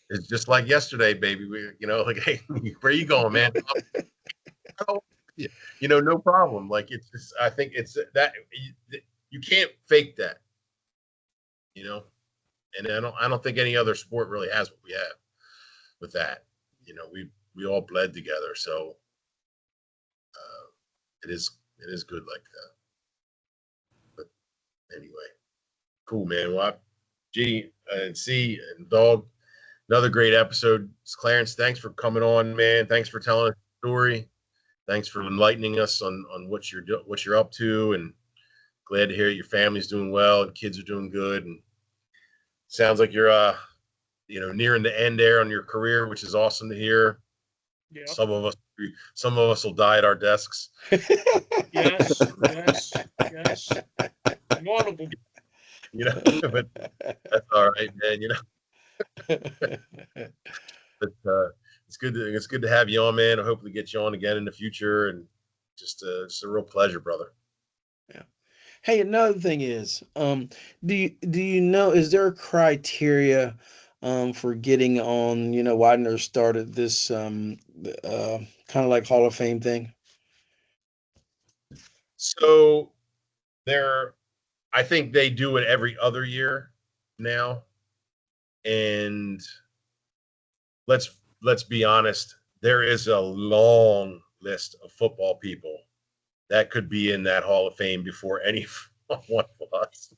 it's just like yesterday, baby. Hey, where you going, man? No problem. It's just, I think it's that you can't fake that, and I don't think any other sport really has what we have with that. We all bled together. So it is good like that. But anyway, cool, man. Well, G and C and Dog, another great episode. Clarence, thanks for coming on, man. Thanks for telling us the story. Thanks for enlightening us on what you're up to, and glad to hear your family's doing well and kids are doing good. And sounds like you're nearing the end there on your career, which is awesome to hear. Yeah. Some of us will die at our desks. Yes. One of them. But that's all right, man. But it's good to have you on, man. I hopefully get you on again in the future, and just a real pleasure, brother. Yeah. Hey, another thing is, do you know, is there a criteria for getting on, Widener started this kind of like Hall of Fame thing? So there, I think they do it every other year now. And let's be honest, there is a long list of football people that could be in that Hall of Fame before any one of us.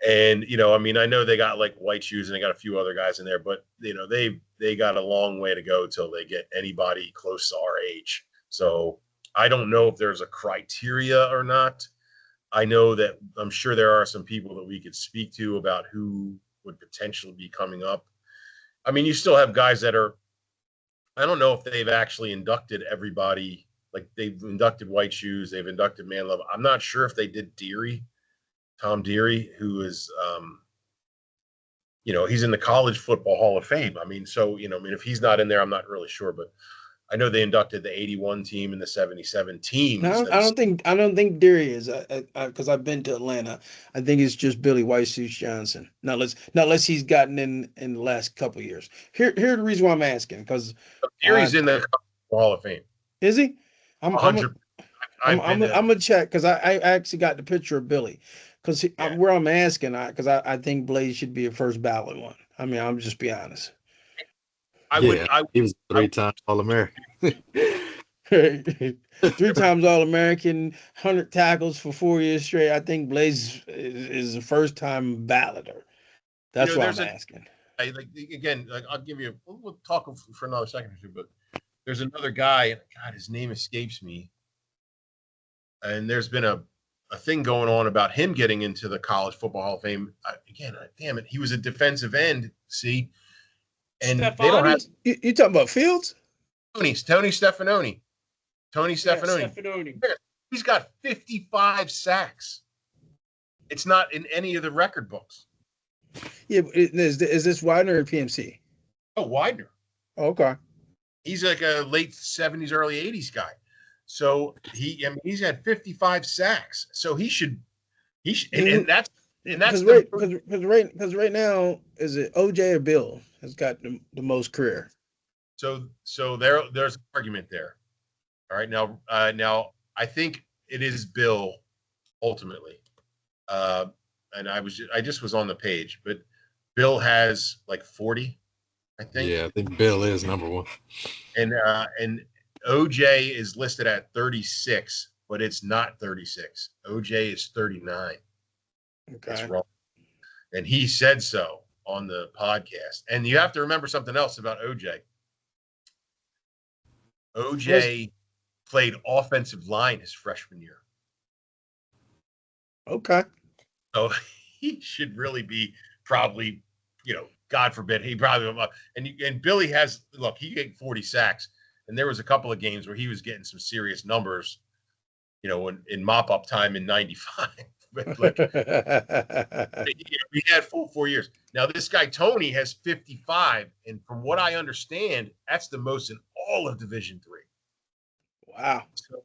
And I mean, I know they got like White Shoes and they got a few other guys in there, but they got a long way to go till they get anybody close to our age. So I don't know if there's a criteria or not. I know that I'm sure there are some people that we could speak to about who would potentially be coming up. I mean, you still have guys that are, I don't know if they've actually inducted everybody. Like they've inducted White Shoes, they've inducted Manlove. I'm not sure if they did Tom Deary, who is, he's in the College Football Hall of Fame. I mean, so, I mean, if he's not in there, I'm not really sure, but I know they inducted the 81 team and the 77 team. No, I don't think Derry is, because I've been to Atlanta. I think it's just Billy White Shoes Johnson. Not unless he's gotten in the last couple of years. Here's the reason why I'm asking, because Deary's in the Hall of Fame. is he? I'm 100. I'm gonna check, because I actually got the picture of Billy, because where I'm asking, because I think Blaze should be a first ballot one. I mean, I'm just be honest. He was 3 times All-American. 3 times All-American, 100 tackles for 4 years straight. I think Blaze is the first time balloter. That's why I'm asking. I'll give you. We'll talk for another second or two, but there's another guy. God, his name escapes me. And there's been a thing going on about him getting into the College Football Hall of Fame. Damn it, he was a defensive end. See, and Stephani? they don't have You talking about Fields? Tony Stefanoni. Tony Yeah, Stefanoni. Stefanoni. He's got 55 sacks. It's not in any of the record books. Yeah, but is this Widener or PMC? Oh, Widener. Okay. He's like a late 70s, early 80s guy. So he's had 55 sacks. So he should, and that's Because right now, is it OJ or Bill has got the most career? So there's an argument there. All right, now I think it is Bill ultimately, and I just was on the page, but Bill has like 40, I think. Yeah, I think Bill is number one, and OJ is listed at 36, but it's not 36. OJ is 39. Okay. That's wrong, and he said so on the podcast. And you have to remember something else about OJ. OJ played offensive line his freshman year. Okay. So he should really be probably, God forbid, he probably and Billy has, look, he got 40 sacks, and there was a couple of games where he was getting some serious numbers, in mop-up time in 95. But he had full 4 years. Now this guy Tony has 55, and from what I understand, that's the most in all of Division III. Wow. So,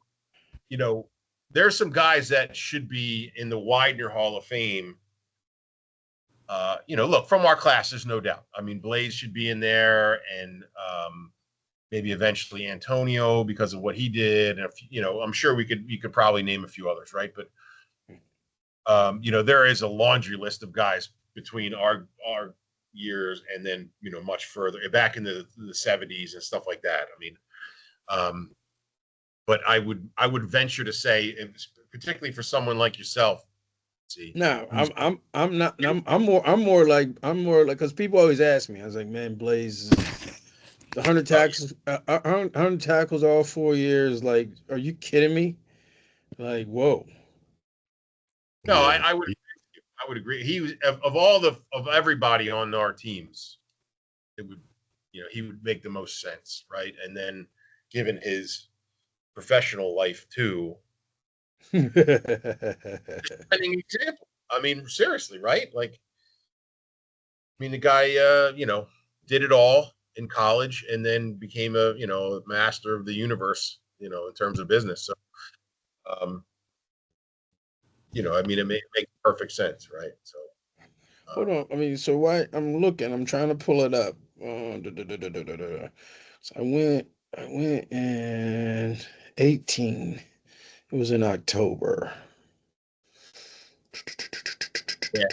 there's some guys that should be in the Widener Hall of Fame. Look, from our class, there's no doubt. I mean, Blaze should be in there, and maybe eventually Antonio because of what he did. And I'm sure you could probably name a few others, right? But there is a laundry list of guys between our years and then much further back in the 70s and stuff like that. I mean, but I would venture to say, particularly for someone like yourself. See, no, I'm not. I'm more like because people always ask me. I was like, man, Blaze, the 100 tackles, 100 tackles all 4 years. Like, are you kidding me? Like, whoa. No, yeah. I would agree. He was of everybody on our teams, it would, he would make the most sense, right? And then, given his professional life too, an example. I mean, seriously, right? Like, I mean, the guy, did it all in college and then became a master of the universe, in terms of business. So, I mean, it makes perfect sense, right? So, Hold on. I mean, so why I'm looking, I'm trying to pull it up. So I went in 18. It was in October. yeah,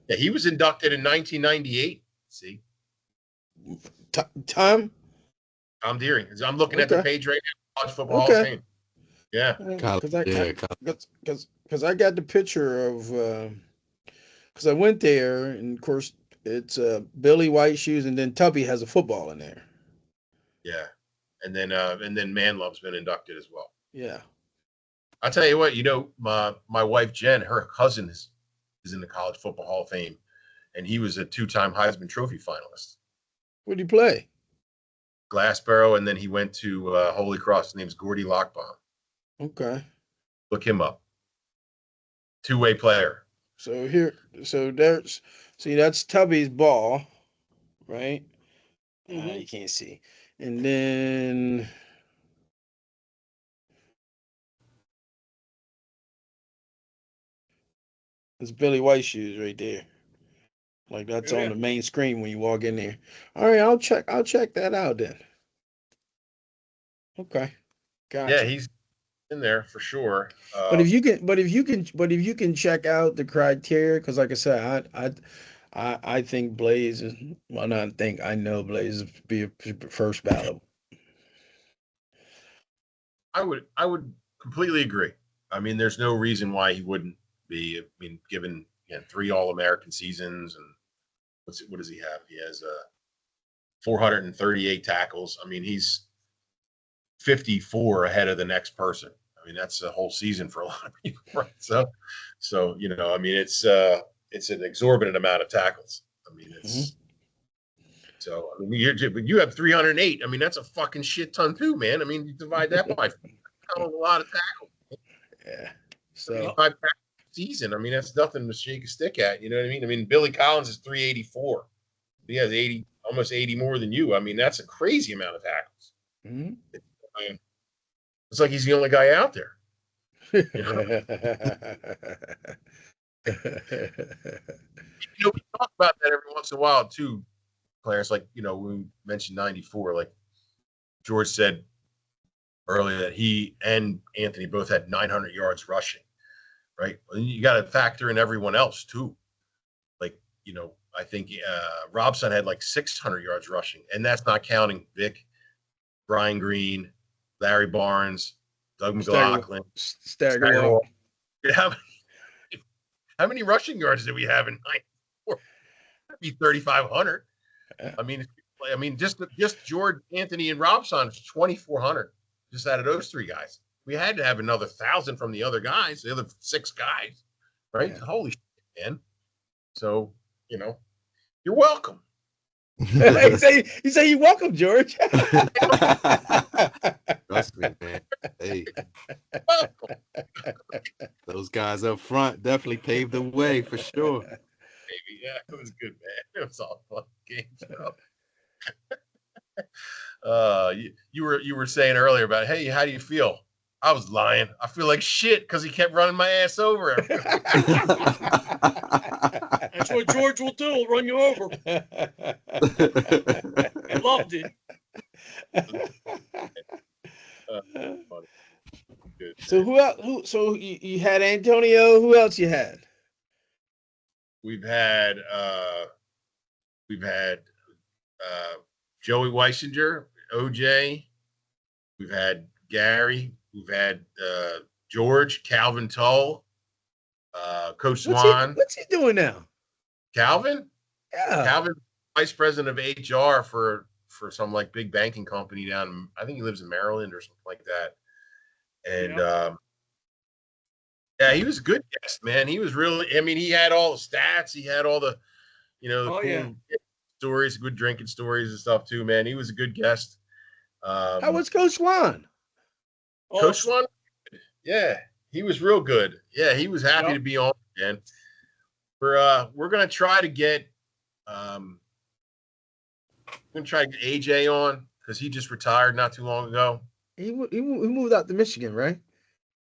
yeah, he was inducted in 1998. See, Time? Tom Deering. I'm looking at the Okay. page right now. College Football Hall of Okay. Fame. Yeah, College, Because I, yeah, because I got the picture of because I went there, and of course it's Billy White shoes, and then Tubby has a football in there. yeah, and then Manlove's been inducted as well. Yeah. I'll tell you what, my wife Jen, her cousin is in the College Football Hall of Fame, and he was a 2-time Heisman Trophy finalist. Where'd he play? Glassboro, and then he went to Holy Cross. His name's Gordy Lockbaum. Okay. Look him up. Two-way player. So that's Tubby's ball, right? Mhm. You can't see. And then it's Billy White shoes right there. Like that's on Yeah. the main screen when you walk in there. All right, I'll check that out then. Okay. Yeah, Gotcha. he's in there for sure. But if you can check out the criteria, because like I said, I think Blaze is, well, not think, I know Blaze is be a first ballot. I would completely agree. I mean, there's no reason why he wouldn't be. I mean, given 3 All-American seasons, and what does he have? He has 438 tackles. I mean, he's 54 ahead of the next person. I mean, that's a whole season for a lot of people, right? So I mean, it's an exorbitant amount of tackles. I mean, Mhm. so I mean, you have 308. I mean, that's a fucking shit ton too, man. I mean, you divide that by a lot of tackles. Yeah. So 75 tackles a season. I mean, that's nothing to shake a stick at. You know what I mean? I mean, Billy Collins is 384. He has 80, almost 80 more than you. I mean, that's a crazy amount of tackles. mhm. I mean, it's like he's the only guy out there. You know, we talk about that every once in a while too, Clarence. Like, we mentioned 94. Like George said earlier that he and Anthony both had 900 yards rushing, right? Well, you got to factor in everyone else too. Like, I think Robson had like 600 yards rushing, and that's not counting Vic, Brian Green, Larry Barnes, Doug McLaughlin, Staggerwalk. How many rushing yards did we have in 94? That'd be 3,500. Yeah. I mean, just George, Anthony, and Robson is 2,400. Just out of those 3 guys, we had to have another 1,000 from the other guys, the other 6 guys, right? Yeah. Holy shit, man! So you're welcome. You say you're welcome, George. Trust me, man. Hey, Welcome, those guys up front definitely paved the way for sure. baby. Yeah, it was good, man. It was all fun games, you were saying earlier about, hey, how do you feel? I was lying. I feel like shit because he kept running my ass over. That's what George will do. He'll run you over. I loved it. Funny. Good. So who else? So you had Antonio. Who else you had? We've had Joey Weisinger, OJ. We've had Gary. We've had George, Calvin Tull, Coach Swan. What's he doing now? Calvin? Yeah. Calvin, vice president of HR for some like big banking company down. I think he lives in Maryland or something like that. And yeah, he was a good guest, man. He was really. I mean, he had all the stats. He had all the cool stories, good drinking stories and stuff too, man. He was a good guest. How was Coach Swan? Coach Swan? Yeah, he was real good. Yeah, he was happy to be on, man. We're gonna try to get AJ on because he just retired not too long ago. He moved out to Michigan, right?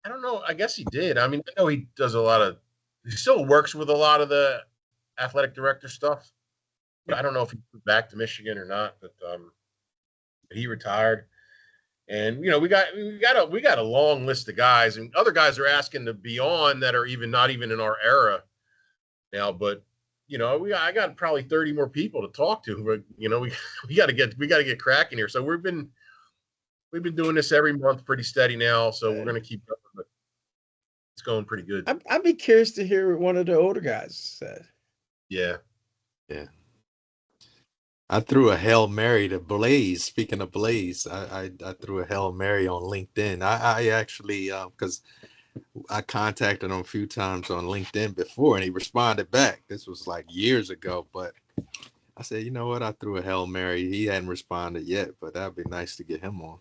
I don't know. I guess he did. I mean, I know he does a lot of. He still works with a lot of the athletic director stuff, but I don't know if he moved back to Michigan or not. But he retired, and we got a long list of guys, and other guys are asking to be on that are even not even in our era now. But I got probably 30 more people to talk to. But we got to get cracking here. So we've been doing this every month, pretty steady now. So we're gonna keep up. But it's going pretty good. I'd be curious to hear what one of the older guys said. Yeah. Yeah. I threw a Hail Mary to Blaze. Speaking of Blaze, I threw a Hail Mary on LinkedIn. I actually, because I contacted him a few times on LinkedIn before, and he responded back. This was like years ago, but I said, you know what? I threw a Hail Mary. He hadn't responded yet, but that'd be nice to get him on.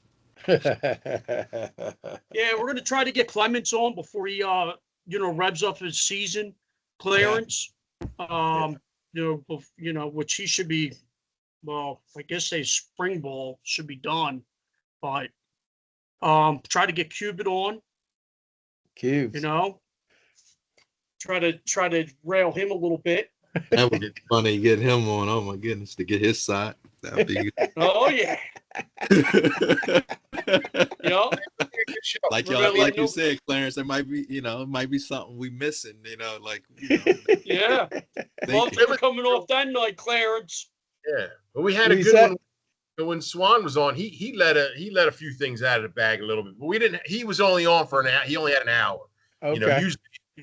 Yeah, we're gonna try to get Clements on before he revs up his season. Clarence, which he should be. Well, I guess a spring ball should be done, but try to get Cuban on. Cubes. Try to rail him a little bit. That would be funny to get him on. Oh my goodness, to get his side. That'd be good. Oh yeah. Like you said, Clarence, there might be, it might be something we missing, Yeah. Well, they were coming off that night, Clarence. Yeah, but we had a good one when Swan was on. He let a few things out of the bag a little bit, but we didn't. He was only on for an hour. He only had an hour. Okay. Usually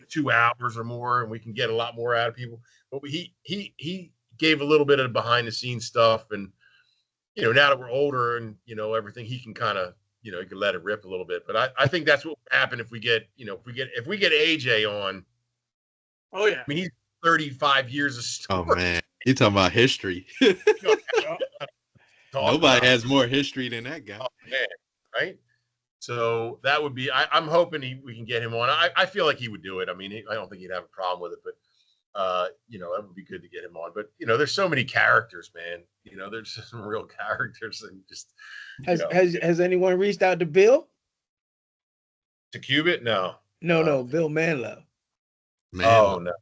2 hours or more, and we can get a lot more out of people. But he gave a little bit of behind the scenes stuff, and now that we're older and everything, he can kind of he can let it rip a little bit. But I think that's what will happen if we get if we get AJ on. Oh yeah. I mean, he's 35 years of story. Oh man. You're talking about history. Nobody has more history than that guy. Oh, man, right? So that would be. I'm hoping we can get him on. I feel like he would do it. I mean, I don't think he'd have a problem with it. But that would be good to get him on. But there's so many characters, man. There's just some real characters, and just has anyone reached out to Bill? To Cubit? No. No, Bill Manlow. Oh no.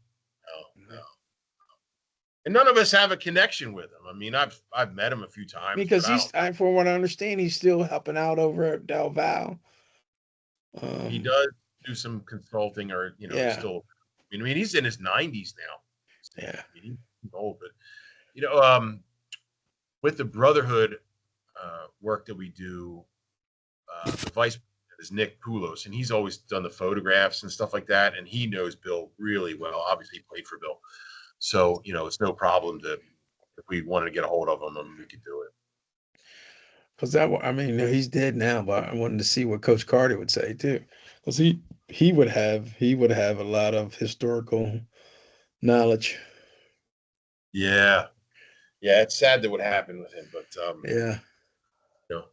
And none of us have a connection with him. I mean, I've met him a few times. Because from what I understand, he's still helping out over at Del Val. He does do some consulting, or still. I mean, he's in his 90s now. Yeah, he's old, but with the Brotherhood work that we do, the vice president is Nick Poulos, and he's always done the photographs and stuff like that, and he knows Bill really well. Obviously, he played for Bill. So, it's no problem if we wanted to get a hold of him, we could do it. Because he's dead now, but I wanted to see what Coach Carter would say too. Because he would have a lot of historical knowledge. Yeah. Yeah, it's sad that what happened with him, but yeah.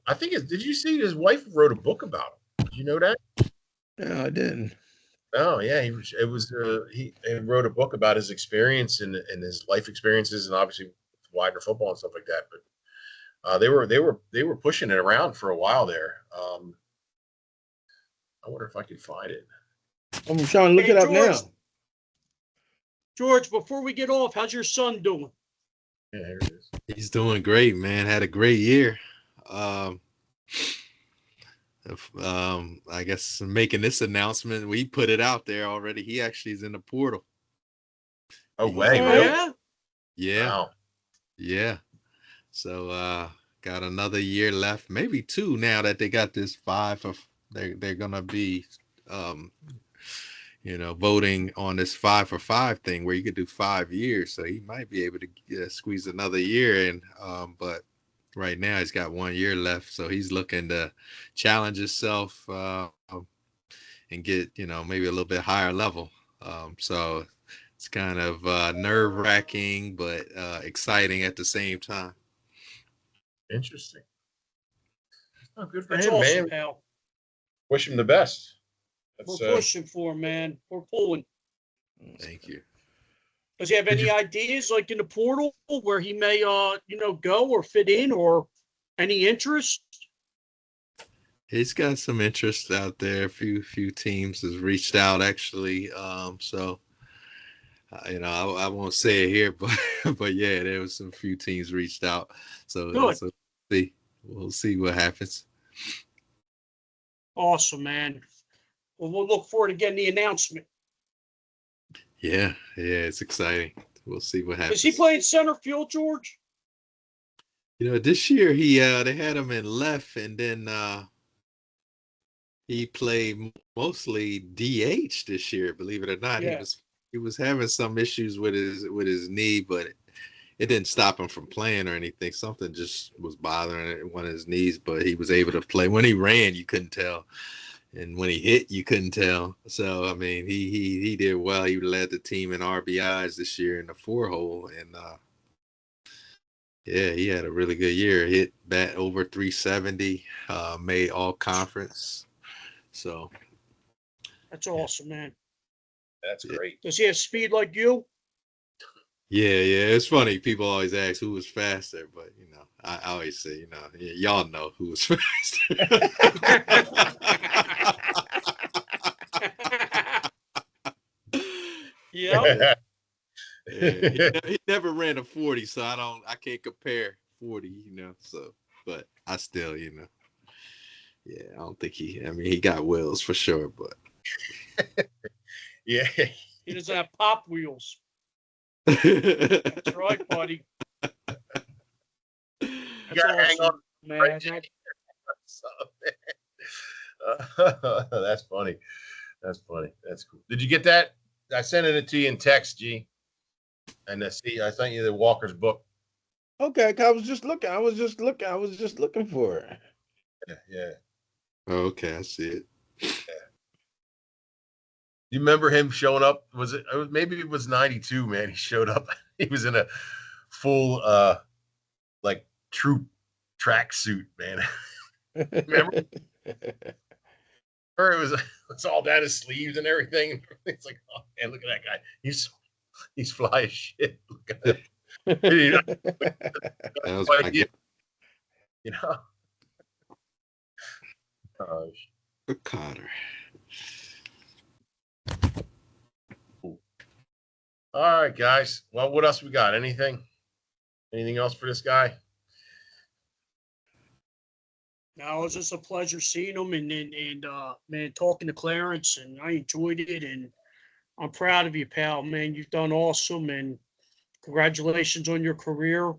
I think did you see his wife wrote a book about him? Did you know that? No, I didn't. Oh yeah, he wrote a book about his experience and his life experiences, and obviously Widener football and stuff like that. But they were pushing it around for a while there. I wonder if I could find it. I'm trying to look it up George, now. George, before we get off, how's your son doing? Yeah, here it is. He's doing great, man. Had a great year. I guess making this announcement, we put it out there already. He actually is in the portal. Oh, way, really? really? Yeah. Wow. Yeah. So got another year left, maybe 2 now that they got this 5 of they're gonna be voting on this 5 for 5 thing where you could do 5 years. So he might be able to squeeze another year in. But right now he's got 1 year left, so he's looking to challenge himself and get maybe a little bit higher level. So it's kind of nerve-wracking but exciting at the same time. Interesting. Oh, good for That's him, awesome, man. pal. Wish him the best. We're pushing for him, man. We're pulling. Thank you. Does he have any ideas, like in the portal, where he may, go or fit in, or any interest? He's got some interest out there. A few teams has reached out actually. So I won't say it here, but but yeah, there was some few teams reached out. So Good. so we'll see what happens. Awesome, man. Well, we'll look forward to getting the announcement. Yeah, it's exciting. We'll see what happens. Is he playing center field, George? This year they had him in left, and then he played mostly DH this year. Believe it or not, Yeah. he was having some issues with his knee, but it didn't stop him from playing or anything. Something just was bothering one of his knees, but he was able to play. When he ran, you couldn't tell, and when he hit, you couldn't tell. So I mean, he did well. He led the team in RBIs this year in the 4-hole, and yeah, he had a really good year. Hit bat over 370, made all conference. So That's awesome, man. That's great. Does he have speed like you? yeah, it's funny. People always ask who was faster, but I always say, y'all know who was faster. Yeah. He never ran a 40, so I can't compare 40, so but I still, yeah, I don't think he got wheels for sure, but Yeah. He doesn't have pop wheels. That's right, buddy. You That's gotta hang awesome, on. man. That's funny. That's funny. That's cool. Did you get that? I sent it to you in text, G. And I sent you the Walker's book. Okay, I was just looking. I was just looking for it. Yeah. Oh, okay, I see it. You remember him showing up? Maybe it was 92, man. He showed up. He was in a full like troop track suit, man. Remember? Or it's all down his sleeves and everything. It's like, oh man, look at that guy. He's fly as shit. Look at that. That was my guess. Carter. All right, guys. Well, what else we got? Anything else for this guy? No, it was just a pleasure seeing him and man, talking to Clarence, and I enjoyed it, and I'm proud of you, pal. Man, you've done awesome, and congratulations on your career,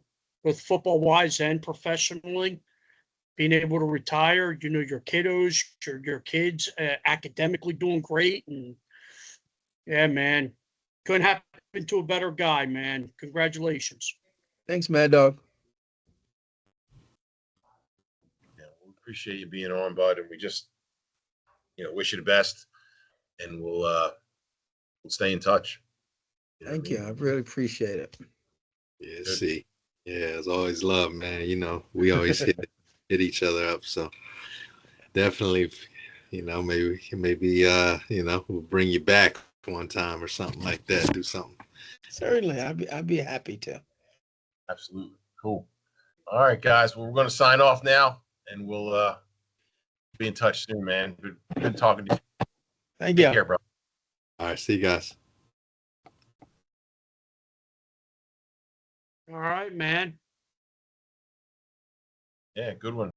both football wise and professionally. Being able to retire, your kiddos, your kids academically doing great, and yeah, man, couldn't happen to a better guy, man. Congratulations. Thanks, Mad Dog. Yeah, we appreciate you being on, bud, and we just wish you the best, and we'll stay in touch. Thank you. I really appreciate it. Yeah, Good. see. Yeah, it's always love, man. We always hit each other up. So definitely, maybe we'll bring you back one time or something like that. Do something. Certainly, I'd be happy to. Absolutely. Cool. All right, guys. Well, we're going to sign off now, and we'll be in touch soon, man. Good talking to you. Thank Take you. care, bro. All right, see you guys. All right, man. Yeah, good one.